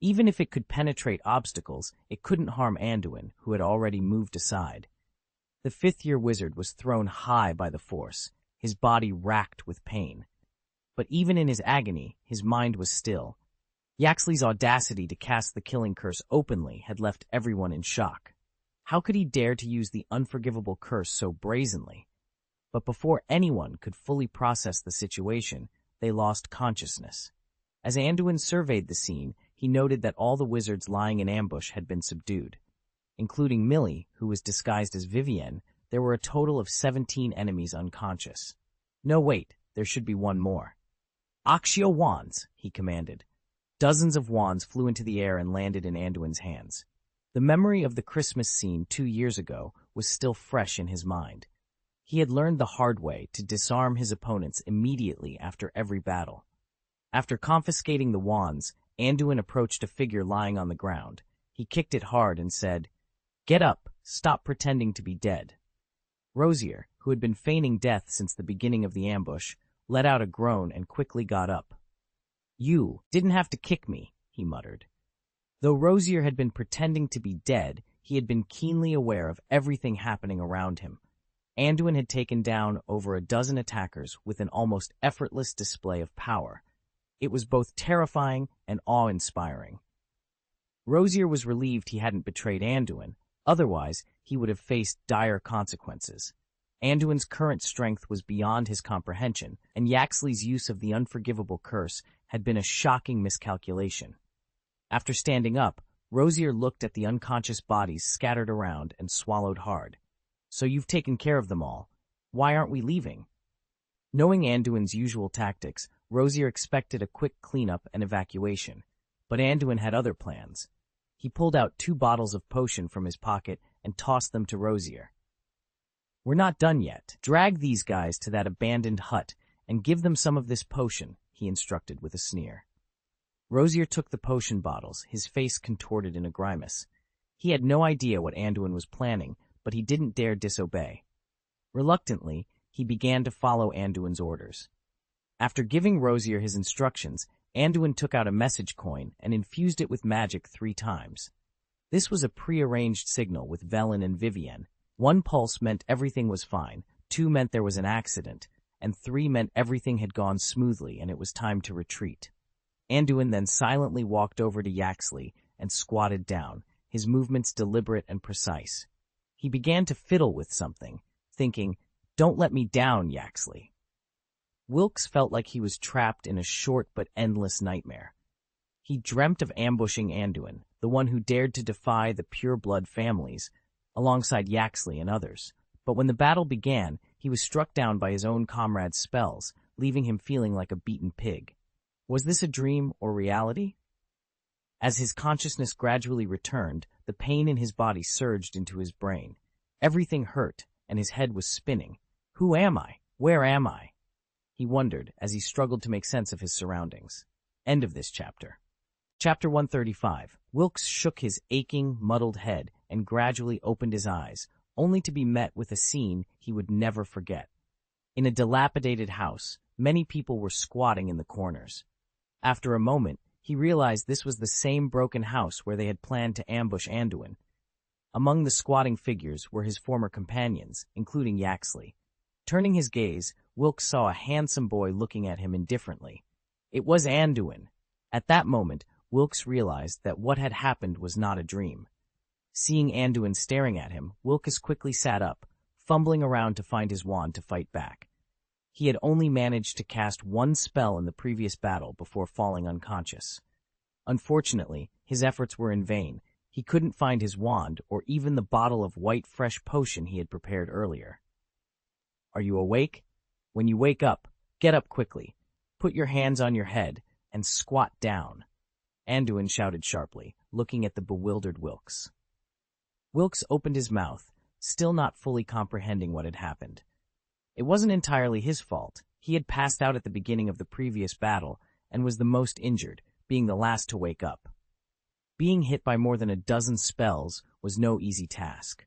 Even if it could penetrate obstacles, it couldn't harm Anduin, who had already moved aside. The 5th-year wizard was thrown high by the force, his body racked with pain. But even in his agony, his mind was still. Yaxley's audacity to cast the killing curse openly had left everyone in shock. How could he dare to use the unforgivable curse so brazenly? But before anyone could fully process the situation, they lost consciousness. As Anduin surveyed the scene, he noted that all the wizards lying in ambush had been subdued. Including Millie, who was disguised as Vivienne, there were a total of 17 enemies unconscious. No, wait, there should be one more. "Accio wands," he commanded. Dozens of wands flew into the air and landed in Anduin's hands. The memory of the Christmas scene 2 years ago was still fresh in his mind. He had learned the hard way to disarm his opponents immediately after every battle. After confiscating the wands, Anduin approached a figure lying on the ground. He kicked it hard and said, "Get up, stop pretending to be dead." Rosier, who had been feigning death since the beginning of the ambush, let out a groan and quickly got up. "You didn't have to kick me," he muttered. Though Rosier had been pretending to be dead, he had been keenly aware of everything happening around him. Anduin had taken down over a dozen attackers with an almost effortless display of power. It was both terrifying and awe-inspiring. Rosier was relieved he hadn't betrayed Anduin, otherwise he would have faced dire consequences. Anduin's current strength was beyond his comprehension, and Yaxley's use of the unforgivable curse had been a shocking miscalculation. After standing up, Rosier looked at the unconscious bodies scattered around and swallowed hard. "So you've taken care of them all. Why aren't we leaving?" Knowing Anduin's usual tactics, Rosier expected a quick cleanup and evacuation, but Anduin had other plans. He pulled out 2 bottles of potion from his pocket and tossed them to Rosier. "We're not done yet. Drag these guys to that abandoned hut and give them some of this potion," he instructed with a sneer. Rosier took the potion bottles, his face contorted in a grimace. He had no idea what Anduin was planning, but he didn't dare disobey. Reluctantly, he began to follow Anduin's orders. After giving Rosier his instructions, Anduin took out a message coin and infused it with magic 3 times. This was a pre-arranged signal with Velen and Vivienne. 1 pulse meant everything was fine, 2 meant there was an accident, and 3 meant everything had gone smoothly and it was time to retreat. Anduin then silently walked over to Yaxley and squatted down, his movements deliberate and precise. He began to fiddle with something, thinking, "Don't let me down, Yaxley." Wilkes felt like he was trapped in a short but endless nightmare. He dreamt of ambushing Anduin, the one who dared to defy the pure-blood families, alongside Yaxley and others. But when the battle began, he was struck down by his own comrades' spells, leaving him feeling like a beaten pig. Was this a dream or reality? As his consciousness gradually returned, the pain in his body surged into his brain. Everything hurt, and his head was spinning. Who am I? Where am I? He wondered as he struggled to make sense of his surroundings. End of this chapter. Chapter 135. Wilkes shook his aching, muddled head and gradually opened his eyes, only to be met with a scene he would never forget. In a dilapidated house, many people were squatting in the corners. After a moment, he realized this was the same broken house where they had planned to ambush Anduin. Among the squatting figures were his former companions, including Yaxley. Turning his gaze, Wilkes saw a handsome boy looking at him indifferently. It was Anduin. At that moment, Wilkes realized that what had happened was not a dream. Seeing Anduin staring at him, Wilkes quickly sat up, fumbling around to find his wand to fight back. He had only managed to cast 1 spell in the previous battle before falling unconscious. Unfortunately, his efforts were in vain. He couldn't find his wand or even the bottle of white fresh potion he had prepared earlier. "Are you awake? When you wake up, get up quickly. Put your hands on your head and squat down," Anduin shouted sharply, looking at the bewildered Wilkes. Wilkes opened his mouth, still not fully comprehending what had happened. It wasn't entirely his fault. He had passed out at the beginning of the previous battle and was the most injured, being the last to wake up. Being hit by more than a dozen spells was no easy task.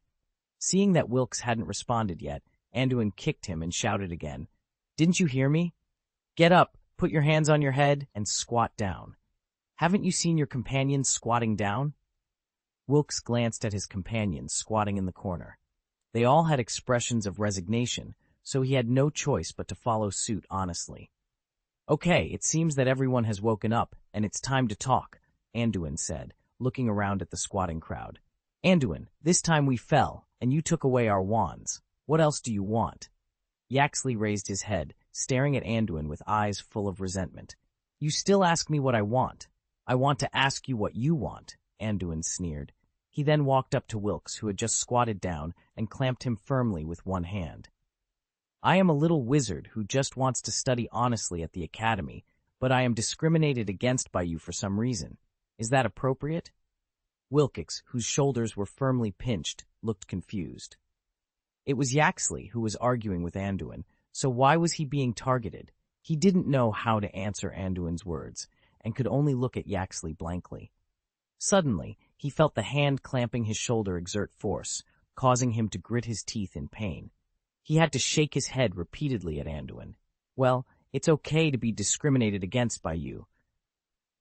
Seeing that Wilkes hadn't responded yet, Anduin kicked him and shouted again, "Didn't you hear me? Get up, put your hands on your head, and squat down. Haven't you seen your companions squatting down?" Wilkes glanced at his companions squatting in the corner. They all had expressions of resignation, so he had no choice but to follow suit honestly. "Okay, it seems that everyone has woken up, and it's time to talk," Anduin said, looking around at the squatting crowd. "Anduin, this time we fell, and you took away our wands. What else do you want?" Yaxley raised his head, staring at Anduin with eyes full of resentment. "You still ask me what I want. I want to ask you what you want," Anduin sneered. He then walked up to Wilkes, who had just squatted down, and clamped him firmly with one hand. "I am a little wizard who just wants to study honestly at the academy, but I am discriminated against by you for some reason. Is that appropriate?" Wilkes, whose shoulders were firmly pinched, looked confused. It was Yaxley who was arguing with Anduin, so why was he being targeted? He didn't know how to answer Anduin's words, and could only look at Yaxley blankly. Suddenly, he felt the hand clamping his shoulder exert force, causing him to grit his teeth in pain. He had to shake his head repeatedly at Anduin. Well, it's okay to be discriminated against by you,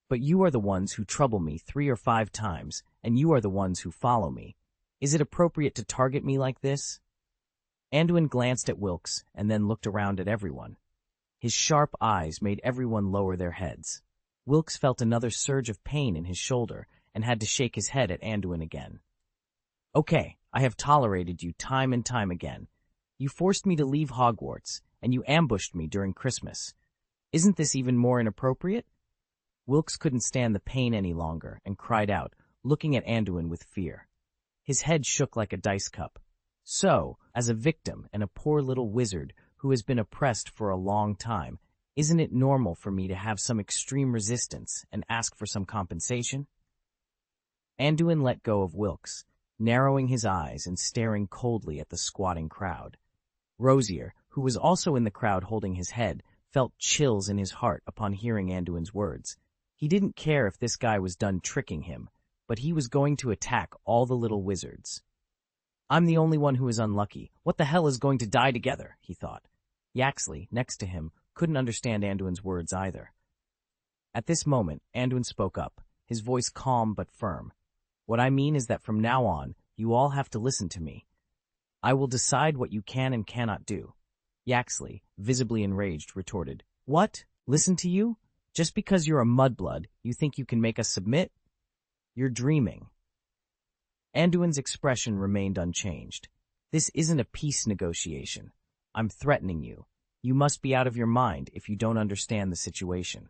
but you are the ones who trouble me 3 or 5 times, and you are the ones who follow me. Is it appropriate to target me like this? Anduin glanced at Wilkes and then looked around at everyone. His sharp eyes made everyone lower their heads. Wilkes felt another surge of pain in his shoulder and had to shake his head at Anduin again. Okay, I have tolerated you time and time again. You forced me to leave Hogwarts, and you ambushed me during Christmas. Isn't this even more inappropriate? Wilkes couldn't stand the pain any longer and cried out, looking at Anduin with fear. His head shook like a dice cup. So, as a victim and a poor little wizard who has been oppressed for a long time, isn't it normal for me to have some extreme resistance and ask for some compensation? Anduin let go of Wilkes, narrowing his eyes and staring coldly at the squatting crowd. Rosier, who was also in the crowd holding his head, felt chills in his heart upon hearing Anduin's words. He didn't care if this guy was done tricking him, but he was going to attack all the little wizards. I'm the only one who is unlucky. What the hell is going to die together, he thought. Yaxley, next to him, couldn't understand Anduin's words either. At this moment, Anduin spoke up, his voice calm but firm. What I mean is that from now on, you all have to listen to me. I will decide what you can and cannot do. Yaxley, visibly enraged, retorted, What? Listen to you? Just because you're a mudblood, you think you can make us submit? You're dreaming. Anduin's expression remained unchanged. This isn't a peace negotiation. I'm threatening you. You must be out of your mind if you don't understand the situation.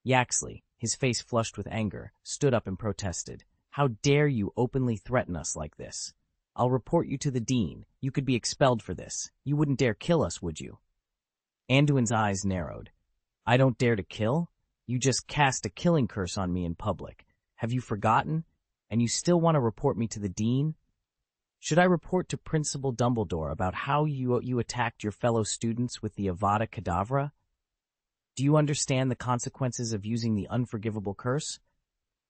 Yaxley, his face flushed with anger, stood up and protested. How dare you openly threaten us like this? I'll report you to the dean. You could be expelled for this. You wouldn't dare kill us, would you? Anduin's eyes narrowed. I don't dare to kill? You just cast a killing curse on me in public. Have you forgotten? And you still want to report me to the dean? Should I report to Principal Dumbledore about how you attacked your fellow students with the Avada Kedavra? Do you understand the consequences of using the unforgivable curse?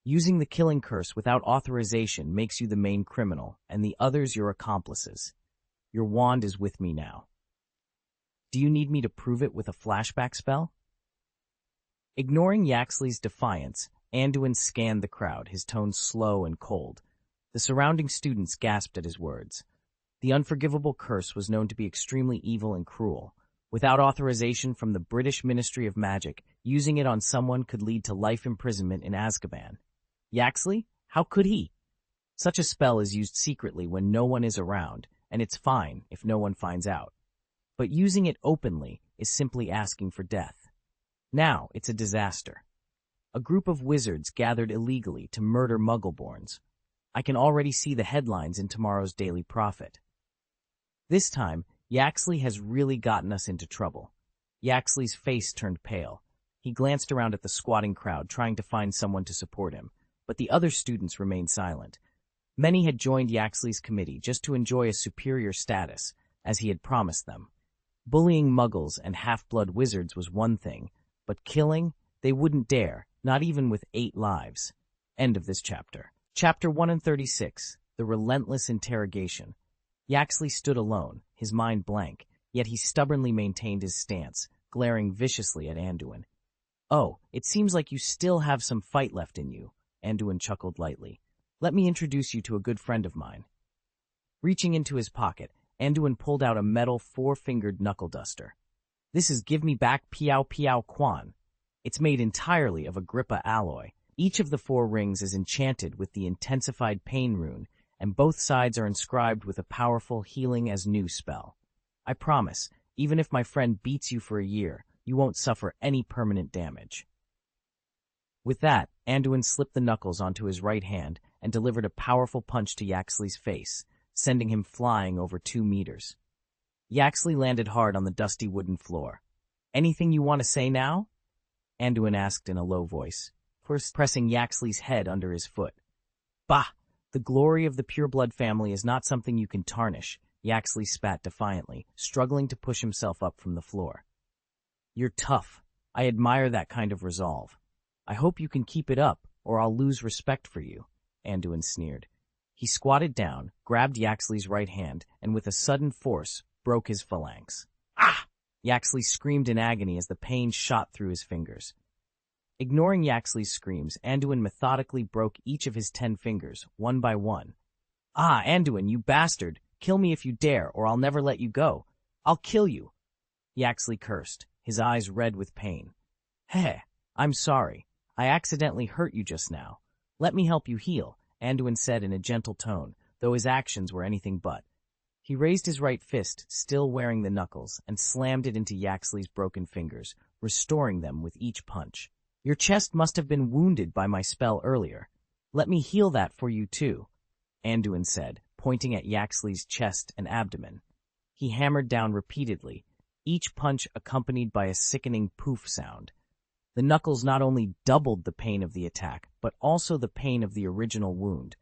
Using the killing curse without authorization makes you the main criminal, and the others your accomplices. Your wand is with me now. Do you need me to prove it with a flashback spell? Ignoring Yaxley's defiance, Anduin scanned the crowd, his tone slow and cold. The surrounding students gasped at his words. The unforgivable curse was known to be extremely evil and cruel. Without authorization from the British Ministry of Magic, using it on someone could lead to life imprisonment in Azkaban. Yaxley? How could he? Such a spell is used secretly when no one is around, and it's fine if no one finds out. But using it openly is simply asking for death. Now it's a disaster. A group of wizards gathered illegally to murder Muggleborns. I can already see the headlines in tomorrow's Daily Prophet. This time, Yaxley has really gotten us into trouble. Yaxley's face turned pale. He glanced around at the squatting crowd, trying to find someone to support him, but the other students remained silent. Many had joined Yaxley's committee just to enjoy a superior status, as he had promised them. Bullying muggles and half-blood wizards was one thing, but killing, they wouldn't dare, not even with 8 lives. End of this chapter. Chapter 136, The Relentless Interrogation. Yaxley stood alone, his mind blank, yet he stubbornly maintained his stance, glaring viciously at Anduin. Oh, it seems like you still have some fight left in you, Anduin chuckled lightly. Let me introduce you to a good friend of mine. Reaching into his pocket, Anduin pulled out a metal 4-fingered knuckle duster. This is Give Me Back Piao Piao Quan. It's made entirely of Agrippa alloy. Each of the 4 rings is enchanted with the intensified pain rune, and both sides are inscribed with a powerful Healing as New spell. I promise, even if my friend beats you for a year, you won't suffer any permanent damage. With that, Anduin slipped the knuckles onto his right hand and delivered a powerful punch to Yaxley's face, sending him flying over 2 meters. Yaxley landed hard on the dusty wooden floor. Anything you want to say now? Anduin asked in a low voice, first pressing Yaxley's head under his foot. Bah! The glory of the pureblood family is not something you can tarnish, Yaxley spat defiantly, struggling to push himself up from the floor. You're tough. I admire that kind of resolve. I hope you can keep it up, or I'll lose respect for you, Anduin sneered. He squatted down, grabbed Yaxley's right hand, and with a sudden force, broke his phalanx. Ah! Yaxley screamed in agony as the pain shot through his fingers. Ignoring Yaxley's screams, Anduin methodically broke each of his 10 fingers, one by one. Ah, Anduin, you bastard! Kill me if you dare, or I'll never let you go. I'll kill you! Yaxley cursed, his eyes red with pain. Heh, I'm sorry. I accidentally hurt you just now. Let me help you heal, Anduin said in a gentle tone, though his actions were anything but. He raised his right fist, still wearing the knuckles, and slammed it into Yaxley's broken fingers, restoring them with each punch. Your chest must have been wounded by my spell earlier. Let me heal that for you too, Anduin said, pointing at Yaxley's chest and abdomen. He hammered down repeatedly, each punch accompanied by a sickening poof sound. The knuckles not only doubled the pain of the attack, but also the pain of the original wound.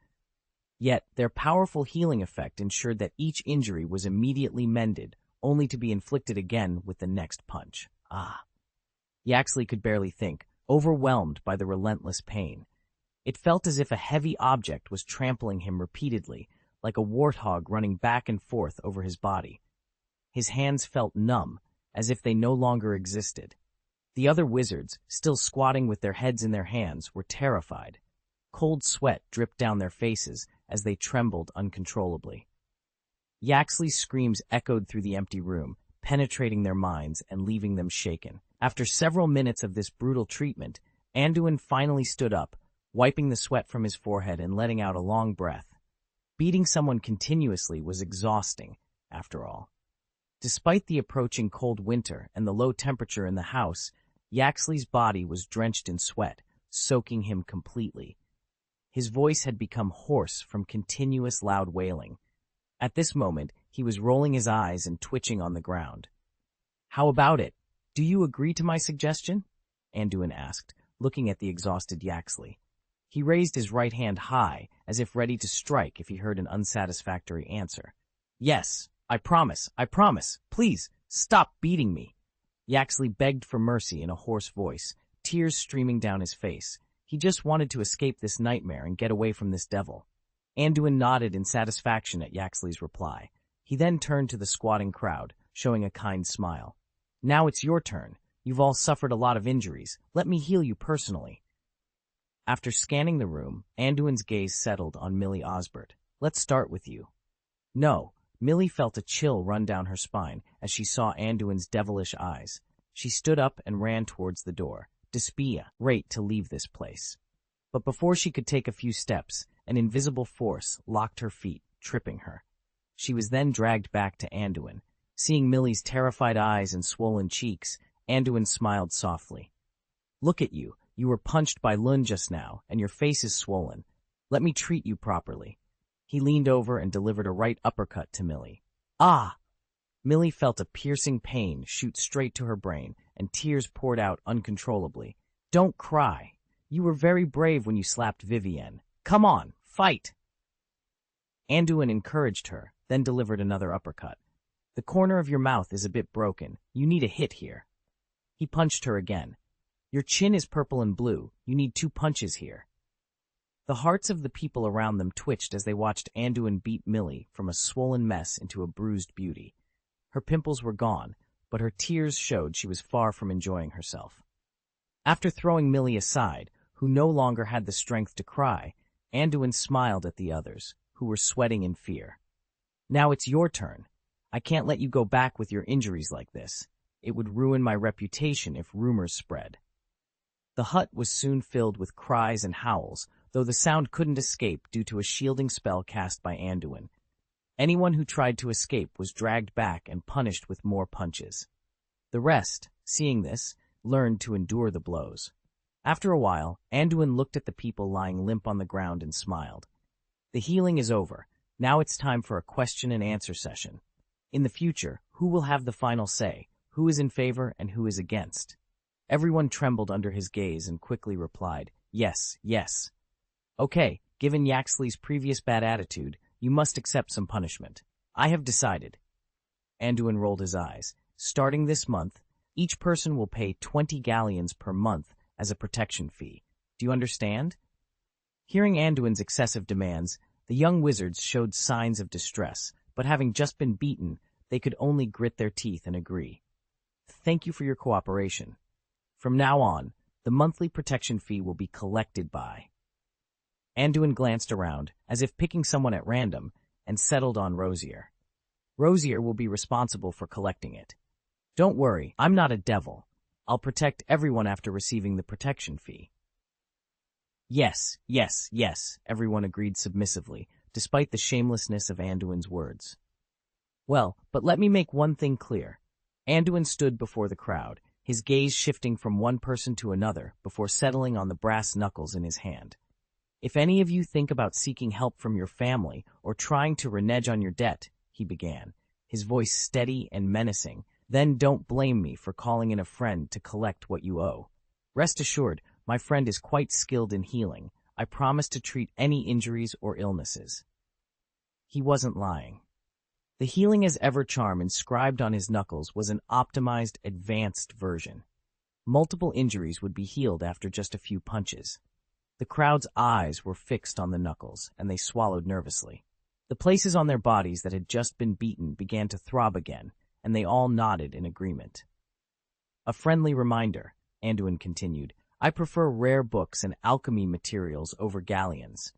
Yet, their powerful healing effect ensured that each injury was immediately mended, only to be inflicted again with the next punch. Ah! Yaxley could barely think, overwhelmed by the relentless pain. It felt as if a heavy object was trampling him repeatedly, like a warthog running back and forth over his body. His hands felt numb, as if they no longer existed. The other wizards, still squatting with their heads in their hands, were terrified. Cold sweat dripped down their faces as they trembled uncontrollably. Yaxley's screams echoed through the empty room, penetrating their minds and leaving them shaken. After several minutes of this brutal treatment, Anduin finally stood up, wiping the sweat from his forehead and letting out a long breath. Beating someone continuously was exhausting, after all. Despite the approaching cold winter and the low temperature in the house, Yaxley's body was drenched in sweat, soaking him completely. His voice had become hoarse from continuous loud wailing. At this moment, he was rolling his eyes and twitching on the ground. How about it? Do you agree to my suggestion? Anduin asked, looking at the exhausted Yaxley. He raised his right hand high, as if ready to strike if he heard an unsatisfactory answer. Yes, I promise, please, stop beating me. Yaxley begged for mercy in a hoarse voice, tears streaming down his face. He just wanted to escape this nightmare and get away from this devil. Anduin nodded in satisfaction at Yaxley's reply. He then turned to the squatting crowd, showing a kind smile. Now it's your turn. You've all suffered a lot of injuries. Let me heal you personally. After scanning the room, Anduin's gaze settled on Millie Osbert. Let's start with you. No, Millie felt a chill run down her spine as she saw Anduin's devilish eyes. She stood up and ran towards the door, desperate to leave this place. But before she could take a few steps, an invisible force locked her feet, tripping her. She was then dragged back to Anduin. Seeing Millie's terrified eyes and swollen cheeks, Anduin smiled softly. Look at you. You were punched by Lun just now, and your face is swollen. Let me treat you properly. He leaned over and delivered a right uppercut to Millie. Ah! Millie felt a piercing pain shoot straight to her brain, and tears poured out uncontrollably. Don't cry. You were very brave when you slapped Vivienne. Come on, fight! Anduin encouraged her, then delivered another uppercut. The corner of your mouth is a bit broken. You need a hit here. He punched her again. Your chin is purple and blue. You need 2 punches here. The hearts of the people around them twitched as they watched Anduin beat Millie from a swollen mess into a bruised beauty. Her pimples were gone, but her tears showed she was far from enjoying herself. After throwing Millie aside, who no longer had the strength to cry, Anduin smiled at the others, who were sweating in fear. Now it's your turn. I can't let you go back with your injuries like this. It would ruin my reputation if rumors spread. The hut was soon filled with cries and howls, though the sound couldn't escape due to a shielding spell cast by Anduin. Anyone who tried to escape was dragged back and punished with more punches. The rest, seeing this, learned to endure the blows. After a while, Anduin looked at the people lying limp on the ground and smiled. The healing is over. Now it's time for a question-and-answer session. In the future, who will have the final say? Who is in favor and who is against? Everyone trembled under his gaze and quickly replied, yes, yes. Okay, given Yaxley's previous bad attitude, you must accept some punishment. I have decided. Anduin rolled his eyes. Starting this month, each person will pay 20 galleons per month as a protection fee. Do you understand? Hearing Anduin's excessive demands, The young wizards showed signs of distress, but having just been beaten, they could only grit their teeth and agree. Thank you for your cooperation. From now on, the monthly protection fee will be collected by... Anduin glanced around, as if picking someone at random, and settled on Rosier. Rosier will be responsible for collecting it. Don't worry, I'm not a devil. I'll protect everyone after receiving the protection fee. Yes, yes, yes, everyone agreed submissively, despite the shamelessness of Anduin's words. Well, but let me make one thing clear. Anduin stood before the crowd, his gaze shifting from one person to another before settling on the brass knuckles in his hand. If any of you think about seeking help from your family or trying to renege on your debt, he began, his voice steady and menacing, then don't blame me for calling in a friend to collect what you owe. Rest assured, my friend is quite skilled in healing. I promise to treat any injuries or illnesses. He wasn't lying. The healing as ever charm inscribed on his knuckles was an optimized, advanced version. Multiple injuries would be healed after just a few punches. The crowd's eyes were fixed on the knuckles, and they swallowed nervously. The places on their bodies that had just been beaten began to throb again, and they all nodded in agreement. A friendly reminder, Anduin continued, I prefer rare books and alchemy materials over galleons.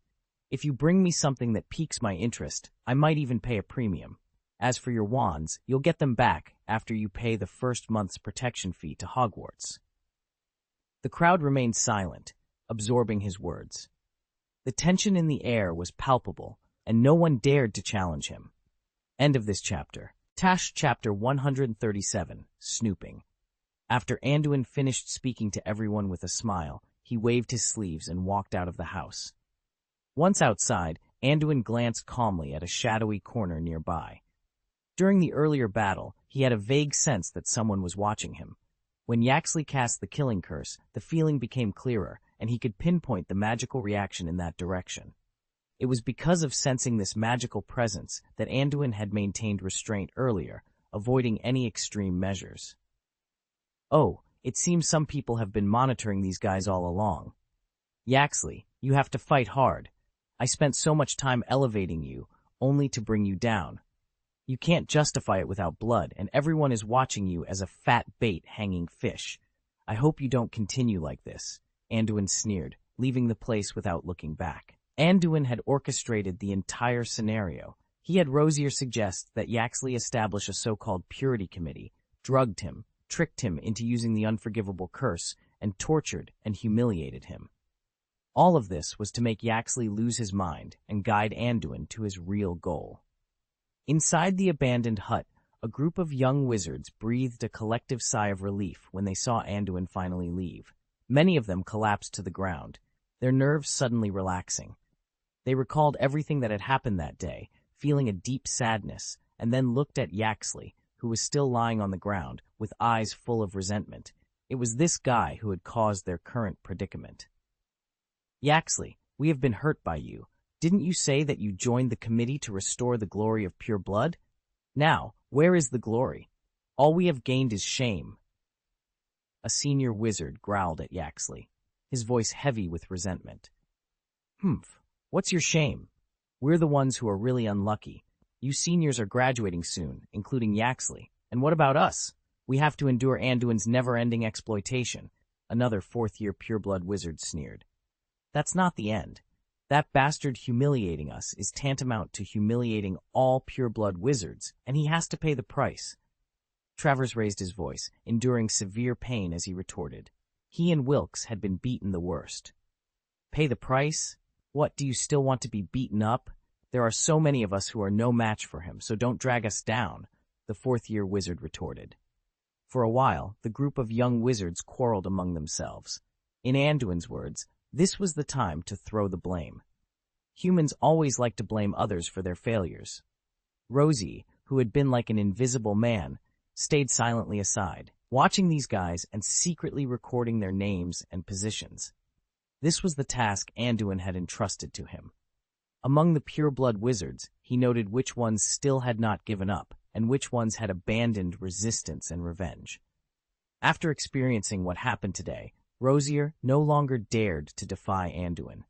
If you bring me something that piques my interest, I might even pay a premium. As for your wands, you'll get them back after you pay the first month's protection fee to Hogwarts. The crowd remained silent, absorbing his words. The tension in the air was palpable, and no one dared to challenge him. End of this chapter. Tash Chapter 137, Snooping. After Anduin finished speaking to everyone with a smile, he waved his sleeves and walked out of the house. Once outside, Anduin glanced calmly at a shadowy corner nearby. During the earlier battle, he had a vague sense that someone was watching him. When Yaxley cast the killing curse, the feeling became clearer, and he could pinpoint the magical reaction in that direction. It was because of sensing this magical presence that Anduin had maintained restraint earlier, avoiding any extreme measures. Oh, it seems some people have been monitoring these guys all along. Yaxley, you have to fight hard. I spent so much time elevating you, only to bring you down. You can't justify it without blood, and everyone is watching you as a fat bait hanging fish. I hope you don't continue like this, Anduin sneered, leaving the place without looking back. Anduin had orchestrated the entire scenario. He had Rosier suggest that Yaxley establish a so-called purity committee, drugged him, tricked him into using the unforgivable curse, and tortured and humiliated him. All of this was to make Yaxley lose his mind and guide Anduin to his real goal. Inside the abandoned hut, a group of young wizards breathed a collective sigh of relief when they saw Anduin finally leave. Many of them collapsed to the ground, their nerves suddenly relaxing. They recalled everything that had happened that day, feeling a deep sadness, and then looked at Yaxley, who was still lying on the ground, with eyes full of resentment. It was this guy who had caused their current predicament. Yaxley, we have been hurt by you. Didn't you say that you joined the committee to restore the glory of pure blood? Now, where is the glory? All we have gained is shame. A senior wizard growled at Yaxley, his voice heavy with resentment. Humph, what's your shame? We're the ones who are really unlucky. You seniors are graduating soon, including Yaxley. And what about us? We have to endure Anduin's never-ending exploitation. Another fourth-year pureblood wizard sneered. That's not the end. That bastard humiliating us is tantamount to humiliating all pureblood wizards, and he has to pay the price. Travers raised his voice, enduring severe pain as he retorted. He and Wilkes had been beaten the worst. Pay the price? What, do you still want to be beaten up? There are so many of us who are no match for him, so don't drag us down, the fourth-year wizard retorted. For a while, the group of young wizards quarreled among themselves. In Anduin's words, this was the time to throw the blame. Humans always like to blame others for their failures. Rosie, who had been like an invisible man, stayed silently aside, watching these guys and secretly recording their names and positions. This was the task Anduin had entrusted to him. Among the pureblood wizards, he noted which ones still had not given up, and which ones had abandoned resistance and revenge. After experiencing what happened today, Rosier no longer dared to defy Anduin.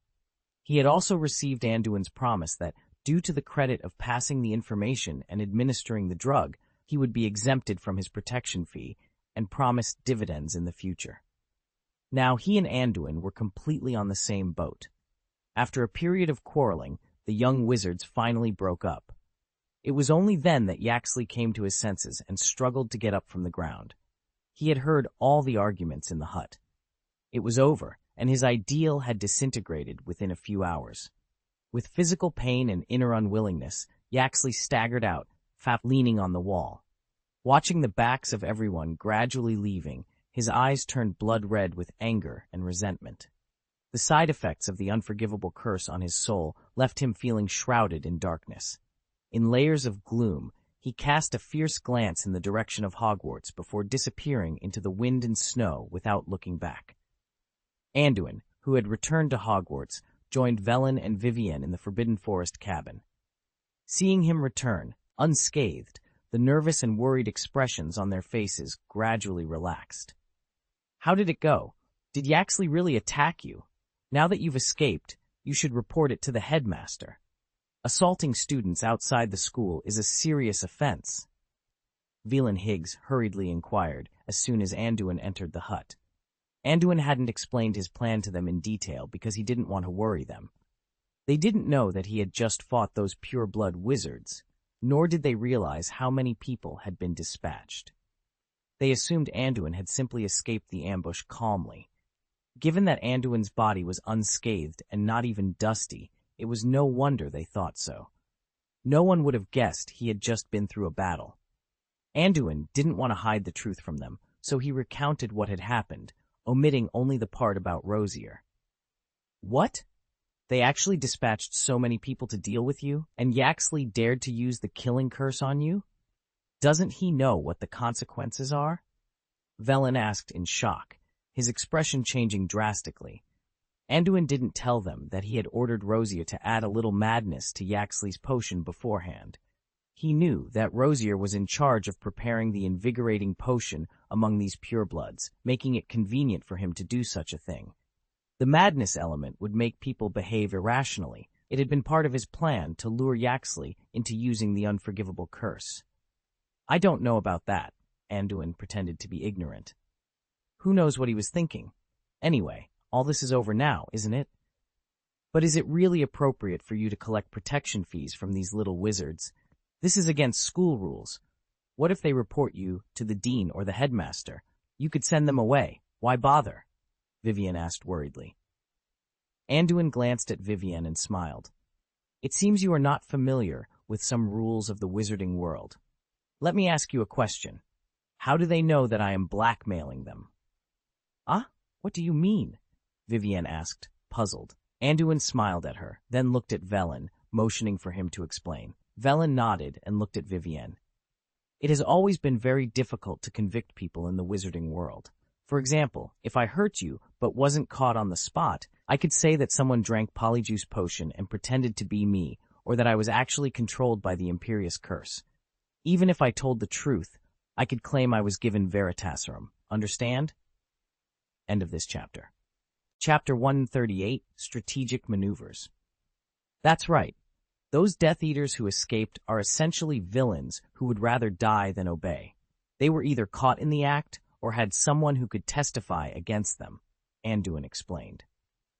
He had also received Anduin's promise that, due to the credit of passing the information and administering the drug, he would be exempted from his protection fee and promised dividends in the future. Now he and Anduin were completely on the same boat. After a period of quarreling, the young wizards finally broke up. It was only then that Yaxley came to his senses and struggled to get up from the ground. He had heard all the arguments in the hut. It was over, and his ideal had disintegrated within a few hours. With physical pain and inner unwillingness, Yaxley staggered out, leaning on the wall. Watching the backs of everyone gradually leaving, his eyes turned blood red with anger and resentment. The side effects of the unforgivable curse on his soul left him feeling shrouded in darkness. In layers of gloom, he cast a fierce glance in the direction of Hogwarts before disappearing into the wind and snow without looking back. Anduin, who had returned to Hogwarts, joined Velen and Vivienne in the Forbidden Forest cabin. Seeing him return, unscathed, the nervous and worried expressions on their faces gradually relaxed. "How did it go? Did Yaxley really attack you? Now that you've escaped, you should report it to the headmaster. Assaulting students outside the school is a serious offense." Velen Higgs hurriedly inquired as soon as Anduin entered the hut. Anduin hadn't explained his plan to them in detail because he didn't want to worry them. They didn't know that he had just fought those pure-blood wizards, nor did they realize how many people had been dispatched. They assumed Anduin had simply escaped the ambush calmly. Given that Anduin's body was unscathed and not even dusty, it was no wonder they thought so. No one would have guessed he had just been through a battle. Anduin didn't want to hide the truth from them, so he recounted what had happened, omitting only the part about Rosier. "What? They actually dispatched so many people to deal with you, and Yaxley dared to use the killing curse on you? Doesn't he know what the consequences are?" Velen asked in shock, his expression changing drastically. Anduin didn't tell them that he had ordered Rosier to add a little madness to Yaxley's potion beforehand. He knew that Rosier was in charge of preparing the invigorating potion among these purebloods, making it convenient for him to do such a thing. The madness element would make people behave irrationally. It had been part of his plan to lure Yaxley into using the unforgivable curse. "I don't know about that," Anduin pretended to be ignorant. Who knows what he was thinking? Anyway, all this is over now, isn't it? But is it really appropriate for you to collect protection fees from these little wizards? This is against school rules. What if they report you to the dean or the headmaster? You could send them away. Why bother?" Vivienne asked worriedly. Anduin glanced at Vivienne and smiled. "It seems you are not familiar with some rules of the wizarding world. Let me ask you a question. How do they know that I am blackmailing them?" "Ah? What do you mean?" Vivienne asked, puzzled. Anduin smiled at her, then looked at Velen, motioning for him to explain. Velen nodded and looked at Vivienne. "It has always been very difficult to convict people in the wizarding world. For example, if I hurt you but wasn't caught on the spot, I could say that someone drank Polyjuice potion and pretended to be me, or that I was actually controlled by the Imperious curse. Even if I told the truth, I could claim I was given Veritaserum. Understand?" End of this chapter. Chapter 138, Strategic Maneuvers. That's right. Those Death Eaters who escaped are essentially villains who would rather die than obey. They were either caught in the act or had someone who could testify against them, Anduin explained.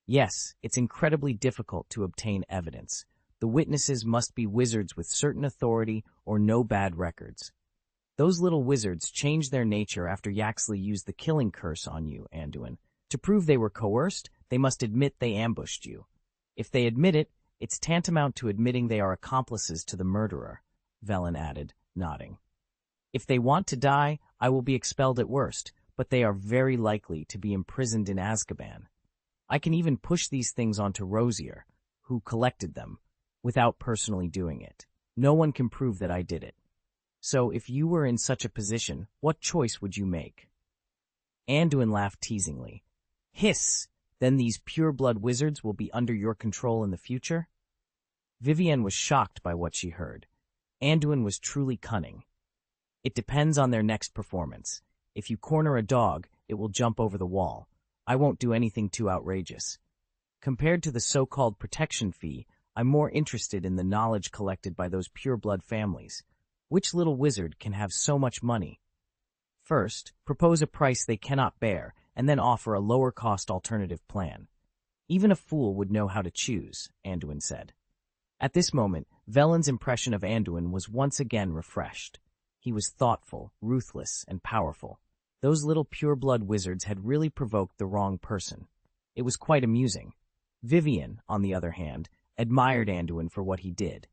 Yes, it's incredibly difficult to obtain evidence. The witnesses must be wizards with certain authority or no bad records. Those little wizards changed their nature after Yaxley used the killing curse on you, Anduin. To prove they were coerced, they must admit they ambushed you. If they admit it, it's tantamount to admitting they are accomplices to the murderer, Velen added, nodding. If they want to die, I will be expelled at worst, but they are very likely to be imprisoned in Azkaban. I can even push these things onto Rosier, who collected them, without personally doing it. No one can prove that I did it. So if you were in such a position, what choice would you make? Anduin laughed teasingly. Hiss! Then these pure-blood wizards will be under your control in the future? Vivienne was shocked by what she heard. Anduin was truly cunning. It depends on their next performance. If you corner a dog, it will jump over the wall. I won't do anything too outrageous. Compared to the so-called protection fee, I'm more interested in the knowledge collected by those pure-blood families. Which little wizard can have so much money? First, propose a price they cannot bear, and then offer a lower-cost alternative plan. Even a fool would know how to choose, Anduin said. At this moment, Velen's impression of Anduin was once again refreshed. He was thoughtful, ruthless, and powerful. Those little pure-blood wizards had really provoked the wrong person. It was quite amusing. Vivian, on the other hand, admired Anduin for what he did.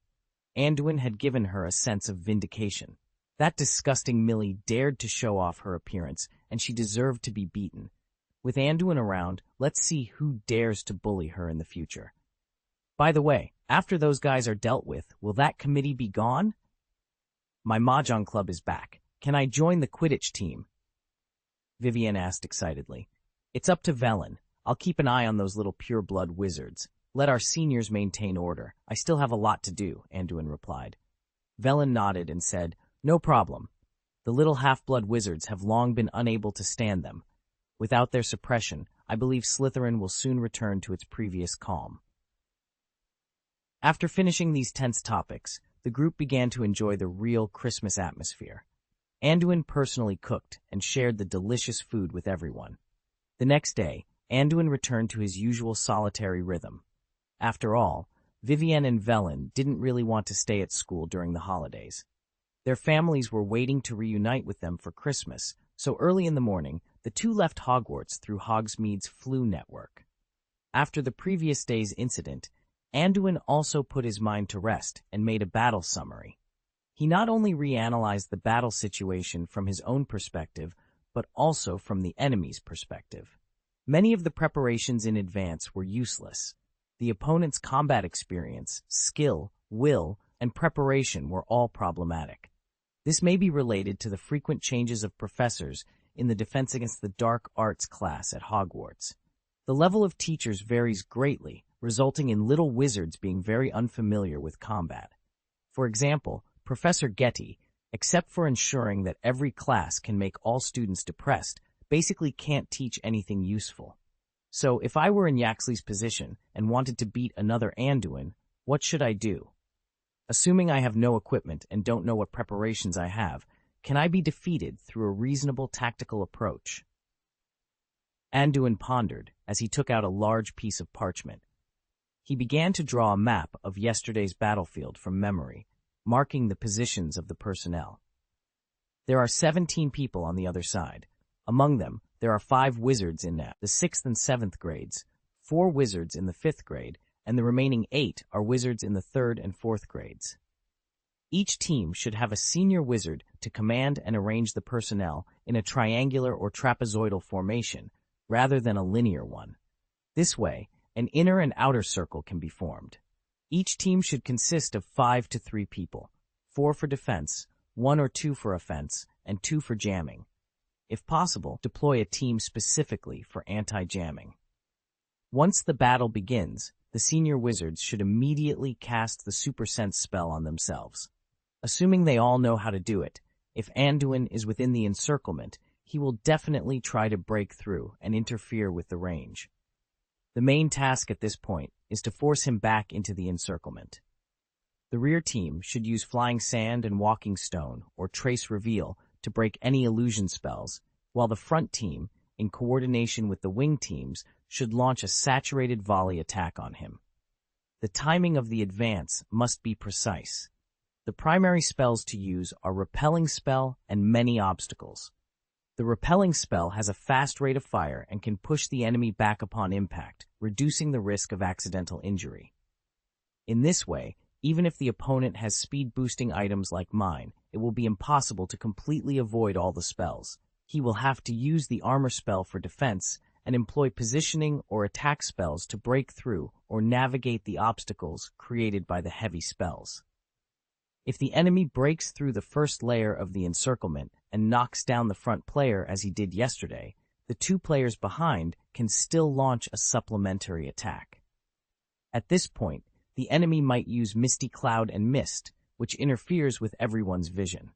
Anduin had given her a sense of vindication. That disgusting Millie dared to show off her appearance, and she deserved to be beaten. With Anduin around, let's see who dares to bully her in the future. By the way, after those guys are dealt with, will that committee be gone? My Mahjong club is back. Can I join the Quidditch team? Vivian asked excitedly. It's up to Velen. I'll keep an eye on those little pure-blood wizards. Let our seniors maintain order. I still have a lot to do, Anduin replied. Velen nodded and said, No problem. The little half-blood wizards have long been unable to stand them. Without their suppression, I believe Slytherin will soon return to its previous calm. After finishing these tense topics, the group began to enjoy the real Christmas atmosphere. Anduin personally cooked and shared the delicious food with everyone. The next day, Anduin returned to his usual solitary rhythm. After all, Vivienne and Velen didn't really want to stay at school during the holidays. Their families were waiting to reunite with them for Christmas, so early in the morning, the two left Hogwarts through Hogsmeade's Flu network. After the previous day's incident, Anduin also put his mind to rest and made a battle summary. He not only reanalyzed the battle situation from his own perspective, but also from the enemy's perspective. Many of the preparations in advance were useless. The opponent's combat experience, skill, will, and preparation were all problematic. This may be related to the frequent changes of professors in the Defense Against the Dark Arts class at Hogwarts. The level of teachers varies greatly, resulting in little wizards being very unfamiliar with combat. For example, Professor Getty, except for ensuring that every class can make all students depressed, basically can't teach anything useful. So if I were in Yaxley's position and wanted to beat another Anduin, what should I do? Assuming I have no equipment and don't know what preparations I have, can I be defeated through a reasonable tactical approach? Anduin pondered as he took out a large piece of parchment. He began to draw a map of yesterday's battlefield from memory, marking the positions of the personnel. There are 17 people on the other side. Among them, there are 5 wizards in the 6th and 7th grades, 4 wizards in the 5th grade, and the remaining 8 are wizards in the 3rd and 4th grades. Each team should have a senior wizard to command and arrange the personnel in a triangular or trapezoidal formation, rather than a linear one. This way, an inner and outer circle can be formed. Each team should consist of 5 to 3 people, 4 for defense, 1 or 2 for offense, and 2 for jamming. If possible, deploy a team specifically for anti-jamming. Once the battle begins, the senior wizards should immediately cast the Super Sense spell on themselves. Assuming they all know how to do it, if Anduin is within the encirclement, he will definitely try to break through and interfere with the range. The main task at this point is to force him back into the encirclement. The rear team should use Flying Sand and Walking Stone or Trace Reveal to break any illusion spells, while the front team, in coordination with the wing teams, should launch a saturated volley attack on him. The timing of the advance must be precise. The primary spells to use are Repelling Spell and Many Obstacles. The Repelling Spell has a fast rate of fire and can push the enemy back upon impact, reducing the risk of accidental injury. In this way, even if the opponent has speed-boosting items like mine, it will be impossible to completely avoid all the spells. He will have to use the armor spell for defense and employ positioning or attack spells to break through or navigate the obstacles created by the heavy spells. If the enemy breaks through the first layer of the encirclement and knocks down the front player as he did yesterday, the 2 players behind can still launch a supplementary attack. At this point, the enemy might use Misty Cloud and Mist, which interferes with everyone's vision.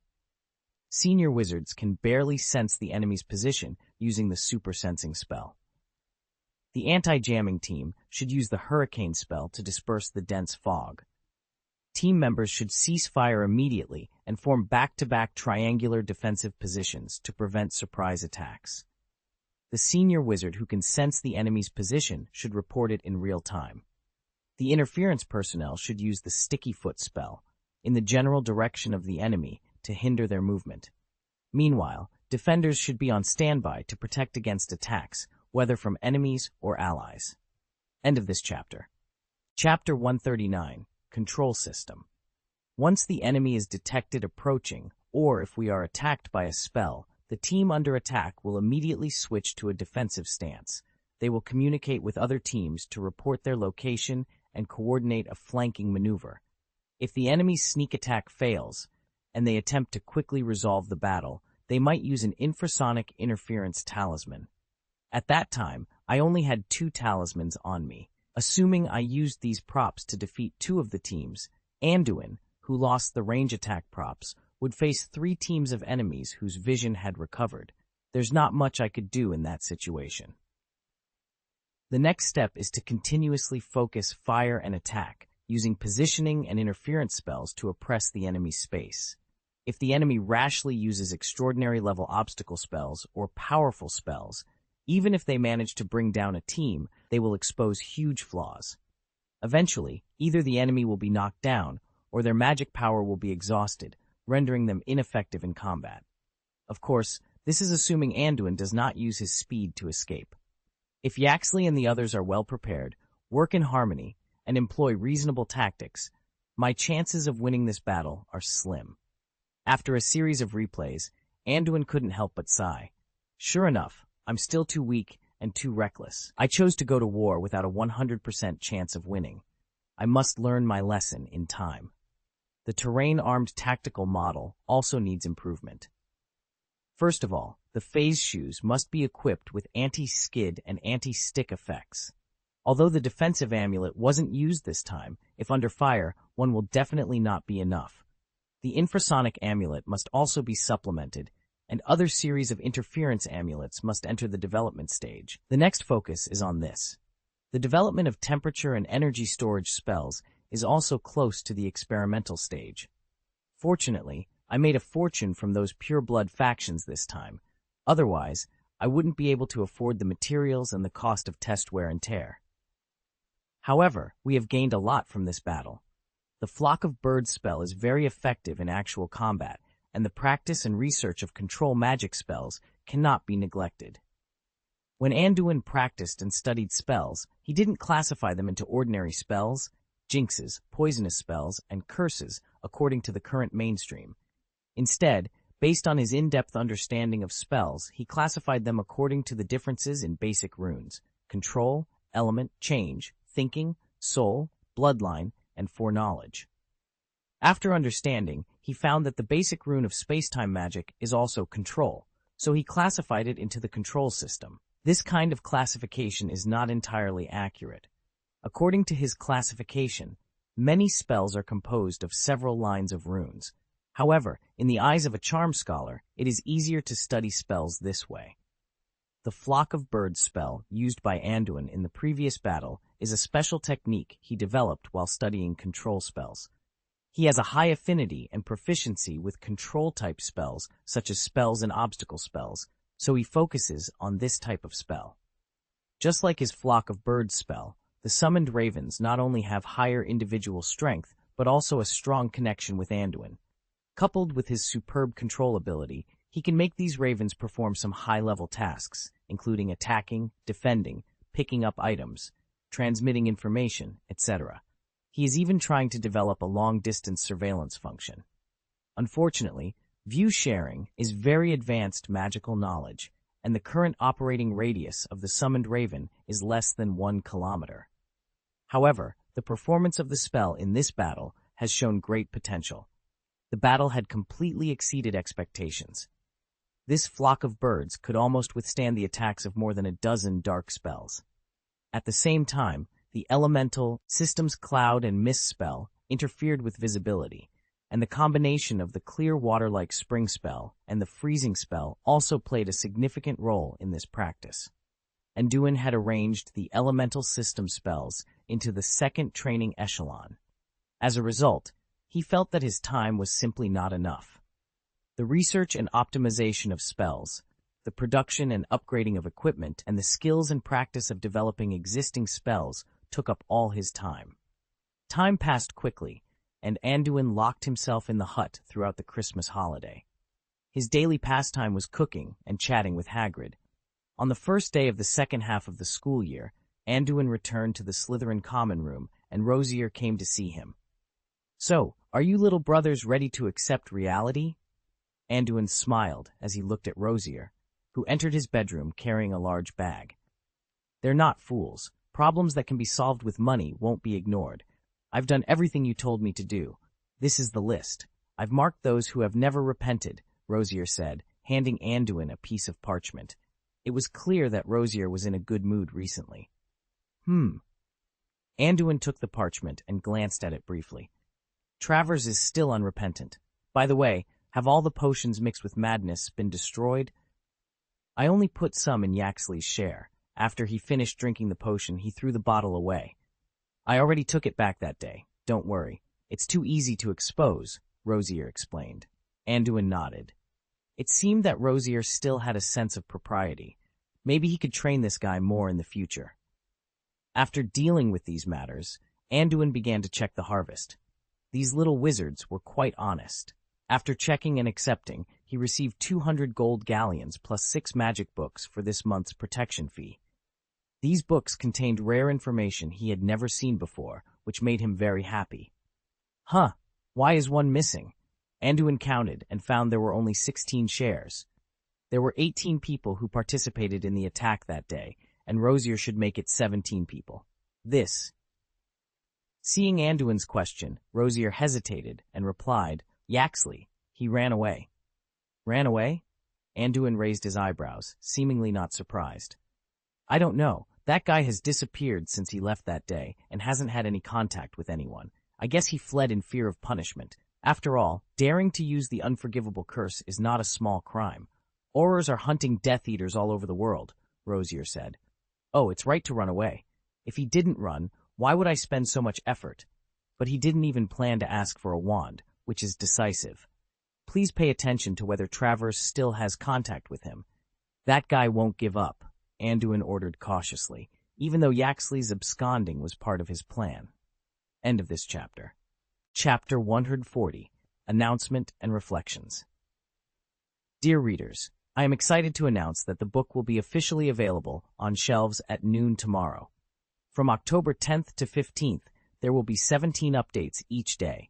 Senior wizards can barely sense the enemy's position using the Super Sensing spell. The anti-jamming team should use the hurricane spell to disperse the dense fog. Team members should cease fire immediately and form back-to-back triangular defensive positions to prevent surprise attacks. The senior wizard who can sense the enemy's position should report it in real time. The interference personnel should use the sticky foot spell in the general direction of the enemy to hinder their movement. Meanwhile, defenders should be on standby to protect against attacks, whether from enemies or allies. End of this chapter. Chapter 139. Control System. Once the enemy is detected approaching, or if we are attacked by a spell, the team under attack will immediately switch to a defensive stance. They will communicate with other teams to report their location and coordinate a flanking maneuver. If the enemy's sneak attack fails, and they attempt to quickly resolve the battle, they might use an infrasonic interference talisman. At that time, I only had 2 talismans on me. Assuming I used these props to defeat 2 of the teams, Anduin, who lost the range attack props, would face 3 teams of enemies whose vision had recovered. There's not much I could do in that situation. The next step is to continuously focus fire and attack, using positioning and interference spells to oppress the enemy's space. If the enemy rashly uses extraordinary-level obstacle spells or powerful spells, even if they manage to bring down a team, they will expose huge flaws. Eventually, either the enemy will be knocked down, or their magic power will be exhausted, rendering them ineffective in combat. Of course, this is assuming Anduin does not use his speed to escape. If Yaxley and the others are well prepared, work in harmony, and employ reasonable tactics, my chances of winning this battle are slim. After a series of replays, Anduin couldn't help but sigh. Sure enough, I'm still too weak and too reckless. I chose to go to war without a 100% chance of winning. I must learn my lesson in time. The terrain-armed tactical model also needs improvement. First of all, the phase shoes must be equipped with anti-skid and anti-stick effects. Although the defensive amulet wasn't used this time, if under fire, one will definitely not be enough. The infrasonic amulet must also be supplemented, and other series of interference amulets must enter the development stage. The next focus is on this. The development of temperature and energy storage spells is also close to the experimental stage. Fortunately, I made a fortune from those pure-blood factions this time. Otherwise, I wouldn't be able to afford the materials and the cost of test wear and tear. However, we have gained a lot from this battle. The Flock of Birds spell is very effective in actual combat, and the practice and research of control magic spells cannot be neglected. When Anduin practiced and studied spells, he didn't classify them into ordinary spells, jinxes, poisonous spells, and curses according to the current mainstream. Instead, based on his in-depth understanding of spells, he classified them according to the differences in basic runes: control, element, change, thinking, soul, bloodline, and foreknowledge. After understanding, he found that the basic rune of space-time magic is also control, so he classified it into the control system. This kind of classification is not entirely accurate. According to his classification, many spells are composed of several lines of runes. However, in the eyes of a charm scholar, it is easier to study spells this way. The Flock of Birds spell, used by Anduin in the previous battle, is a special technique he developed while studying control spells. He has a high affinity and proficiency with control-type spells, such as spells and obstacle spells, so he focuses on this type of spell. Just like his Flock of Birds spell, the summoned ravens not only have higher individual strength, but also a strong connection with Anduin. Coupled with his superb control ability, he can make these ravens perform some high-level tasks, including attacking, defending, picking up items, transmitting information, etc. He is even trying to develop a long-distance surveillance function. Unfortunately, view sharing is very advanced magical knowledge, and the current operating radius of the summoned raven is less than 1 kilometer. However, the performance of the spell in this battle has shown great potential. The battle had completely exceeded expectations. This Flock of Birds could almost withstand the attacks of more than a dozen dark spells. At the same time, the elemental Systems Cloud and Mist spell interfered with visibility, and the combination of the clear water-like spring spell and the freezing spell also played a significant role in this practice. Anduin had arranged the elemental system spells into the second training echelon. As a result, he felt that his time was simply not enough. The research and optimization of spells, the production and upgrading of equipment, and the skills and practice of developing existing spells took up all his time. Time passed quickly, and Anduin locked himself in the hut throughout the Christmas holiday. His daily pastime was cooking and chatting with Hagrid. On the first day of the second half of the school year, Anduin returned to the Slytherin common room, and Rosier came to see him. "So, are you little brothers ready to accept reality?" Anduin smiled as he looked at Rosier, who entered his bedroom carrying a large bag. "They're not fools. Problems that can be solved with money won't be ignored. I've done everything you told me to do. This is the list. I've marked those who have never repented," Rosier said, handing Anduin a piece of parchment. It was clear that Rosier was in a good mood recently. Anduin took the parchment and glanced at it briefly. "Travers is still unrepentant. By the way, have all the potions mixed with madness been destroyed?" "I only put some in Yaxley's share. After he finished drinking the potion, he threw the bottle away. I already took it back that day. Don't worry. It's too easy to expose," Rosier explained. Anduin nodded. It seemed that Rosier still had a sense of propriety. Maybe he could train this guy more in the future. After dealing with these matters, Anduin began to check the harvest. These little wizards were quite honest. After checking and accepting, he received 200 gold galleons plus 6 magic books for this month's protection fee. These books contained rare information he had never seen before, which made him very happy. Why is one missing? Anduin counted and found there were only 16 shares. There were 18 people who participated in the attack that day, and Rosier should make it 17 people. Seeing Anduin's question, Rosier hesitated and replied, "Yaxley. He ran away." "Ran away?" Anduin raised his eyebrows, seemingly not surprised. "I don't know. That guy has disappeared since he left that day and hasn't had any contact with anyone. I guess he fled in fear of punishment. After all, daring to use the unforgivable curse is not a small crime. Aurors are hunting Death Eaters all over the world," Rosier said. "Oh, it's right to run away. If he didn't run, why would I spend so much effort? But he didn't even plan to ask for a wand, which is decisive. Please pay attention to whether Travers still has contact with him. That guy won't give up," Anduin ordered cautiously, even though Yaxley's absconding was part of his plan. End of this chapter. Chapter 140, Announcement and Reflections. Dear readers, I am excited to announce that the book will be officially available on shelves at noon tomorrow. From October 10th to 15th, there will be 17 updates each day.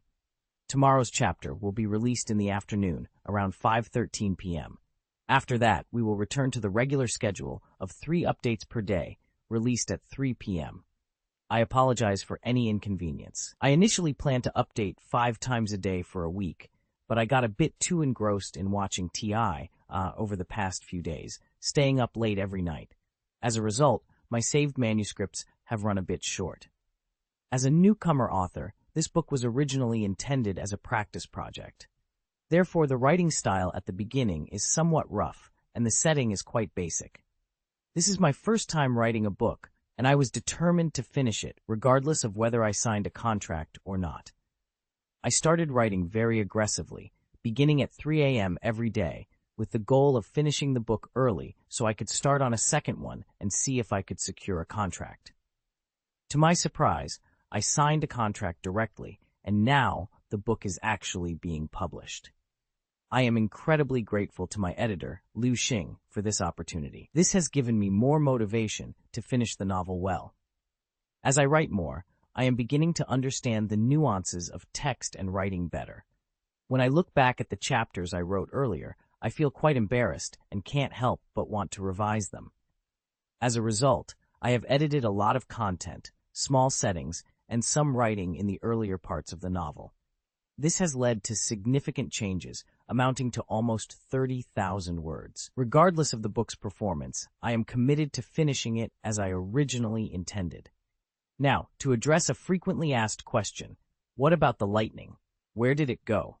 Tomorrow's chapter will be released in the afternoon, around 5:13 p.m. After that, we will return to the regular schedule of 3 updates per day, released at 3 p.m. I apologize for any inconvenience. I initially planned to update 5 times a day for a week, but I got a bit too engrossed in watching TI over the past few days, staying up late every night. As a result, my saved manuscripts have run a bit short. As a newcomer author, this book was originally intended as a practice project. Therefore, the writing style at the beginning is somewhat rough, and the setting is quite basic. This is my first time writing a book, and I was determined to finish it, regardless of whether I signed a contract or not. I started writing very aggressively, beginning at 3 a.m. every day, with the goal of finishing the book early so I could start on a second one and see if I could secure a contract. To my surprise, I signed a contract directly, and now the book is actually being published. I am incredibly grateful to my editor, Liu Xing, for this opportunity. This has given me more motivation to finish the novel well. As I write more, I am beginning to understand the nuances of text and writing better. When I look back at the chapters I wrote earlier, I feel quite embarrassed and can't help but want to revise them. As a result, I have edited a lot of content, small settings, and some writing in the earlier parts of the novel. This has led to significant changes, amounting to almost 30,000 words. Regardless of the book's performance, I am committed to finishing it as I originally intended. Now, to address a frequently asked question, what about the lightning? Where did it go?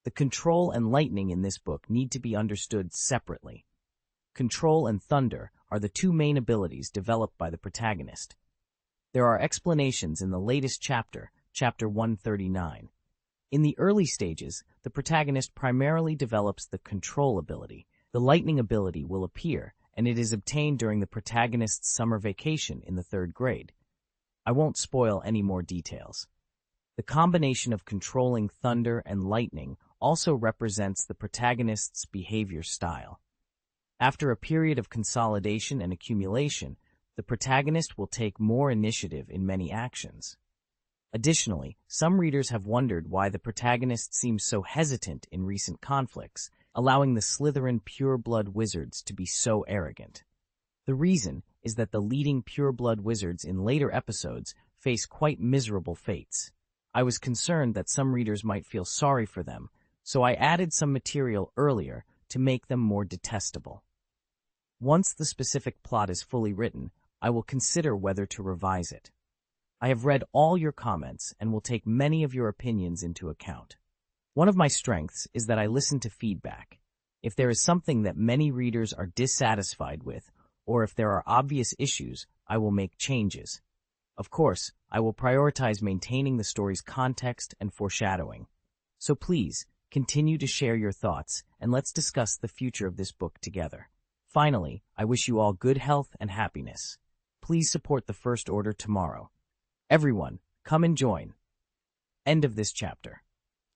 The control and lightning in this book need to be understood separately. Control and Thunder are the two main abilities developed by the protagonist. There are explanations in the latest chapter, Chapter 139. In the early stages, the protagonist primarily develops the Control ability. The Lightning ability will appear, and it is obtained during the protagonist's summer vacation in the 3rd grade. I won't spoil any more details. The combination of controlling thunder and lightning also represents the protagonist's behavior style. After a period of consolidation and accumulation, the protagonist will take more initiative in many actions. Additionally, some readers have wondered why the protagonist seems so hesitant in recent conflicts, allowing the Slytherin pureblood wizards to be so arrogant. The reason is that the leading pureblood wizards in later episodes face quite miserable fates. I was concerned that some readers might feel sorry for them, so I added some material earlier to make them more detestable. Once the specific plot is fully written, I will consider whether to revise it. I have read all your comments and will take many of your opinions into account. One of my strengths is that I listen to feedback. If there is something that many readers are dissatisfied with, or if there are obvious issues, I will make changes. Of course, I will prioritize maintaining the story's context and foreshadowing. So please, continue to share your thoughts, and let's discuss the future of this book together. Finally, I wish you all good health and happiness. Please support the First Order tomorrow. Everyone, come and join. End of this chapter.